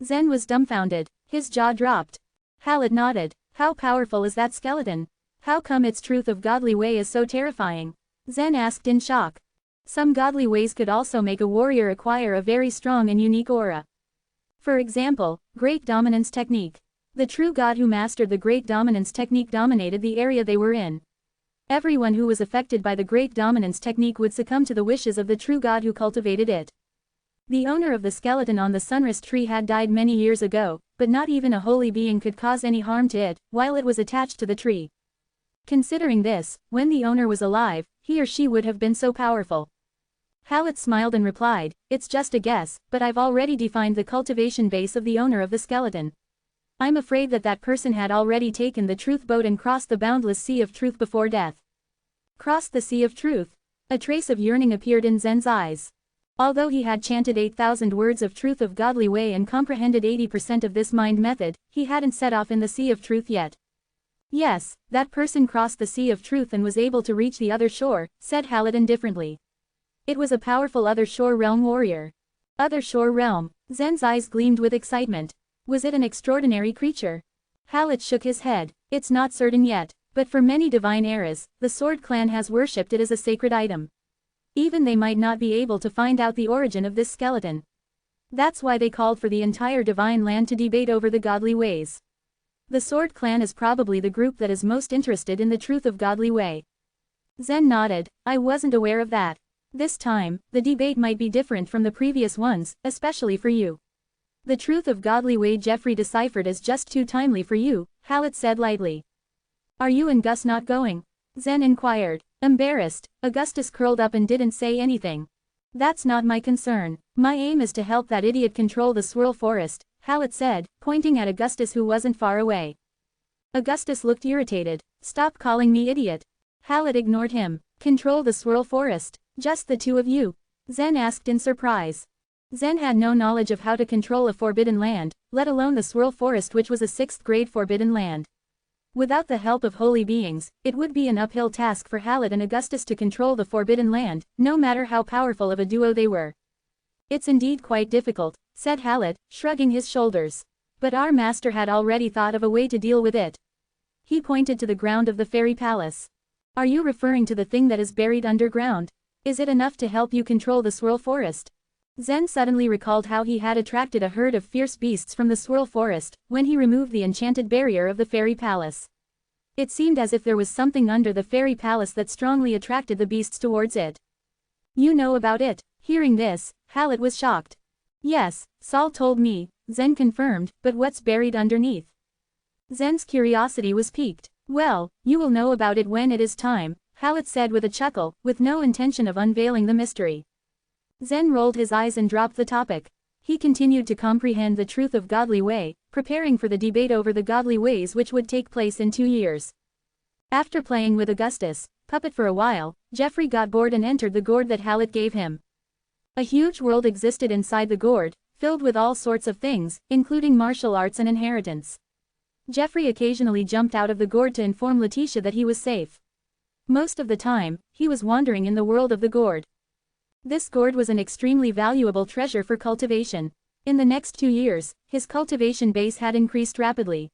Speaker 1: Zen was dumbfounded. His jaw dropped. Hallot nodded. "How powerful is that skeleton? How come its truth of godly way is so terrifying?" Zen asked in shock. Some godly ways could also make a warrior acquire a very strong and unique aura. For example, Great Dominance Technique. The true god who mastered the Great Dominance Technique dominated the area they were in. Everyone who was affected by the Great Dominance Technique would succumb to the wishes of the true god who cultivated it. The owner of the skeleton on the sunrise tree had died many years ago, but not even a holy being could cause any harm to it, while it was attached to the tree. Considering this, when the owner was alive, he or she would have been so powerful. Hallot smiled and replied, "It's just a guess, but I've already defined the cultivation base of the owner of the skeleton. I'm afraid that that person had already taken the truth boat and crossed the boundless sea of truth before death." Crossed the sea of truth? A trace of yearning appeared in Zen's eyes. Although he had chanted 8,000 words of truth of godly way and comprehended 80% of this mind method, he hadn't set off in the sea of truth yet. "Yes, that person crossed the sea of truth and was able to reach the other shore," said Hallot indifferently. "It was a powerful other shore realm warrior." Other shore realm? Zen's eyes gleamed with excitement. Was it an extraordinary creature? Hallot shook his head. "It's not certain yet, but for many divine eras, the Sword Clan has worshipped it as a sacred item. Even they might not be able to find out the origin of this skeleton. That's why they called for the entire divine land to debate over the godly ways. The Sword Clan is probably the group that is most interested in the truth of godly way." Zen nodded. "I wasn't aware of that. This time, the debate might be different from the previous ones, especially for you. The truth of godly way Jeffrey deciphered is just too timely for you," Hallot said lightly. "Are you and Gus not going?" Zen inquired. Embarrassed, Augustus curled up and didn't say anything. "That's not my concern. My aim is to help that idiot control the swirl forest," Hallot said, pointing at Augustus who wasn't far away. Augustus looked irritated. "Stop calling me idiot." Hallot ignored him. "Control the swirl forest? Just the two of you?" Zen asked in surprise. Zen had no knowledge of how to control a forbidden land, let alone the swirl forest, which was a 6th grade forbidden land. Without the help of holy beings, it would be an uphill task for Hallot and Augustus to control the forbidden land, no matter how powerful of a duo they were. "It's indeed quite difficult," said Hallot, shrugging his shoulders. "But our master had already thought of a way to deal with it." He pointed to the ground of the fairy palace. "Are you referring to the thing that is buried underground? Is it enough to help you control the swirl forest?" Zen suddenly recalled how he had attracted a herd of fierce beasts from the swirl forest, when he removed the enchanted barrier of the fairy palace. It seemed as if there was something under the fairy palace that strongly attracted the beasts towards it. "You know about it?" Hearing this, Hallot was shocked. "Yes, Saul told me," Zen confirmed, "but what's buried underneath?" Zen's curiosity was piqued. "Well, you will know about it when it is time," Hallot said with a chuckle, with no intention of unveiling the mystery. Zen rolled his eyes and dropped the topic. He continued to comprehend the truth of godly way, preparing for the debate over the godly ways which would take place in 2 years. After playing with Augustus' puppet for a while, Jeffrey got bored and entered the gourd that Hallot gave him. A huge world existed inside the gourd, filled with all sorts of things, including martial arts and inheritance. Jeffrey occasionally jumped out of the gourd to inform Letitia that he was safe. Most of the time, he was wandering in the world of the gourd. This gourd was an extremely valuable treasure for cultivation. In the next 2 years, his cultivation base had increased rapidly.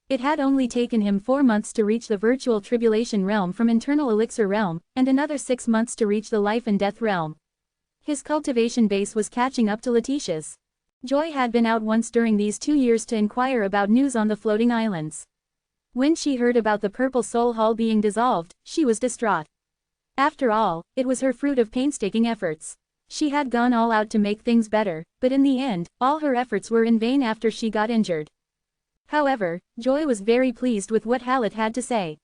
Speaker 1: It had only taken him 4 months to reach the virtual tribulation realm from internal elixir realm, and another 6 months to reach the life and death realm. His cultivation base was catching up to Letitia's. Joy had been out once during these 2 years to inquire about news on the floating islands. When she heard about the Purple Soul Hall being dissolved, she was distraught. After all, it was her fruit of painstaking efforts. She had gone all out to make things better, but in the end, all her efforts were in vain after she got injured. However, Joy was very pleased with what Hallett had to say.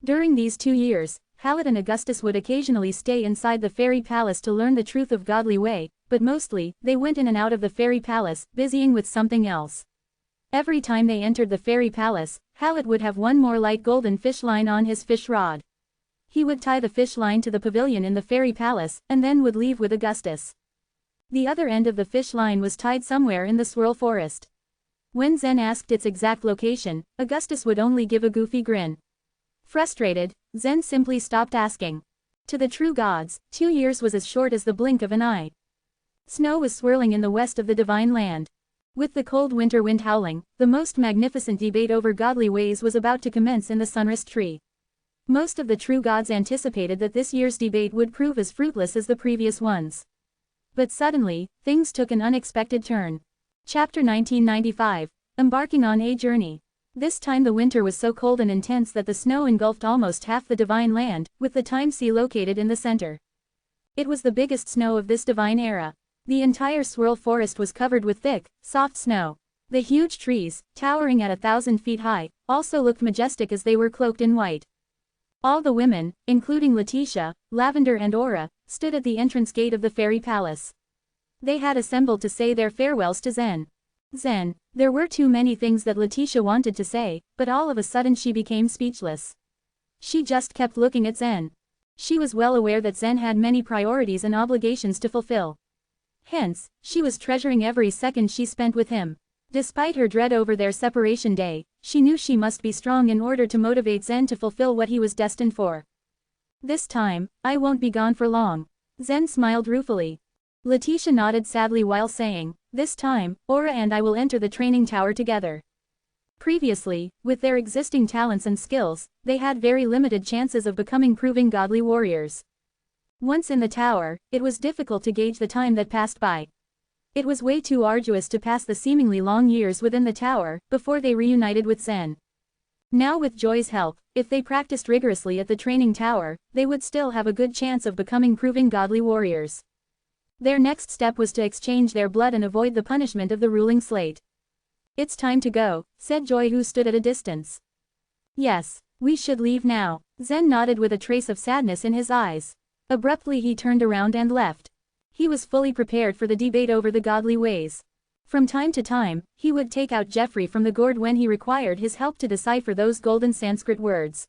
Speaker 1: During these 2 years, Hallett and Augustus would occasionally stay inside the fairy palace to learn the truth of godly way, but mostly, they went in and out of the fairy palace, busying with something else. Every time they entered the fairy palace, Hallett would have one more light golden fish line on his fish rod. He would tie the fish line to the pavilion in the fairy palace, and then would leave with Augustus. The other end of the fish line was tied somewhere in the swirl forest. When Zen asked its exact location, Augustus would only give a goofy grin. Frustrated, Zen simply stopped asking. To the true gods, 2 years was as short as the blink of an eye. Snow was swirling in the west of the divine land. With the cold winter wind howling, the most magnificent debate over godly ways was about to commence in the sunrest tree. Most of the true gods anticipated that this year's debate would prove as fruitless as the previous ones. But suddenly, things took an unexpected turn. Chapter 1995, Embarking on a Journey. This time the winter was so cold and intense that the snow engulfed almost half the divine land, with the time sea located in the center. It was the biggest snow of this divine era. The entire swirl forest was covered with thick, soft snow. The huge trees, towering at 1,000 feet high, also looked majestic as they were cloaked in white. All the women, including Letitia, Lavender and Aura, stood at the entrance gate of the fairy palace. They had assembled to say their farewells to Zen. There were too many things that Letitia wanted to say, but all of a sudden she became speechless. She just kept looking at Zen. She was well aware that Zen had many priorities and obligations to fulfill. Hence, she was treasuring every second she spent with him. Despite her dread over their separation day, she knew she must be strong in order to motivate Zen to fulfill what he was destined for. This time, I won't be gone for long. Zen smiled ruefully. Letitia nodded sadly while saying, this time, Aura and I will enter the training tower together. Previously, with their existing talents and skills, they had very limited chances of becoming proving godly warriors. Once in the tower, it was difficult to gauge the time that passed by. It was way too arduous to pass the seemingly long years within the tower, before they reunited with Zen. Now with Joy's help, if they practiced rigorously at the training tower, they would still have a good chance of becoming proving godly warriors. Their next step was to exchange their blood and avoid the punishment of the ruling slate. It's time to go, said Joy, who stood at a distance. Yes, we should leave now. Zen nodded with a trace of sadness in his eyes. Abruptly he turned around and left. He was fully prepared for the debate over the godly ways. From time to time, he would take out Jeffrey from the gourd when he required his help to decipher those golden Sanskrit words.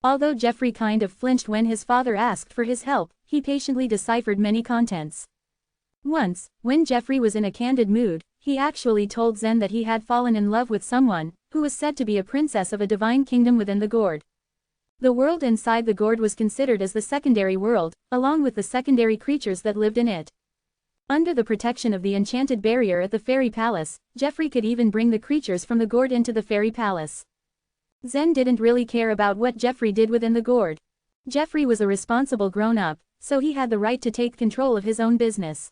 Speaker 1: Although Jeffrey kind of flinched when his father asked for his help, he patiently deciphered many contents. Once, when Jeffrey was in a candid mood, he actually told Zen that he had fallen in love with someone, who was said to be a princess of a divine kingdom within the gourd. The world inside the gourd was considered as the secondary world, along with the secondary creatures that lived in it. Under the protection of the enchanted barrier at the fairy palace, Jeffrey could even bring the creatures from the gourd into the fairy palace. Zen didn't really care about what Jeffrey did within the gourd. Jeffrey was a responsible grown-up, so he had the right to take control of his own business.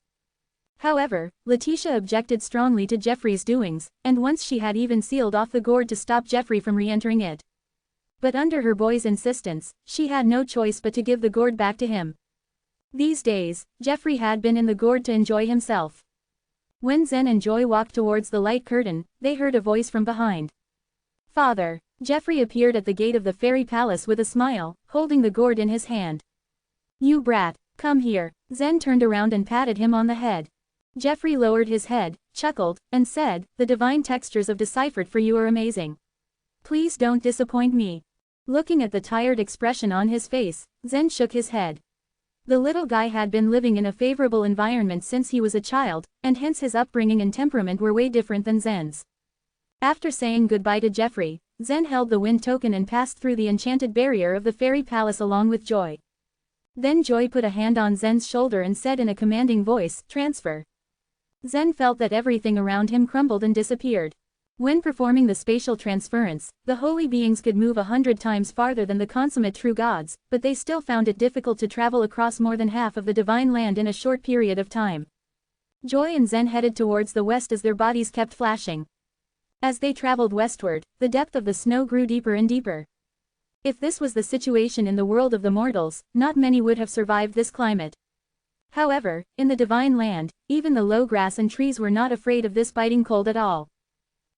Speaker 1: However, Letitia objected strongly to Jeffrey's doings, and once she had even sealed off the gourd to stop Jeffrey from re-entering it. But under her boy's insistence, she had no choice but to give the gourd back to him. These days, Jeffrey had been in the gourd to enjoy himself. When Zen and Joy walked towards the light curtain, they heard a voice from behind. Father. Jeffrey appeared at the gate of the fairy palace with a smile, holding the gourd in his hand. You brat, come here. Zen turned around and patted him on the head. Jeffrey lowered his head, chuckled, and said, the divine textures of deciphered for you are amazing. Please don't disappoint me. Looking at the tired expression on his face, Zen shook his head. The little guy had been living in a favorable environment since he was a child, and hence his upbringing and temperament were way different than Zen's. After saying goodbye to Jeffrey, Zen held the wind token and passed through the enchanted barrier of the fairy palace along with Joy. Then Joy put a hand on Zen's shoulder and said in a commanding voice, "Transfer." Zen felt that everything around him crumbled and disappeared. When performing the spatial transference, the holy beings could move 100 times farther than the consummate true gods, but they still found it difficult to travel across more than half of the divine land in a short period of time. Joy and Zen headed towards the west as their bodies kept flashing. As they traveled westward, the depth of the snow grew deeper and deeper. If this was the situation in the world of the mortals, not many would have survived this climate. However, in the divine land, even the low grass and trees were not afraid of this biting cold at all.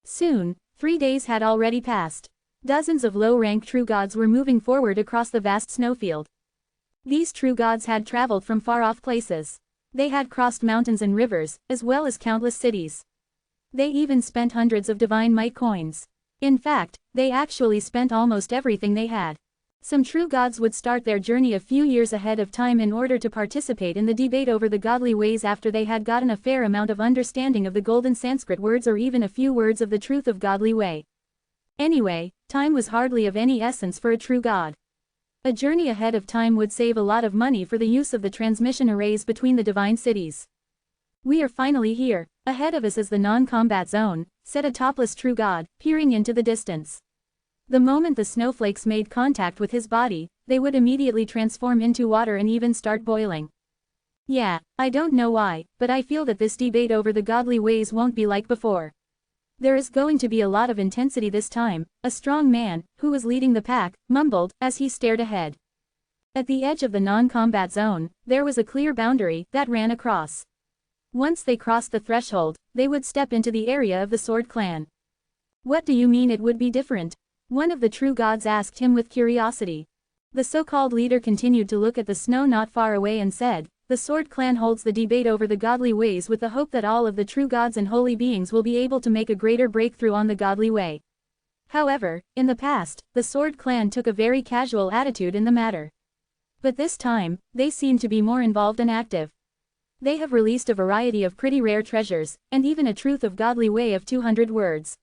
Speaker 1: Soon, 3 days had already passed. Dozens of low-rank true gods were moving forward across the vast snowfield. These true gods had traveled from far-off places. They had crossed mountains and rivers, as well as countless cities. They even spent hundreds of divine might coins. In fact, they actually spent almost everything they had. Some true gods would start their journey a few years ahead of time in order to participate in the debate over the godly ways after they had gotten a fair amount of understanding of the golden Sanskrit words or even a few words of the truth of godly way. Anyway, time was hardly of any essence for a true god. A journey ahead of time would save a lot of money for the use of the transmission arrays between the divine cities. "We are finally here. Ahead of us is the non-combat zone," said a topless true god, peering into the distance. The moment the snowflakes made contact with his body, they would immediately transform into water and even start boiling. "Yeah, I don't know why, but I feel that this debate over the godly ways won't be like before. There is going to be a lot of intensity this time," a strong man, who was leading the pack, mumbled, as he stared ahead. At the edge of the non-combat zone, there was a clear boundary that ran across. Once they crossed the threshold, they would step into the area of the Sword Clan. "What do you mean it would be different?" one of the true gods asked him with curiosity. The so-called leader continued to look at the snow not far away and said, "The Sword Clan holds the debate over the godly ways with the hope that all of the true gods and holy beings will be able to make a greater breakthrough on the godly way. However, in the past, the Sword Clan took a very casual attitude in the matter. But this time, they seem to be more involved and active. They have released a variety of pretty rare treasures, and even a truth of godly way of 200 words.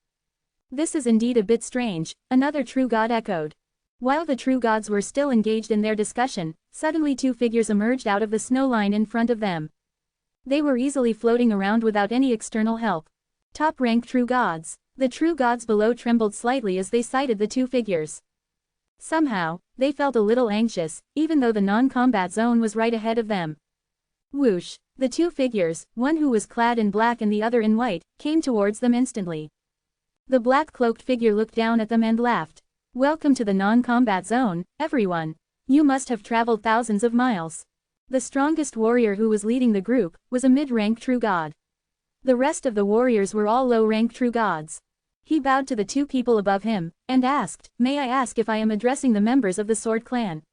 Speaker 1: This is indeed a bit strange," another true god echoed. While the true gods were still engaged in their discussion, suddenly 2 figures emerged out of the snow line in front of them. They were easily floating around without any external help. Top-rank true gods. The true gods below trembled slightly as they sighted the 2 figures. Somehow, they felt a little anxious, even though the non-combat zone was right ahead of them. Whoosh! The 2 figures, one who was clad in black and the other in white, came towards them instantly. The black-cloaked figure looked down at them and laughed. "Welcome to the non-combat zone, everyone. You must have traveled thousands of miles." The strongest warrior who was leading the group was a mid-rank true god. The rest of the warriors were all low-rank true gods. He bowed to the 2 people above him, and asked, "May I ask if I am addressing the members of the Sword Clan?"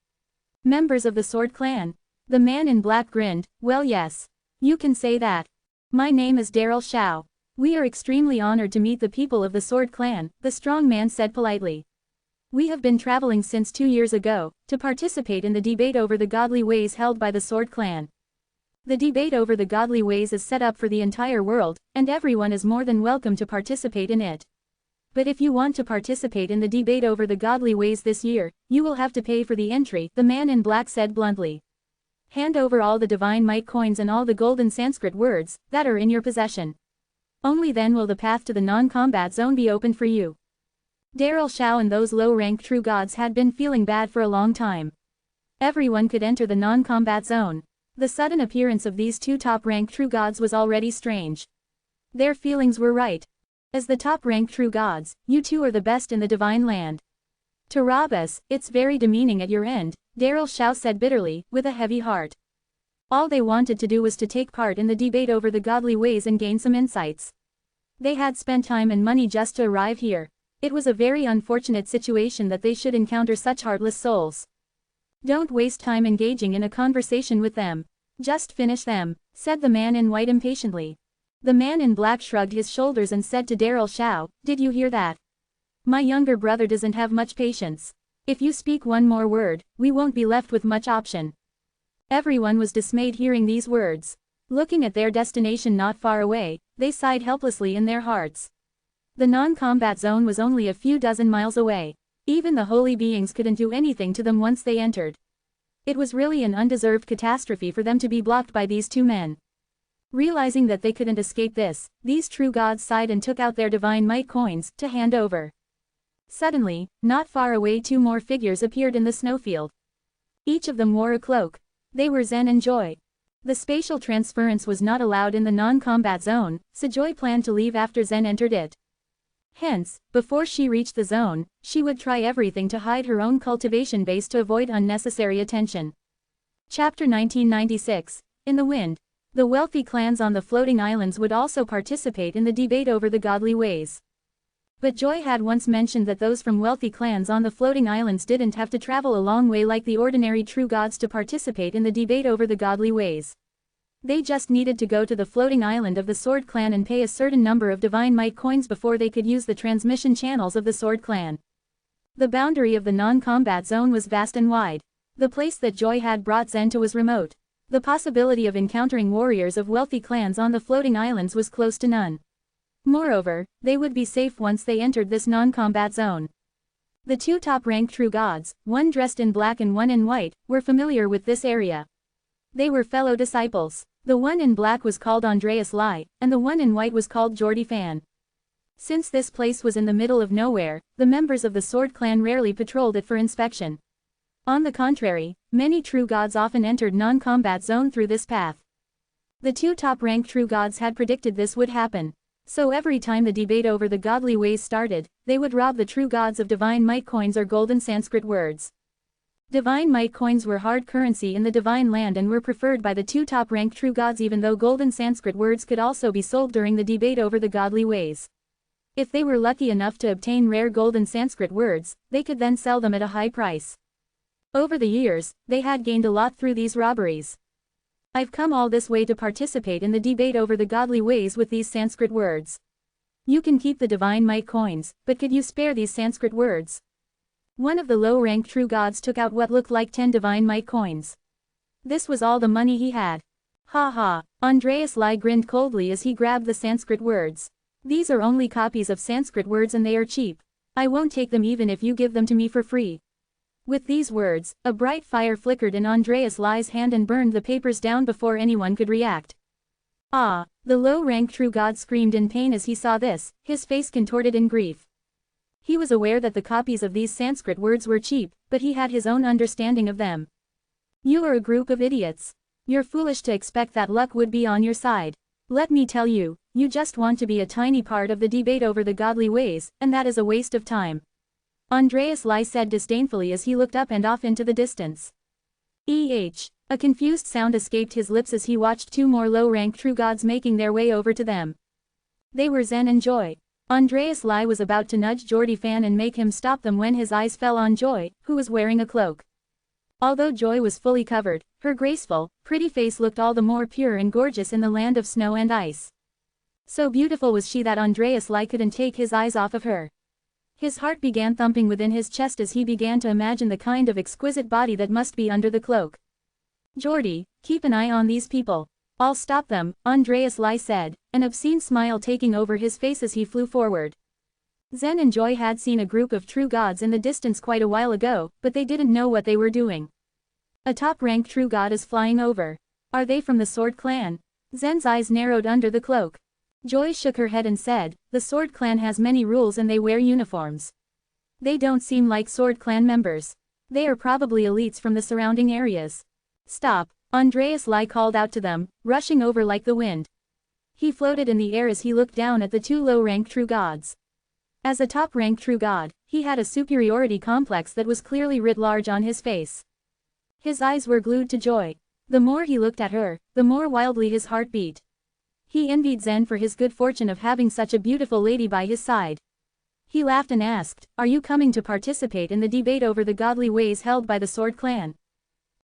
Speaker 1: "Members of the Sword Clan?" The man in black grinned. "Well, yes. You can say that. My name is Daryl Shao. We are extremely honored to meet the people of the Sword Clan," the strong man said politely. "We have been traveling since 2 years ago, to participate in the debate over the godly ways held by the Sword Clan. The debate over the godly ways is set up for the entire world, and everyone is more than welcome to participate in it. But if you want to participate in the debate over the godly ways this year, you will have to pay for the entry," the man in black said bluntly. "Hand over all the divine might coins and all the golden Sanskrit words that are in your possession. Only then will the path to the non-combat zone be open for you." Daryl Shao and those low-rank true gods had been feeling bad for a long time. Everyone could enter the non-combat zone. The sudden appearance of these 2 top-rank true gods was already strange. Their feelings were right. As the top-rank true gods, you 2 are the best in the divine land. "To rob us, it's very demeaning at your end," Daryl Shao said bitterly, with a heavy heart. All they wanted to do was to take part in the debate over the godly ways and gain some insights. They had spent time and money just to arrive here. It was a very unfortunate situation that they should encounter such heartless souls. "Don't waste time engaging in a conversation with them. Just finish them," said the man in white impatiently. The man in black shrugged his shoulders and said to Daryl Shao, "Did you hear that? My younger brother doesn't have much patience. If you speak one more word, we won't be left with much option." Everyone was dismayed hearing these words. Looking at their destination not far away, they sighed helplessly in their hearts. The non-combat zone was only a few dozen miles away. Even the holy beings couldn't do anything to them once they entered. It was really an undeserved catastrophe for them to be blocked by these two men. Realizing that they couldn't escape this, these true gods sighed and took out their divine might coins to hand over. Suddenly, not far away, two more figures appeared in the snowfield. Each of them wore a cloak. They were Zen and Joy. The spatial transference was not allowed in the non-combat zone, so Joy planned to leave after Zen entered it. Hence, before she reached the zone, she would try everything to hide her own cultivation base to avoid unnecessary attention. Chapter 1996. In the Wind. The wealthy clans on the floating islands would also participate in the debate over the godly ways. But Joy had once mentioned that those from wealthy clans on the floating islands didn't have to travel a long way like the ordinary true gods to participate in the debate over the godly ways. They just needed to go to the floating island of the Sword Clan and pay a certain number of divine might coins before they could use the transmission channels of the Sword Clan. The boundary of the non-combat zone was vast and wide. The place that Joy had brought Zen to was remote. The possibility of encountering warriors of wealthy clans on the floating islands was close to none. Moreover, they would be safe once they entered this non-combat zone. The two top-ranked true gods, one dressed in black and one in white, were familiar with this area. They were fellow disciples. The one in black was called Andreas Lai, and the one in white was called Jordy Fan. Since this place was in the middle of nowhere, the members of the Sword Clan rarely patrolled it for inspection. On the contrary, many true gods often entered non-combat zone through this path. The two top-ranked true gods had predicted this would happen. So every time the debate over the godly ways started, they would rob the true gods of divine might coins or golden Sanskrit words. Divine might coins were hard currency in the divine land and were preferred by the two top-ranked true gods, even though golden Sanskrit words could also be sold during the debate over the godly ways. If they were lucky enough to obtain rare golden Sanskrit words, they could then sell them at a high price. Over the years, they had gained a lot through these robberies. I've come all this way to participate in the debate over the godly ways with these Sanskrit words. You can keep the divine might coins, but could you spare these Sanskrit words? One of the low-ranked true gods took out what looked like 10 divine might coins. This was all the money he had. Ha ha, Andreas Lai grinned coldly as he grabbed the Sanskrit words. These are only copies of Sanskrit words and they are cheap. I won't take them even if you give them to me for free. With these words, a bright fire flickered in Andreas Lai's hand and burned the papers down before anyone could react. Ah! The low-ranked true god screamed in pain as he saw this, his face contorted in grief. He was aware that the copies of these Sanskrit words were cheap, but he had his own understanding of them. You are a group of idiots. You're foolish to expect that luck would be on your side. Let me tell you, you just want to be a tiny part of the debate over the godly ways, and that is a waste of time. Andreas Lai said disdainfully as he looked up and off into the distance. A confused sound escaped his lips as he watched two more low-ranked true gods making their way over to them. They were Zen and Joy. Andreas Lai was about to nudge Jordy Fan and make him stop them when his eyes fell on Joy, who was wearing a cloak. Although Joy was fully covered, her graceful, pretty face looked all the more pure and gorgeous in the land of snow and ice. So beautiful was she that Andreas Lai couldn't take his eyes off of her. His heart began thumping within his chest as he began to imagine the kind of exquisite body that must be under the cloak. Jordy, keep an eye on these people. I'll stop them, Andreas Lai said, an obscene smile taking over his face as he flew forward. Zen and Joy had seen a group of true gods in the distance quite a while ago, but they didn't know what they were doing. A top-ranked true god is flying over. Are they from the Sword Clan? Zen's eyes narrowed under the cloak. Joy shook her head and said, the Sword Clan has many rules and they wear uniforms. They don't seem like Sword Clan members. They are probably elites from the surrounding areas. Stop, Andreas Lai called out to them, rushing over like the wind. He floated in the air as he looked down at the two low-ranked true gods. As a top-ranked true god, he had a superiority complex that was clearly writ large on his face. His eyes were glued to Joy. The more he looked at her, the more wildly his heart beat. He envied Zen for his good fortune of having such a beautiful lady by his side. He laughed and asked, are you coming to participate in the debate over the godly ways held by the Sword Clan?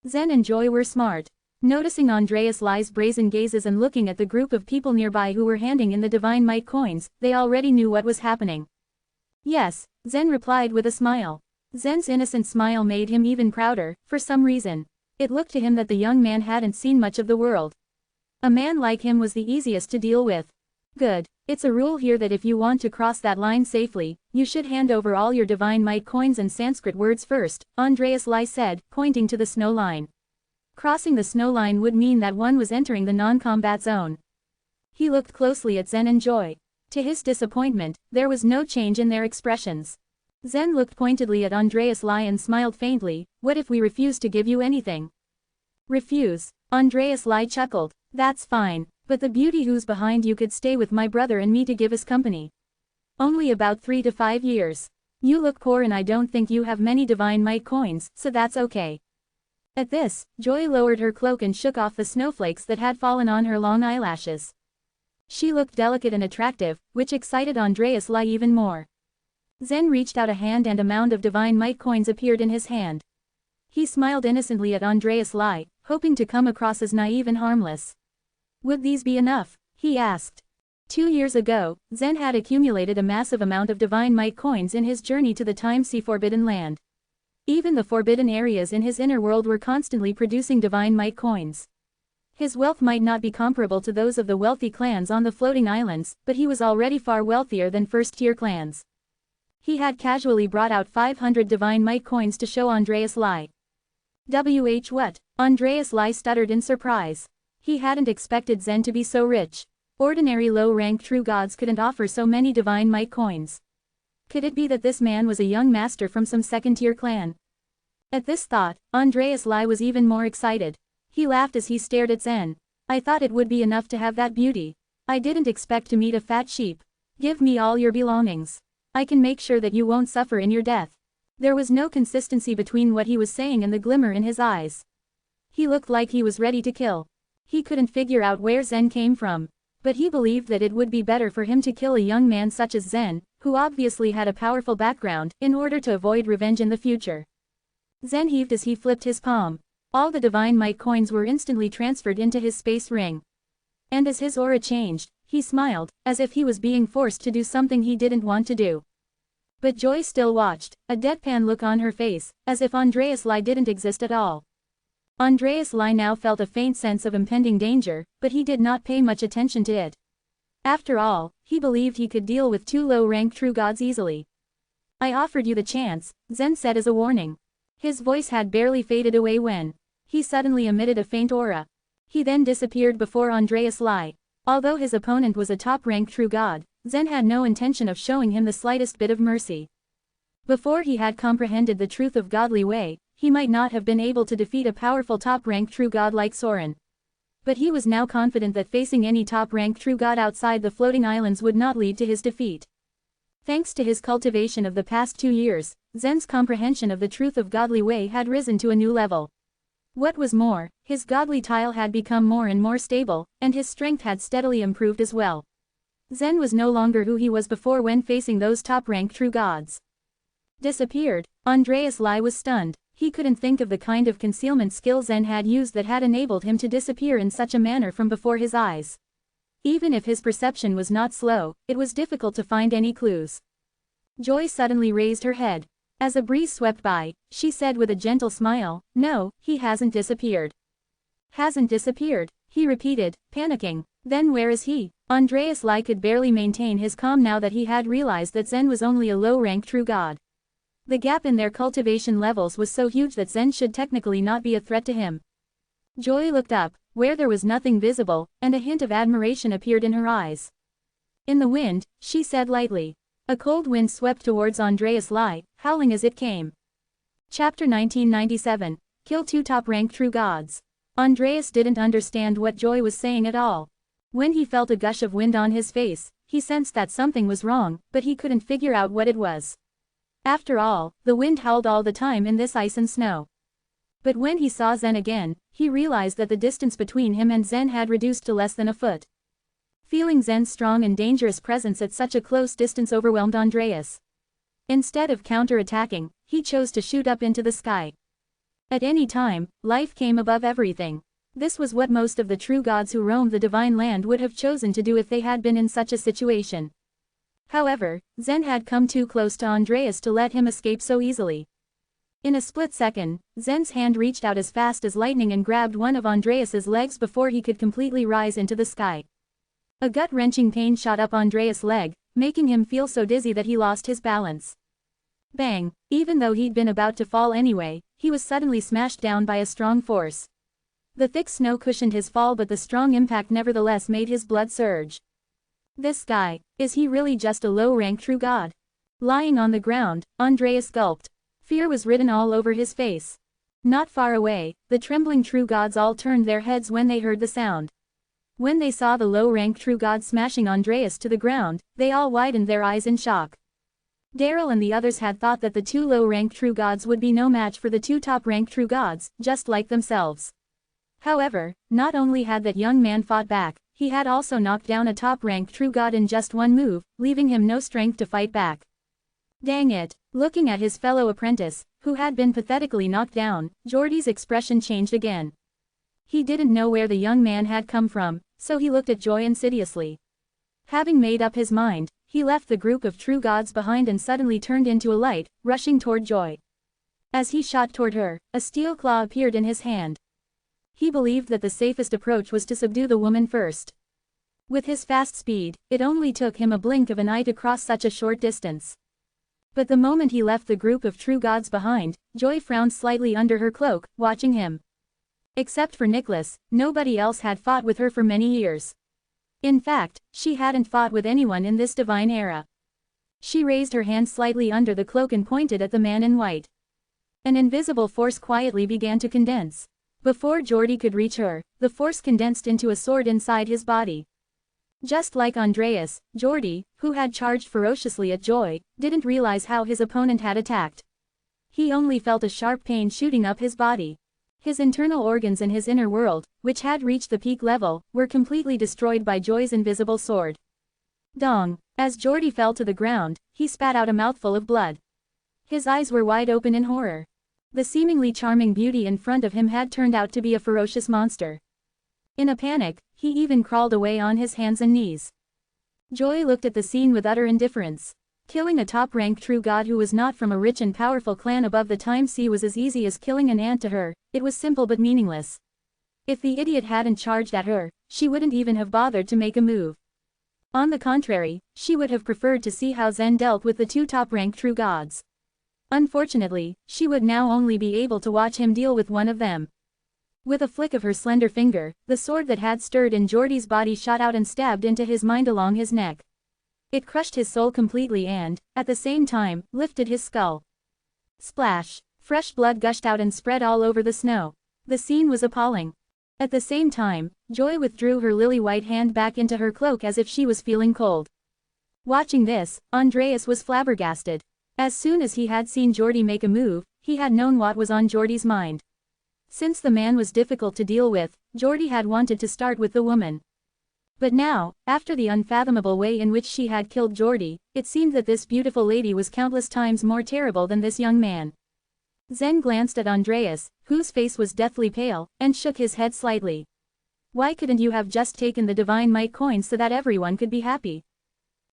Speaker 1: Zen and Joy were smart. Noticing Andreas Lai's brazen gazes and looking at the group of people nearby who were handing in the divine might coins, they already knew what was happening. Yes, Zen replied with a smile. Zen's innocent smile made him even prouder, for some reason. It looked to him that the young man hadn't seen much of the world. A man like him was the easiest to deal with. Good. It's a rule here that if you want to cross that line safely, you should hand over all your divine might coins and Sanskrit words first, Andreas Lai said, pointing to the snow line. Crossing the snow line would mean that one was entering the non-combat zone. He looked closely at Zen and Joy. To his disappointment, there was no change in their expressions. Zen looked pointedly at Andreas Lai and smiled faintly. What if we refuse to give you anything? Refuse? Andreas Lai chuckled. That's fine, but the beauty who's behind you could stay with my brother and me to give us company. Only about 3 to 5 years. You look poor and I don't think you have many divine might coins, so that's okay. At this, Joy lowered her cloak and shook off the snowflakes that had fallen on her long eyelashes. She looked delicate and attractive, which excited Andreas Lai even more. Zen reached out a hand and a mound of divine might coins appeared in his hand. He smiled innocently at Andreas Lai, hoping to come across as naive and harmless. Would these be enough? He asked. 2 years ago, Zen had accumulated a massive amount of divine might coins in his journey to the time-sea Forbidden Land. Even the forbidden areas in his inner world were constantly producing divine might coins. His wealth might not be comparable to those of the wealthy clans on the floating islands, but he was already far wealthier than first-tier clans. He had casually brought out 500 divine might coins to show Andreas Lai. What? Andreas Lai stuttered in surprise. He hadn't expected Zen to be so rich. Ordinary low-rank true gods couldn't offer so many divine might coins. Could it be that this man was a young master from some second-tier clan? At this thought, Andreas Lai was even more excited. He laughed as he stared at Zen. I thought it would be enough to have that beauty. I didn't expect to meet a fat sheep. Give me all your belongings. I can make sure that you won't suffer in your death. There was no consistency between what he was saying and the glimmer in his eyes. He looked like he was ready to kill. He couldn't figure out where Zen came from. But he believed that it would be better for him to kill a young man such as Zen, who obviously had a powerful background, in order to avoid revenge in the future. Zen heaved as he flipped his palm. All the divine might coins were instantly transferred into his space ring. And as his aura changed, he smiled, as if he was being forced to do something he didn't want to do. But Joy still watched, a deadpan look on her face, as if Andreas Lai didn't exist at all. Andreas Lai now felt a faint sense of impending danger, but he did not pay much attention to it. After all, he believed he could deal with 2 low-rank true gods easily. I offered you the chance, Zen said as a warning. His voice had barely faded away when he suddenly emitted a faint aura. He then disappeared before Andreas Lai. Although his opponent was a top-rank true god, Zen had no intention of showing him the slightest bit of mercy. Before he had comprehended the truth of godly way, he might not have been able to defeat a powerful top-rank true god like Saran. But he was now confident that facing any top-rank true god outside the floating islands would not lead to his defeat. Thanks to his cultivation of the past 2 years, Zen's comprehension of the truth of godly way had risen to a new level. What was more, his godly tile had become more and more stable, and his strength had steadily improved as well. Zen was no longer who he was before when facing those top-rank true gods. Disappeared? Andreas Lai was stunned. He couldn't think of the kind of concealment skill Zen had used that had enabled him to disappear in such a manner from before his eyes. Even if his perception was not slow, it was difficult to find any clues. Joy suddenly raised her head. As a breeze swept by, she said with a gentle smile, "No, he hasn't disappeared." "Hasn't disappeared," he repeated, panicking. "Then where is he?" Andreas Lai could barely maintain his calm now that he had realized that Zen was only a low-rank true god. The gap in their cultivation levels was so huge that Zen should technically not be a threat to him. Joy looked up, where there was nothing visible, and a hint of admiration appeared in her eyes. "In the wind," she said lightly. A cold wind swept towards Andreas Lai, howling as it came. Chapter 1997. Kill 2 top-rank true gods. Andreas didn't understand what Joy was saying at all. When he felt a gush of wind on his face, he sensed that something was wrong, but he couldn't figure out what it was. After all, the wind howled all the time in this ice and snow. But when he saw Zen again, he realized that the distance between him and Zen had reduced to less than a foot. Feeling Zen's strong and dangerous presence at such a close distance overwhelmed Andreas. Instead of counter-attacking, he chose to shoot up into the sky. At any time, life came above everything. This was what most of the true gods who roamed the divine land would have chosen to do if they had been in such a situation. However, Zen had come too close to Andreas to let him escape so easily. In a split second, Zen's hand reached out as fast as lightning and grabbed one of Andreas's legs before he could completely rise into the sky. A gut-wrenching pain shot up Andreas' leg, making him feel so dizzy that he lost his balance. Bang! Even though he'd been about to fall anyway, he was suddenly smashed down by a strong force. The thick snow cushioned his fall, but the strong impact nevertheless made his blood surge. This guy, is he really just a low-rank true god? Lying on the ground, Andreas gulped. Fear was written all over his face. Not far away, the trembling true gods all turned their heads when they heard the sound. When they saw the low-rank true god smashing Andreas to the ground, they all widened their eyes in shock. Daryl and the others had thought that the two low-rank true gods would be no match for the two top-rank true gods, just like themselves. However, not only had that young man fought back, he had also knocked down a top-rank true god in just one move, leaving him no strength to fight back. Dang it! Looking at his fellow apprentice, who had been pathetically knocked down, Geordie's expression changed again. He didn't know where the young man had come from, so he looked at Joy insidiously. Having made up his mind, he left the group of true gods behind and suddenly turned into a light, rushing toward Joy. As he shot toward her, a steel claw appeared in his hand. He believed that the safest approach was to subdue the woman first. With his fast speed, it only took him a blink of an eye to cross such a short distance. But the moment he left the group of true gods behind, Joy frowned slightly under her cloak, watching him. Except for Nicholas, nobody else had fought with her for many years. In fact, she hadn't fought with anyone in this divine era. She raised her hand slightly under the cloak and pointed at the man in white. An invisible force quietly began to condense. Before Geordie could reach her, the force condensed into a sword inside his body. Just like Andreas, Geordie, who had charged ferociously at Joy, didn't realize how his opponent had attacked. He only felt a sharp pain shooting up his body. His internal organs and his inner world, which had reached the peak level, were completely destroyed by Joy's invisible sword. Dong! As Geordie fell to the ground, he spat out a mouthful of blood. His eyes were wide open in horror. The seemingly charming beauty in front of him had turned out to be a ferocious monster. In a panic, he even crawled away on his hands and knees. Joy looked at the scene with utter indifference. Killing a top-rank true god who was not from a rich and powerful clan above the time sea was as easy as killing an ant to her. It was simple but meaningless. If the idiot hadn't charged at her, she wouldn't even have bothered to make a move. On the contrary, she would have preferred to see how Zen dealt with the two top-rank true gods. Unfortunately, she would now only be able to watch him deal with one of them. With a flick of her slender finger, the sword that had stirred in Geordie's body shot out and stabbed into his mind along his neck. It crushed his soul completely and, at the same time, lifted his skull. Splash! Fresh blood gushed out and spread all over the snow. The scene was appalling. At the same time, Joy withdrew her lily-white hand back into her cloak as if she was feeling cold. Watching this, Andreas was flabbergasted. As soon as he had seen Geordie make a move, he had known what was on Geordie's mind. Since the man was difficult to deal with, Geordie had wanted to start with the woman. But now, after the unfathomable way in which she had killed Geordie, it seemed that this beautiful lady was countless times more terrible than this young man. Zen glanced at Andreas, whose face was deathly pale, and shook his head slightly. Why couldn't you have just taken the divine might coin so that everyone could be happy?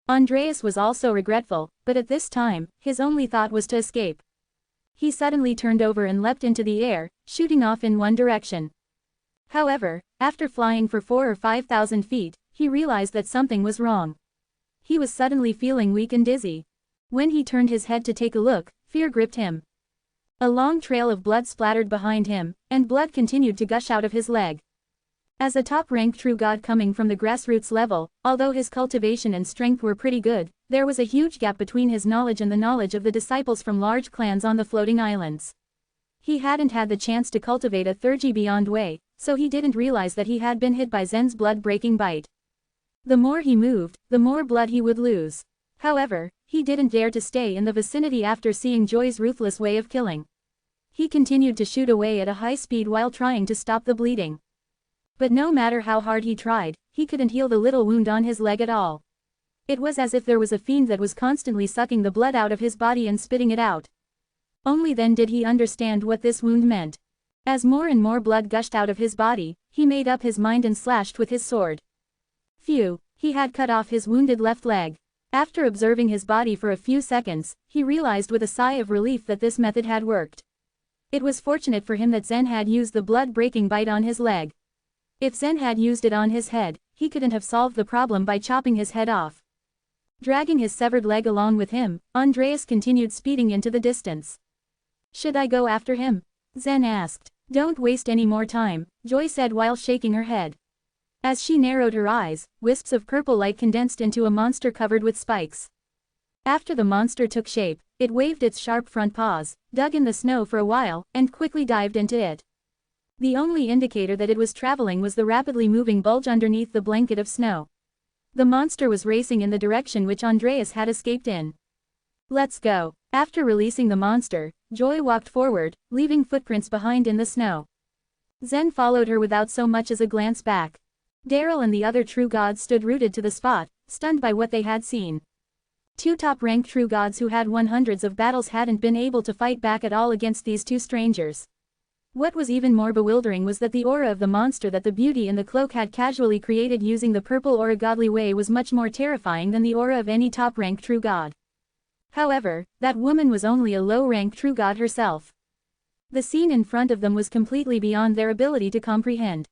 Speaker 1: Andreas was also regretful, but at this time, his only thought was to escape. He suddenly turned over and leapt into the air, shooting off in one direction. However, after flying for 4,000 or 5,000 feet, he realized that something was wrong. He was suddenly feeling weak and dizzy. When he turned his head to take a look, fear gripped him. A long trail of blood splattered behind him, and blood continued to gush out of his leg. As a top-ranked true god coming from the grassroots level, although his cultivation and strength were pretty good, there was a huge gap between his knowledge and the knowledge of the disciples from large clans on the floating islands. He hadn't had the chance to cultivate a Thurgy beyond way, so he didn't realize that he had been hit by Zen's blood-breaking bite. The more he moved, the more blood he would lose. However, he didn't dare to stay in the vicinity after seeing Joy's ruthless way of killing. He continued to shoot away at a high speed while trying to stop the bleeding. But no matter how hard he tried, he couldn't heal the little wound on his leg at all. It was as if there was a fiend that was constantly sucking the blood out of his body and spitting it out. Only then did he understand what this wound meant. As more and more blood gushed out of his body, he made up his mind and slashed with his sword. Phew, he had cut off his wounded left leg. After observing his body for a few seconds, he realized with a sigh of relief that this method had worked. It was fortunate for him that Zen had used the blood-breaking bite on his leg. If Zen had used it on his head, he couldn't have solved the problem by chopping his head off. Dragging his severed leg along with him, Andreas continued speeding into the distance. Should I go after him? Zen asked. Don't waste any more time, Joy said while shaking her head. As she narrowed her eyes, wisps of purple light condensed into a monster covered with spikes. After the monster took shape, it waved its sharp front paws, dug in the snow for a while, and quickly dived into it. The only indicator that it was traveling was the rapidly moving bulge underneath the blanket of snow. The monster was racing in the direction which Andreas had escaped in. Let's go. After releasing the monster, Joy walked forward, leaving footprints behind in the snow. Zen followed her without so much as a glance back. Daryl and the other true gods stood rooted to the spot, stunned by what they had seen. Two top-ranked true gods who had won hundreds of battles hadn't been able to fight back at all against these two strangers. What was even more bewildering was that the aura of the monster that the beauty in the cloak had casually created using the purple aura godly way was much more terrifying than the aura of any top-ranked true god. However, that woman was only a low-ranked true god herself. The scene in front of them was completely beyond their ability to comprehend.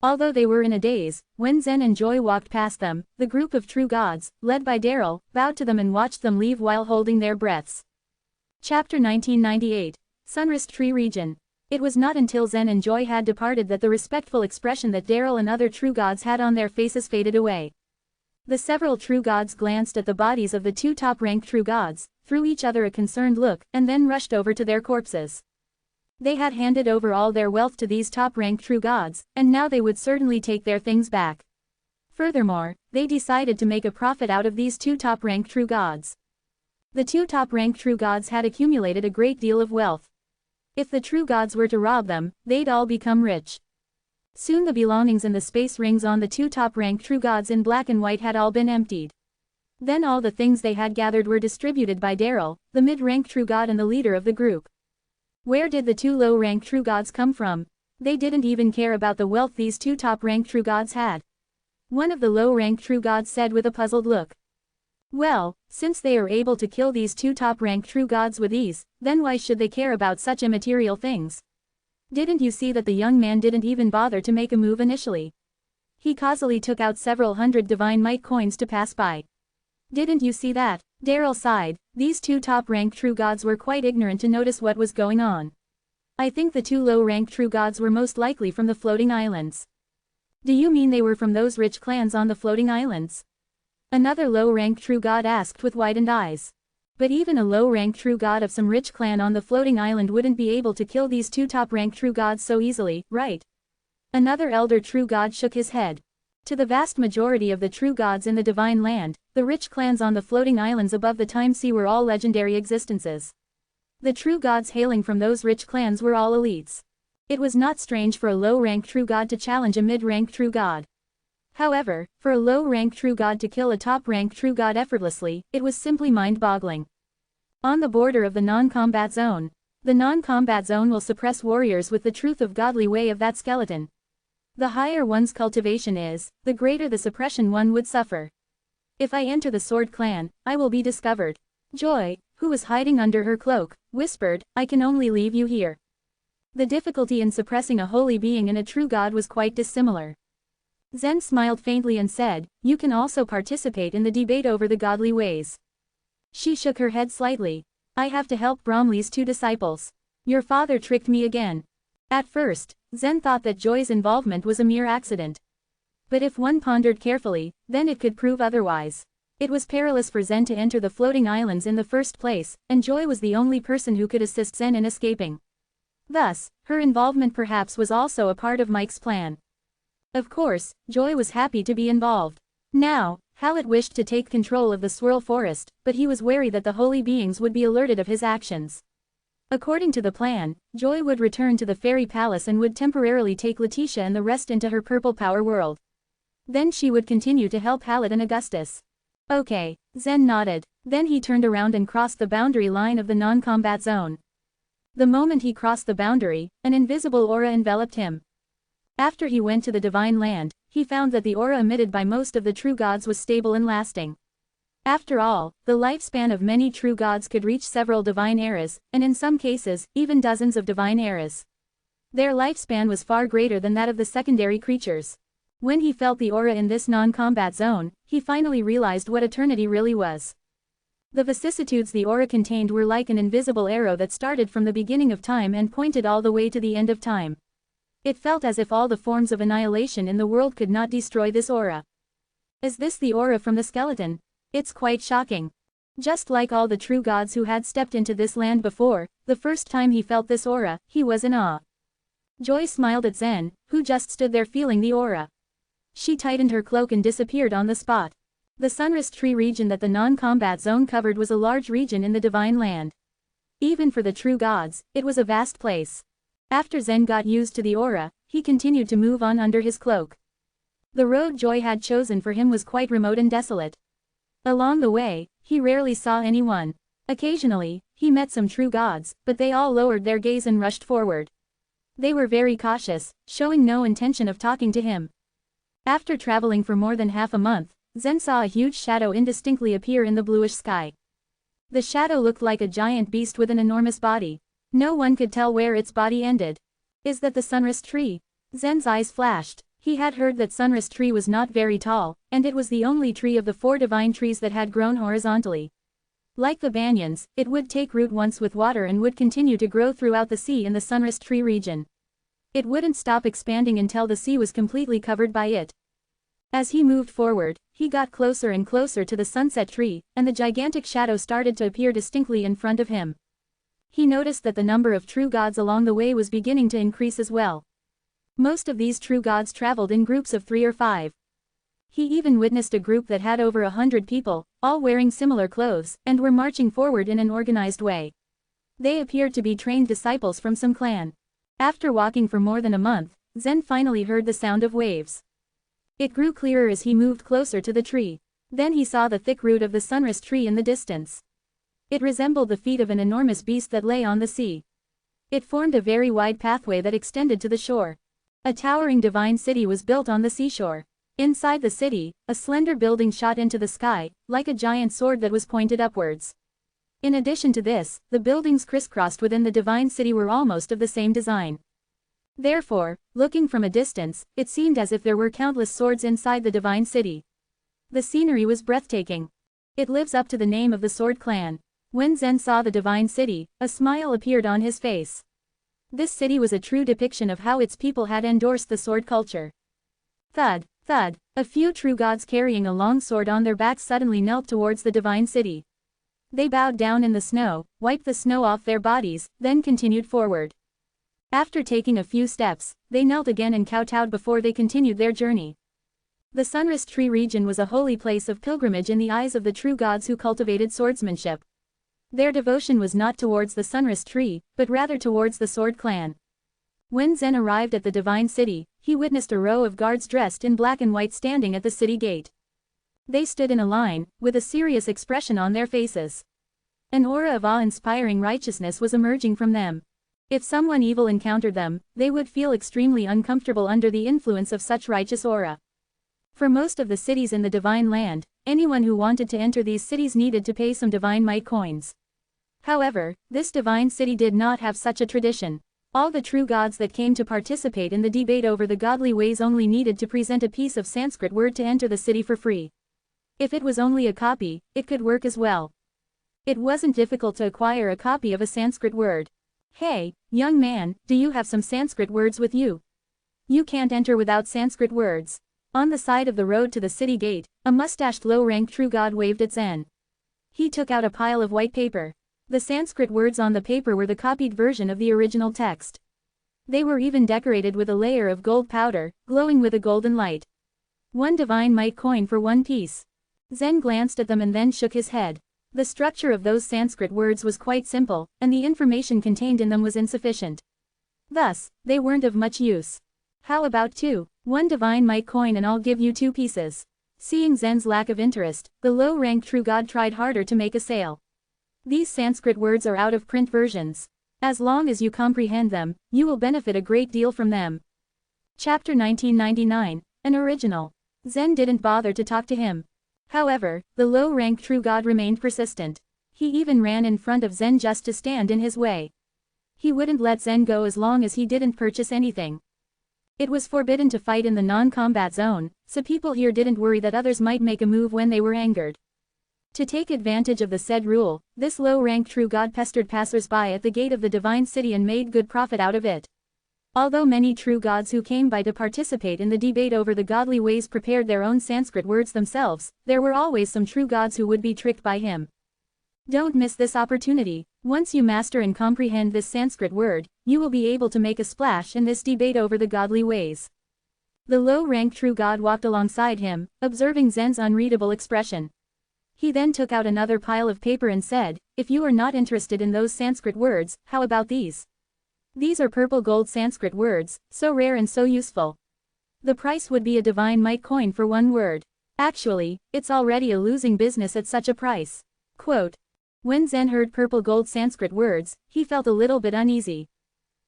Speaker 1: Although they were in a daze, when Zen and Joy walked past them, the group of true gods, led by Daryl, bowed to them and watched them leave while holding their breaths. Chapter 1998. Sunrest Tree Region. It was not until Zen and Joy had departed that the respectful expression that Daryl and other true gods had on their faces faded away. The several true gods glanced at the bodies of the two top-ranked true gods, threw each other a concerned look, and then rushed over to their corpses. They had handed over all their wealth to these top-ranked true gods, and now they would certainly take their things back. Furthermore, they decided to make a profit out of these two top-ranked true gods. The two top-ranked true gods had accumulated a great deal of wealth. If the true gods were to rob them, they'd all become rich. Soon the belongings and the space rings on the two top-ranked true gods in black and white had all been emptied. Then all the things they had gathered were distributed by Daryl, the mid-ranked true god and the leader of the group. Where did the two low-ranked true gods come from? They didn't even care about the wealth these two top-ranked true gods had. One of the low-ranked true gods said with a puzzled look. Well, since they are able to kill these two top-ranked true gods with ease, then why should they care about such immaterial things? Didn't you see that the young man didn't even bother to make a move initially? He causally took out several hundred divine might coins to pass by. Didn't you see that? Daryl sighed. These two top-ranked true gods were quite ignorant to notice what was going on. I think the two low-ranked true gods were most likely from the floating islands. Do you mean they were from those rich clans on the floating islands? Another low-ranked true god asked with widened eyes. But even a low-ranked true god of some rich clan on the floating island wouldn't be able to kill these two top-ranked true gods so easily, right? Another elder true god shook his head. To the vast majority of the true gods in the divine land, the rich clans on the floating islands above the time sea were all legendary existences. The true gods hailing from those rich clans were all elites. It was not strange for a low-ranked true god to challenge a mid-ranked true god. However, for a low-ranked true god to kill a top-ranked true god effortlessly, it was simply mind-boggling. On the border of the non-combat zone. The non-combat zone will suppress warriors with the truth of godly way of that skeleton. The higher one's cultivation is, the greater the suppression one would suffer. If I enter the Sword Clan, I will be discovered. Joy, who was hiding under her cloak, whispered, I can only leave you here. The difficulty in suppressing a holy being and a true god was quite dissimilar. Zen smiled faintly and said, you can also participate in the debate over the godly ways. She shook her head slightly. I have to help Bromley's two disciples. Your father tricked me again. At first, Zen thought that Joy's involvement was a mere accident. But if one pondered carefully, then it could prove otherwise. It was perilous for Zen to enter the floating islands in the first place, and Joy was the only person who could assist Zen in escaping. Thus, her involvement perhaps was also a part of Mike's plan. Of course, Joy was happy to be involved. Now, Hallett wished to take control of the Swirl Forest, but he was wary that the holy beings would be alerted of his actions. According to the plan, Joy would return to the fairy palace and would temporarily take Letitia and the rest into her purple power world. Then she would continue to help Hallett and Augustus. Okay, Zen nodded. Then he turned around and crossed the boundary line of the non-combat zone. The moment he crossed the boundary, an invisible aura enveloped him. After he went to the divine land, he found that the aura emitted by most of the true gods was stable and lasting. After all, the lifespan of many true gods could reach several divine eras, and in some cases, even dozens of divine eras. Their lifespan was far greater than that of the secondary creatures. When he felt the aura in this non-combat zone, he finally realized what eternity really was. The vicissitudes the aura contained were like an invisible arrow that started from the beginning of time and pointed all the way to the end of time. It felt as if all the forms of annihilation in the world could not destroy this aura. Is this the aura from the skeleton? It's quite shocking. Just like all the true gods who had stepped into this land before, the first time he felt this aura, he was in awe. Joy smiled at Zen, who just stood there feeling the aura. She tightened her cloak and disappeared on the spot. The sunrest tree region that the non-combat zone covered was a large region in the divine land. Even for the true gods, it was a vast place. After Zen got used to the aura, he continued to move on under his cloak. The road Joy had chosen for him was quite remote and desolate. Along the way, he rarely saw anyone. Occasionally, he met some true gods, but they all lowered their gaze and rushed forward. They were very cautious, showing no intention of talking to him. After traveling for more than half a month, Zen saw a huge shadow indistinctly appear in the bluish sky. The shadow looked like a giant beast with an enormous body. No one could tell where its body ended. Is that the sunrest tree? Zen's eyes flashed. He had heard that sunrest tree was not very tall, and it was the only tree of the 4 divine trees that had grown horizontally. Like the banyans, it would take root once with water and would continue to grow throughout the sea in the sunrest tree region. It wouldn't stop expanding until the sea was completely covered by it. As he moved forward, he got closer and closer to the sunset tree, and the gigantic shadow started to appear distinctly in front of him. He noticed that the number of true gods along the way was beginning to increase as well. Most of these true gods traveled in groups of 3 or 5. He even witnessed a group that had over 100 people, all wearing similar clothes, and were marching forward in an organized way. They appeared to be trained disciples from some clan. After walking for more than a month, Zen finally heard the sound of waves. It grew clearer as he moved closer to the tree. Then he saw the thick root of the sunrest tree in the distance. It resembled the feet of an enormous beast that lay on the sea. It formed a very wide pathway that extended to the shore. A towering divine city was built on the seashore. Inside the city, a slender building shot into the sky, like a giant sword that was pointed upwards. In addition to this, the buildings crisscrossed within the divine city were almost of the same design. Therefore, looking from a distance, it seemed as if there were countless swords inside the divine city. The scenery was breathtaking. It lives up to the name of the Sword Clan. When Zen saw the divine city, a smile appeared on his face. This city was a true depiction of how its people had endorsed the sword culture. Thud, thud, a few true gods carrying a long sword on their backs suddenly knelt towards the divine city. They bowed down in the snow, wiped the snow off their bodies, then continued forward. After taking a few steps, they knelt again and kowtowed before they continued their journey. The sunrest tree region was a holy place of pilgrimage in the eyes of the true gods who cultivated swordsmanship. Their devotion was not towards the sunrest tree, but rather towards the Sword Clan. When Zen arrived at the divine city, he witnessed a row of guards dressed in black and white standing at the city gate. They stood in a line, with a serious expression on their faces. An aura of awe-inspiring righteousness was emerging from them. If someone evil encountered them, they would feel extremely uncomfortable under the influence of such righteous aura. For most of the cities in the divine land, anyone who wanted to enter these cities needed to pay some divine might coins. However, this divine city did not have such a tradition. All the true gods that came to participate in the debate over the godly ways only needed to present a piece of Sanskrit word to enter the city for free. If it was only a copy, it could work as well. It wasn't difficult to acquire a copy of a Sanskrit word. Hey, young man, do you have some Sanskrit words with you? You can't enter without Sanskrit words. On the side of the road to the city gate, a mustached low-ranked true god waved at Zen. He took out a pile of white paper. The Sanskrit words on the paper were the copied version of the original text. They were even decorated with a layer of gold powder, glowing with a golden light. 1 divine might coin for 1 piece. Zen glanced at them and then shook his head. The structure of those Sanskrit words was quite simple, and the information contained in them was insufficient. Thus, they weren't of much use. How about 1 divine might coin and I'll give you 2 pieces. Seeing Zen's lack of interest, the low-ranked true god tried harder to make a sale. These Sanskrit words are out-of-print versions. As long as you comprehend them, you will benefit a great deal from them. Chapter 1999, an original. Zen didn't bother to talk to him. However, the low-rank true god remained persistent. He even ran in front of Zen just to stand in his way. He wouldn't let Zen go as long as he didn't purchase anything. It was forbidden to fight in the non-combat zone, so people here didn't worry that others might make a move when they were angered. To take advantage of the said rule, this low-rank true god pestered passers-by at the gate of the divine city and made good profit out of it. Although many true gods who came by to participate in the debate over the godly ways prepared their own Sanskrit words themselves, there were always some true gods who would be tricked by him. Don't miss this opportunity. Once you master and comprehend this Sanskrit word, you will be able to make a splash in this debate over the godly ways. The low-rank true god walked alongside him, observing Zen's unreadable expression. He then took out another pile of paper and said, "If you are not interested in those Sanskrit words, how about these? These are purple gold Sanskrit words, so rare and so useful. The price would be a divine might coin for one word. Actually, it's already a losing business at such a price." Quote. When Zen heard purple gold Sanskrit words, he felt a little bit uneasy.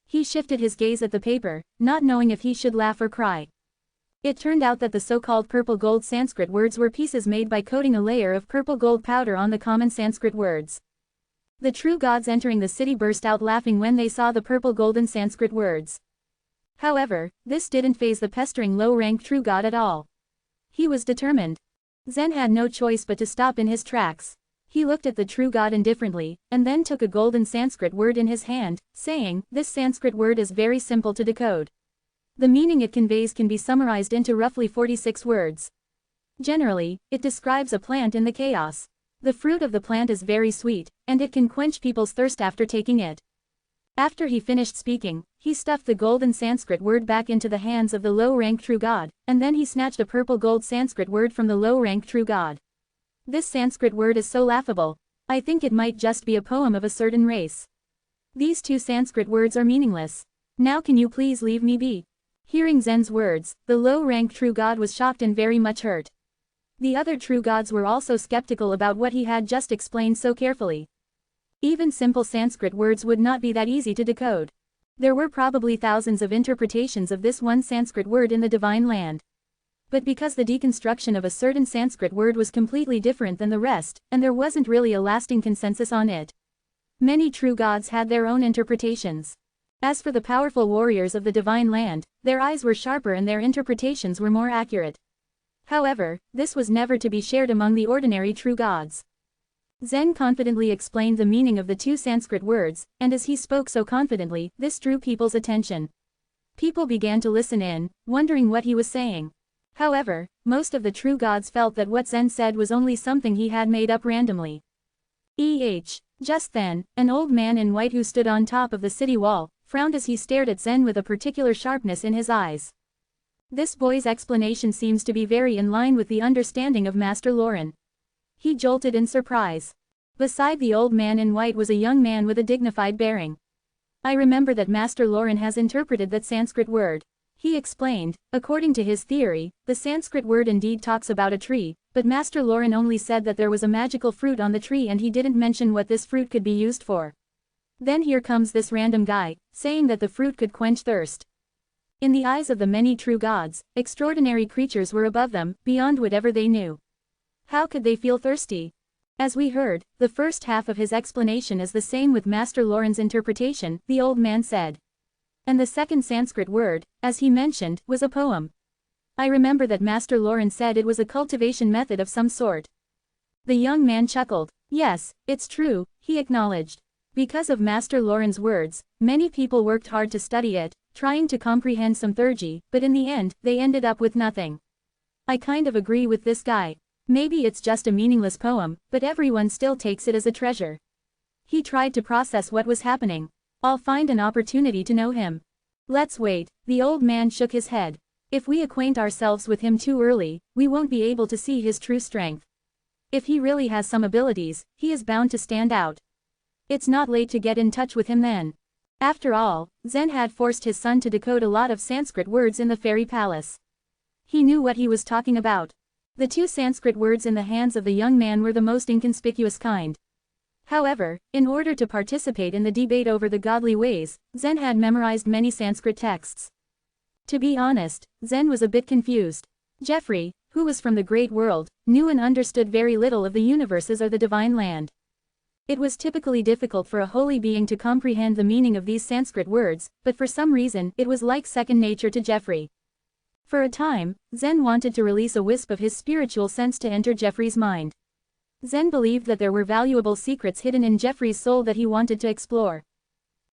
Speaker 1: He shifted his gaze at the paper, not knowing if he should laugh or cry. It turned out that the so-called purple gold Sanskrit words were pieces made by coating a layer of purple gold powder on the common Sanskrit words. The true gods entering the city burst out laughing when they saw the purple golden Sanskrit words. However, this didn't faze the pestering low-rank true god at all. He was determined. Zen had no choice but to stop in his tracks. He looked at the true god indifferently, and then took a golden Sanskrit word in his hand, saying, "This Sanskrit word is very simple to decode. The meaning it conveys can be summarized into roughly 46 words. Generally, it describes a plant in the chaos. The fruit of the plant is very sweet, and it can quench people's thirst after taking it." After he finished speaking, he stuffed the golden Sanskrit word back into the hands of the low-rank true god, and then he snatched a purple gold Sanskrit word from the low-rank true god. "This Sanskrit word is so laughable. I think it might just be a poem of a certain race. These two Sanskrit words are meaningless. Now can you please leave me be?" Hearing Zen's words, the low-rank true god was shocked and very much hurt. The other true gods were also skeptical about what he had just explained so carefully. Even simple Sanskrit words would not be that easy to decode. There were probably thousands of interpretations of this one Sanskrit word in the divine land. But because the deconstruction of a certain Sanskrit word was completely different than the rest, and there wasn't really a lasting consensus on it, many true gods had their own interpretations. As for the powerful warriors of the divine land, their eyes were sharper and their interpretations were more accurate. However, this was never to be shared among the ordinary true gods. Zen confidently explained the meaning of the two Sanskrit words, and as he spoke so confidently, this drew people's attention. People began to listen in, wondering what he was saying. However, most of the true gods felt that what Zen said was only something he had made up randomly. Just then, an old man in white who stood on top of the city wall, frowned as he stared at Zen with a particular sharpness in his eyes. This boy's explanation seems to be very in line with the understanding of Master Lauren. He jolted in surprise. Beside the old man in white was a young man with a dignified bearing. "I remember that Master Lauren has interpreted that Sanskrit word," he explained. According to his theory, the Sanskrit word indeed talks about a tree, but Master Lauren only said that there was a magical fruit on the tree and he didn't mention what this fruit could be used for. Then here comes this random guy, saying that the fruit could quench thirst. In the eyes of the many true gods, extraordinary creatures were above them, beyond whatever they knew. How could they feel thirsty? As we heard, the first half of his explanation is the same with Master Lauren's interpretation, the old man said. And the second Sanskrit word, as he mentioned, was a poem. I remember that Master Lauren said it was a cultivation method of some sort. The young man chuckled. Yes, it's true, he acknowledged. Because of Master Lauren's words, many people worked hard to study it, trying to comprehend some theurgy, but in the end, they ended up with nothing. I kind of agree with this guy. Maybe it's just a meaningless poem, but everyone still takes it as a treasure. He tried to process what was happening. I'll find an opportunity to know him. Let's wait. The old man shook his head. If we acquaint ourselves with him too early, we won't be able to see his true strength. If he really has some abilities, he is bound to stand out. It's not late to get in touch with him then. After all, Zen had forced his son to decode a lot of Sanskrit words in the fairy palace. He knew what he was talking about. The two Sanskrit words in the hands of the young man were the most inconspicuous kind. However, in order to participate in the debate over the godly ways, Zen had memorized many Sanskrit texts. To be honest, Zen was a bit confused. Jeffrey, who was from the great world, knew and understood very little of the universes or the divine land. It was typically difficult for a holy being to comprehend the meaning of these Sanskrit words, but for some reason, it was like second nature to Jeffrey. For a time, Zen wanted to release a wisp of his spiritual sense to enter Jeffrey's mind. Zen believed that there were valuable secrets hidden in Jeffrey's soul that he wanted to explore.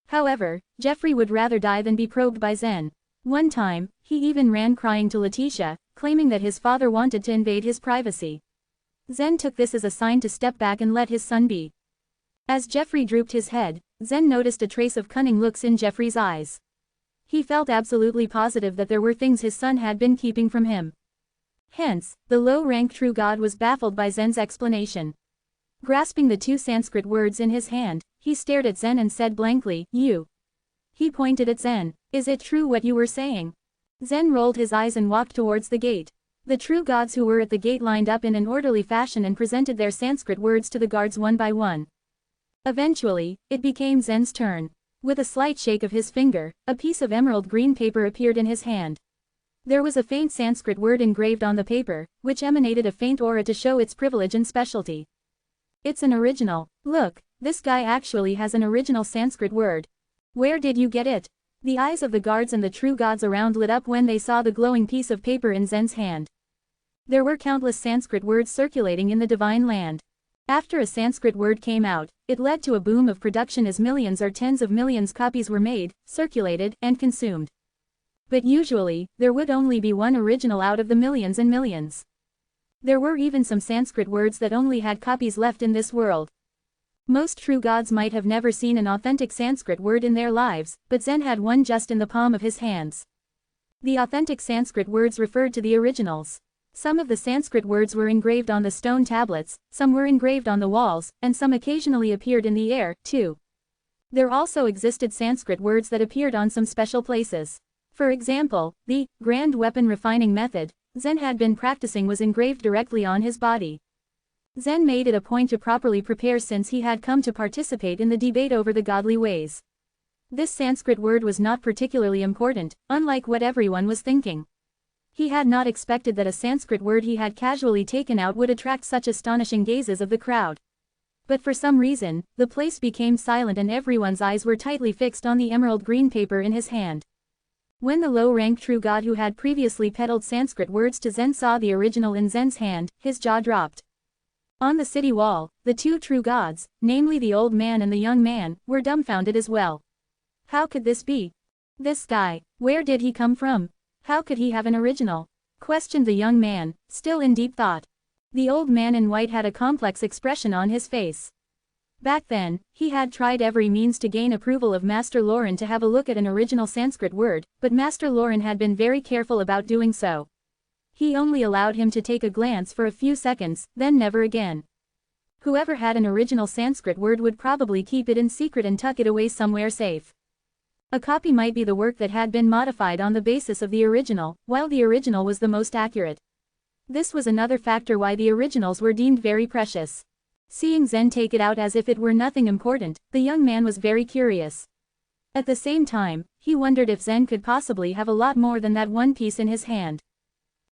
Speaker 1: However, Jeffrey would rather die than be probed by Zen. One time, he even ran crying to Letitia, claiming that his father wanted to invade his privacy. Zen took this as a sign to step back and let his son be. As Jeffrey drooped his head, Zen noticed a trace of cunning looks in Jeffrey's eyes. He felt absolutely positive that there were things his son had been keeping from him. Hence, the low-rank true god was baffled by Zen's explanation. Grasping the two Sanskrit words in his hand, he stared at Zen and said blankly, "You." He pointed at Zen. "Is it true what you were saying?" Zen rolled his eyes and walked towards the gate. The true gods who were at the gate lined up in an orderly fashion and presented their Sanskrit words to the guards one by one. Eventually, it became Zen's turn. With a slight shake of his finger, a piece of emerald green paper appeared in his hand. There was a faint Sanskrit word engraved on the paper, which emanated a faint aura to show its privilege and specialty. "It's an original. Look, this guy actually has an original Sanskrit word. Where did you get it?" The eyes of the guards and the true gods around lit up when they saw the glowing piece of paper in Zen's hand. There were countless Sanskrit words circulating in the divine land. After a Sanskrit word came out, it led to a boom of production as millions or tens of millions copies were made, circulated, and consumed. But usually, there would only be one original out of the millions and millions. There were even some Sanskrit words that only had copies left in this world. Most true gods might have never seen an authentic Sanskrit word in their lives, but Zen had one just in the palm of his hands. The authentic Sanskrit words referred to the originals. Some of the Sanskrit words were engraved on the stone tablets, some were engraved on the walls, and some occasionally appeared in the air, too. There also existed Sanskrit words that appeared on some special places. For example, the grand weapon refining method Zen had been practicing was engraved directly on his body. Zen made it a point to properly prepare since he had come to participate in the debate over the godly ways. This Sanskrit word was not particularly important, unlike what everyone was thinking. He had not expected that a Sanskrit word he had casually taken out would attract such astonishing gazes of the crowd. But for some reason, the place became silent and everyone's eyes were tightly fixed on the emerald green paper in his hand. When the low-rank true god who had previously peddled Sanskrit words to Zen saw the original in Zen's hand, his jaw dropped. On the city wall, the two true gods, namely the old man and the young man, were dumbfounded as well. How could this be? This guy, where did he come from? How could he have an original? Questioned the young man, still in deep thought. The old man in white had a complex expression on his face. Back then, he had tried every means to gain approval of Master Lauren to have a look at an original Sanskrit word, but Master Lauren had been very careful about doing so. He only allowed him to take a glance for a few seconds, then never again. Whoever had an original Sanskrit word would probably keep it in secret and tuck it away somewhere safe. A copy might be the work that had been modified on the basis of the original, while the original was the most accurate. This was another factor why the originals were deemed very precious. Seeing Zen take it out as if it were nothing important, the young man was very curious. At the same time, he wondered if Zen could possibly have a lot more than that one piece in his hand.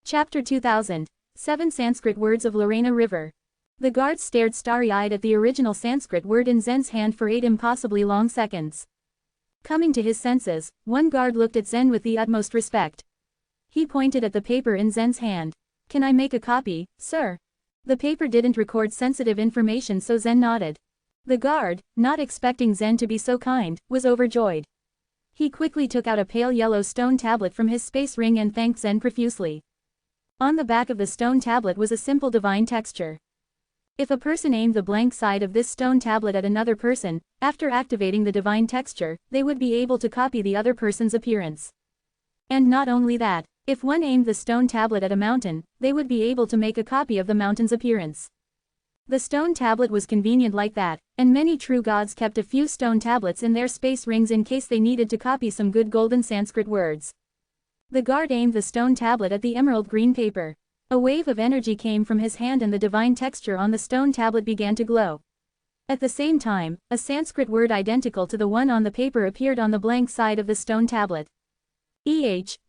Speaker 1: Chapter 2000. 7 Sanskrit Words of Lorena River. The guards stared starry-eyed at the original Sanskrit word in Zen's hand for 8 impossibly long seconds. Coming to his senses, one guard looked at Zen with the utmost respect. He pointed at the paper in Zen's hand. "Can I make a copy, sir?" The paper didn't record sensitive information, so Zen nodded. The guard, not expecting Zen to be so kind, was overjoyed. He quickly took out a pale yellow stone tablet from his space ring and thanked Zen profusely. On the back of the stone tablet was a simple divine texture. If a person aimed the blank side of this stone tablet at another person, after activating the divine texture, they would be able to copy the other person's appearance. And not only that, if one aimed the stone tablet at a mountain, they would be able to make a copy of the mountain's appearance. The stone tablet was convenient like that, and many true gods kept a few stone tablets in their space rings in case they needed to copy some good golden Sanskrit words. The guard aimed the stone tablet at the emerald green paper. A wave of energy came from his hand and the divine texture on the stone tablet began to glow. At the same time, a Sanskrit word identical to the one on the paper appeared on the blank side of the stone tablet.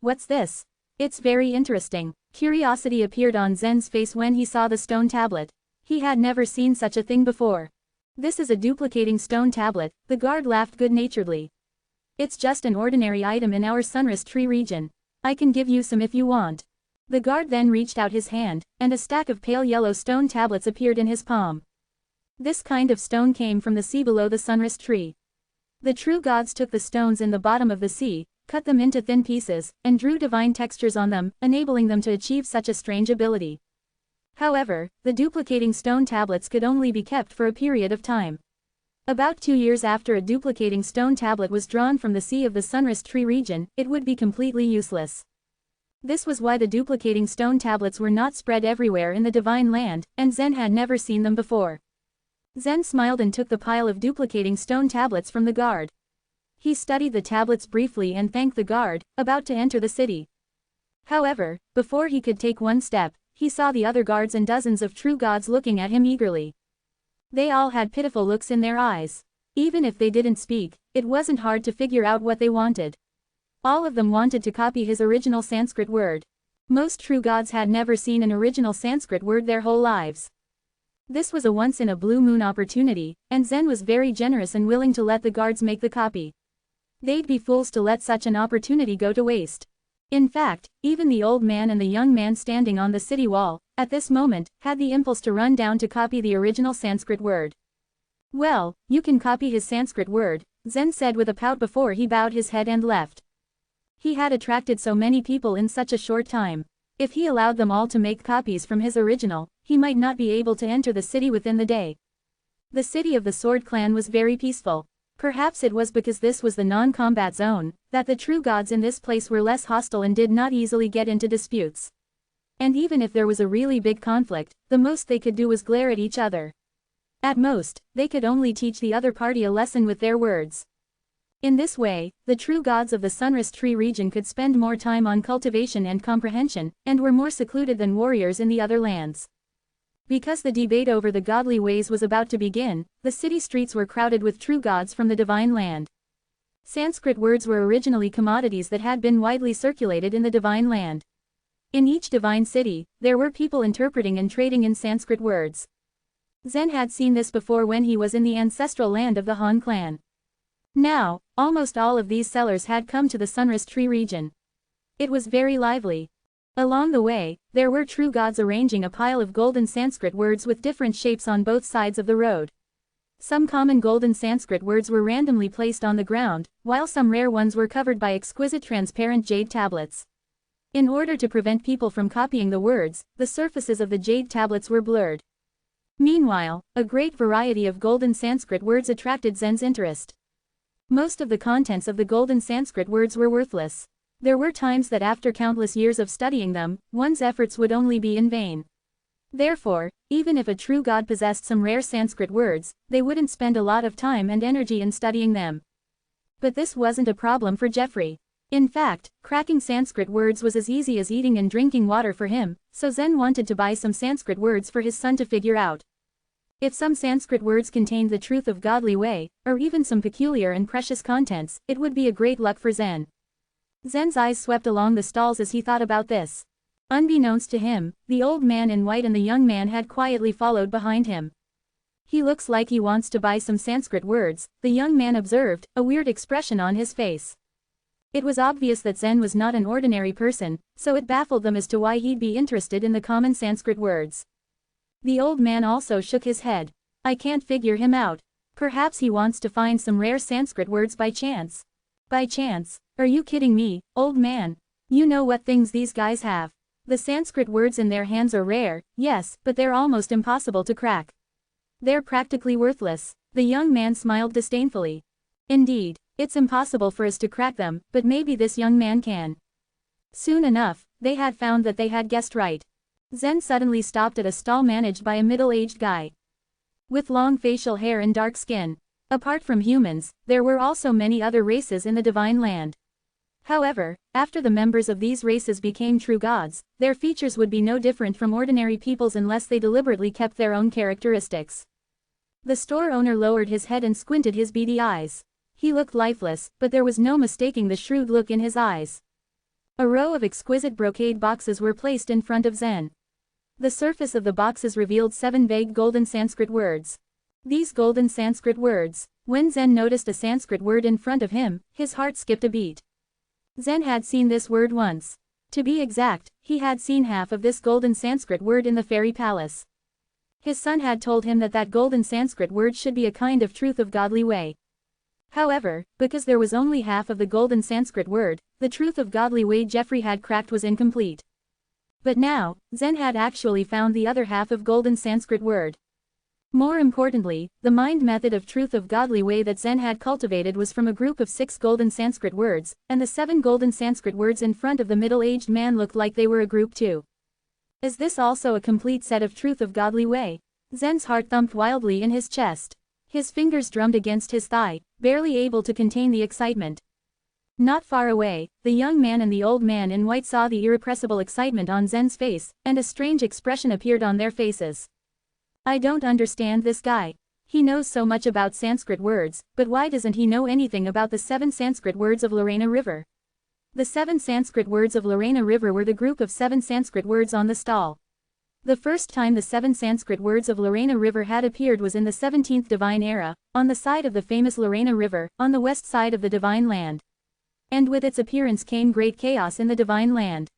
Speaker 1: What's this? It's very interesting. Curiosity appeared on Zen's face when he saw the stone tablet. He had never seen such a thing before. This is a duplicating stone tablet, the guard laughed good-naturedly. It's just an ordinary item in our sunrise tree region. I can give you some if you want. The guard then reached out his hand, and a stack of pale yellow stone tablets appeared in his palm. This kind of stone came from the sea below the sunrise tree. The true gods took the stones in the bottom of the sea, cut them into thin pieces, and drew divine textures on them, enabling them to achieve such a strange ability. However, the duplicating stone tablets could only be kept for a period of time. About 2 years after a duplicating stone tablet was drawn from the sea of the sunrise tree region, it would be completely useless. This was why the duplicating stone tablets were not spread everywhere in the divine land, and Zen had never seen them before. Zen smiled and took the pile of duplicating stone tablets from the guard. He studied the tablets briefly and thanked the guard, about to enter the city. However, before he could take one step, he saw the other guards and dozens of true gods looking at him eagerly. They all had pitiful looks in their eyes. Even if they didn't speak, it wasn't hard to figure out what they wanted. All of them wanted to copy his original Sanskrit word. Most true gods had never seen an original Sanskrit word their whole lives. This was a once-in-a-blue-moon opportunity, and Zen was very generous and willing to let the guards make the copy. They'd be fools to let such an opportunity go to waste. In fact, even the old man and the young man standing on the city wall, at this moment, had the impulse to run down to copy the original Sanskrit word. Well, you can copy his Sanskrit word, Zen said with a pout before he bowed his head and left. He had attracted so many people in such a short time. If he allowed them all to make copies from his original, he might not be able to enter the city within the day. The city of the Sword Clan was very peaceful. Perhaps it was because this was the non-combat zone, that the true gods in this place were less hostile and did not easily get into disputes. And even if there was a really big conflict, the most they could do was glare at each other. At most, they could only teach the other party a lesson with their words. In this way, the true gods of the sunrise tree region could spend more time on cultivation and comprehension, and were more secluded than warriors in the other lands. Because the debate over the godly ways was about to begin, the city streets were crowded with true gods from the divine land. Sanskrit words were originally commodities that had been widely circulated in the divine land. In each divine city, there were people interpreting and trading in Sanskrit words. Zen had seen this before when he was in the ancestral land of the Han clan. Now, almost all of these sellers had come to the sunrise tree region. It was very lively. Along the way, there were true gods arranging a pile of golden Sanskrit words with different shapes on both sides of the road. Some common golden Sanskrit words were randomly placed on the ground, while some rare ones were covered by exquisite transparent jade tablets. In order to prevent people from copying the words, the surfaces of the jade tablets were blurred. Meanwhile, a great variety of golden Sanskrit words attracted Zen's interest. Most of the contents of the golden Sanskrit words were worthless. There were times that after countless years of studying them, one's efforts would only be in vain. Therefore, even if a true god possessed some rare Sanskrit words, they wouldn't spend a lot of time and energy in studying them. But this wasn't a problem for Jeffrey. In fact, cracking Sanskrit words was as easy as eating and drinking water for him, so Zen wanted to buy some Sanskrit words for his son to figure out. If some Sanskrit words contained the truth of godly way, or even some peculiar and precious contents, it would be a great luck for Zen. Zen's eyes swept along the stalls as he thought about this. Unbeknownst to him, the old man in white and the young man had quietly followed behind him. He looks like he wants to buy some Sanskrit words, the young man observed, a weird expression on his face. It was obvious that Zen was not an ordinary person, so it baffled them as to why he'd be interested in the common Sanskrit words. The old man also shook his head. I can't figure him out. Perhaps he wants to find some rare Sanskrit words by chance. By chance? Are you kidding me, old man? You know what things these guys have. The Sanskrit words in their hands are rare, yes, but they're almost impossible to crack. They're practically worthless. The young man smiled disdainfully. Indeed, it's impossible for us to crack them, but maybe this young man can. Soon enough, they had found that they had guessed right. Zen suddenly stopped at a stall managed by a middle-aged guy with long facial hair and dark skin. Apart from humans, there were also many other races in the divine land. However, after the members of these races became true gods, their features would be no different from ordinary people's unless they deliberately kept their own characteristics. The store owner lowered his head and squinted his beady eyes. He looked lifeless, but there was no mistaking the shrewd look in his eyes. A row of exquisite brocade boxes were placed in front of Zen. The surface of the boxes revealed 7 vague golden Sanskrit words. These golden Sanskrit words, when Zen noticed a Sanskrit word in front of him, his heart skipped a beat. Zen had seen this word once. To be exact, he had seen half of this golden Sanskrit word in the fairy palace. His son had told him that that golden Sanskrit word should be a kind of truth of godly way. However, because there was only half of the golden Sanskrit word, the truth of godly way Jeffrey had cracked was incomplete. But now, Zen had actually found the other half of golden Sanskrit word. More importantly, the mind method of truth of godly way that Zen had cultivated was from a group of 6 golden Sanskrit words, and the 7 golden Sanskrit words in front of the middle-aged man looked like they were a group too. Is this also a complete set of truth of godly way? Zen's heart thumped wildly in his chest. His fingers drummed against his thigh, barely able to contain the excitement. Not far away, the young man and the old man in white saw the irrepressible excitement on Zen's face, and a strange expression appeared on their faces. I don't understand this guy. He knows so much about Sanskrit words, but why doesn't he know anything about the 7 Sanskrit words of Lorena River? The 7 Sanskrit words of Lorena River were the group of 7 Sanskrit words on the stall. The first time the 7 Sanskrit words of Lorena River had appeared was in the 17th Divine Era, on the side of the famous Lorena River, on the west side of the Divine Land. And with its appearance came great chaos in the Divine Land.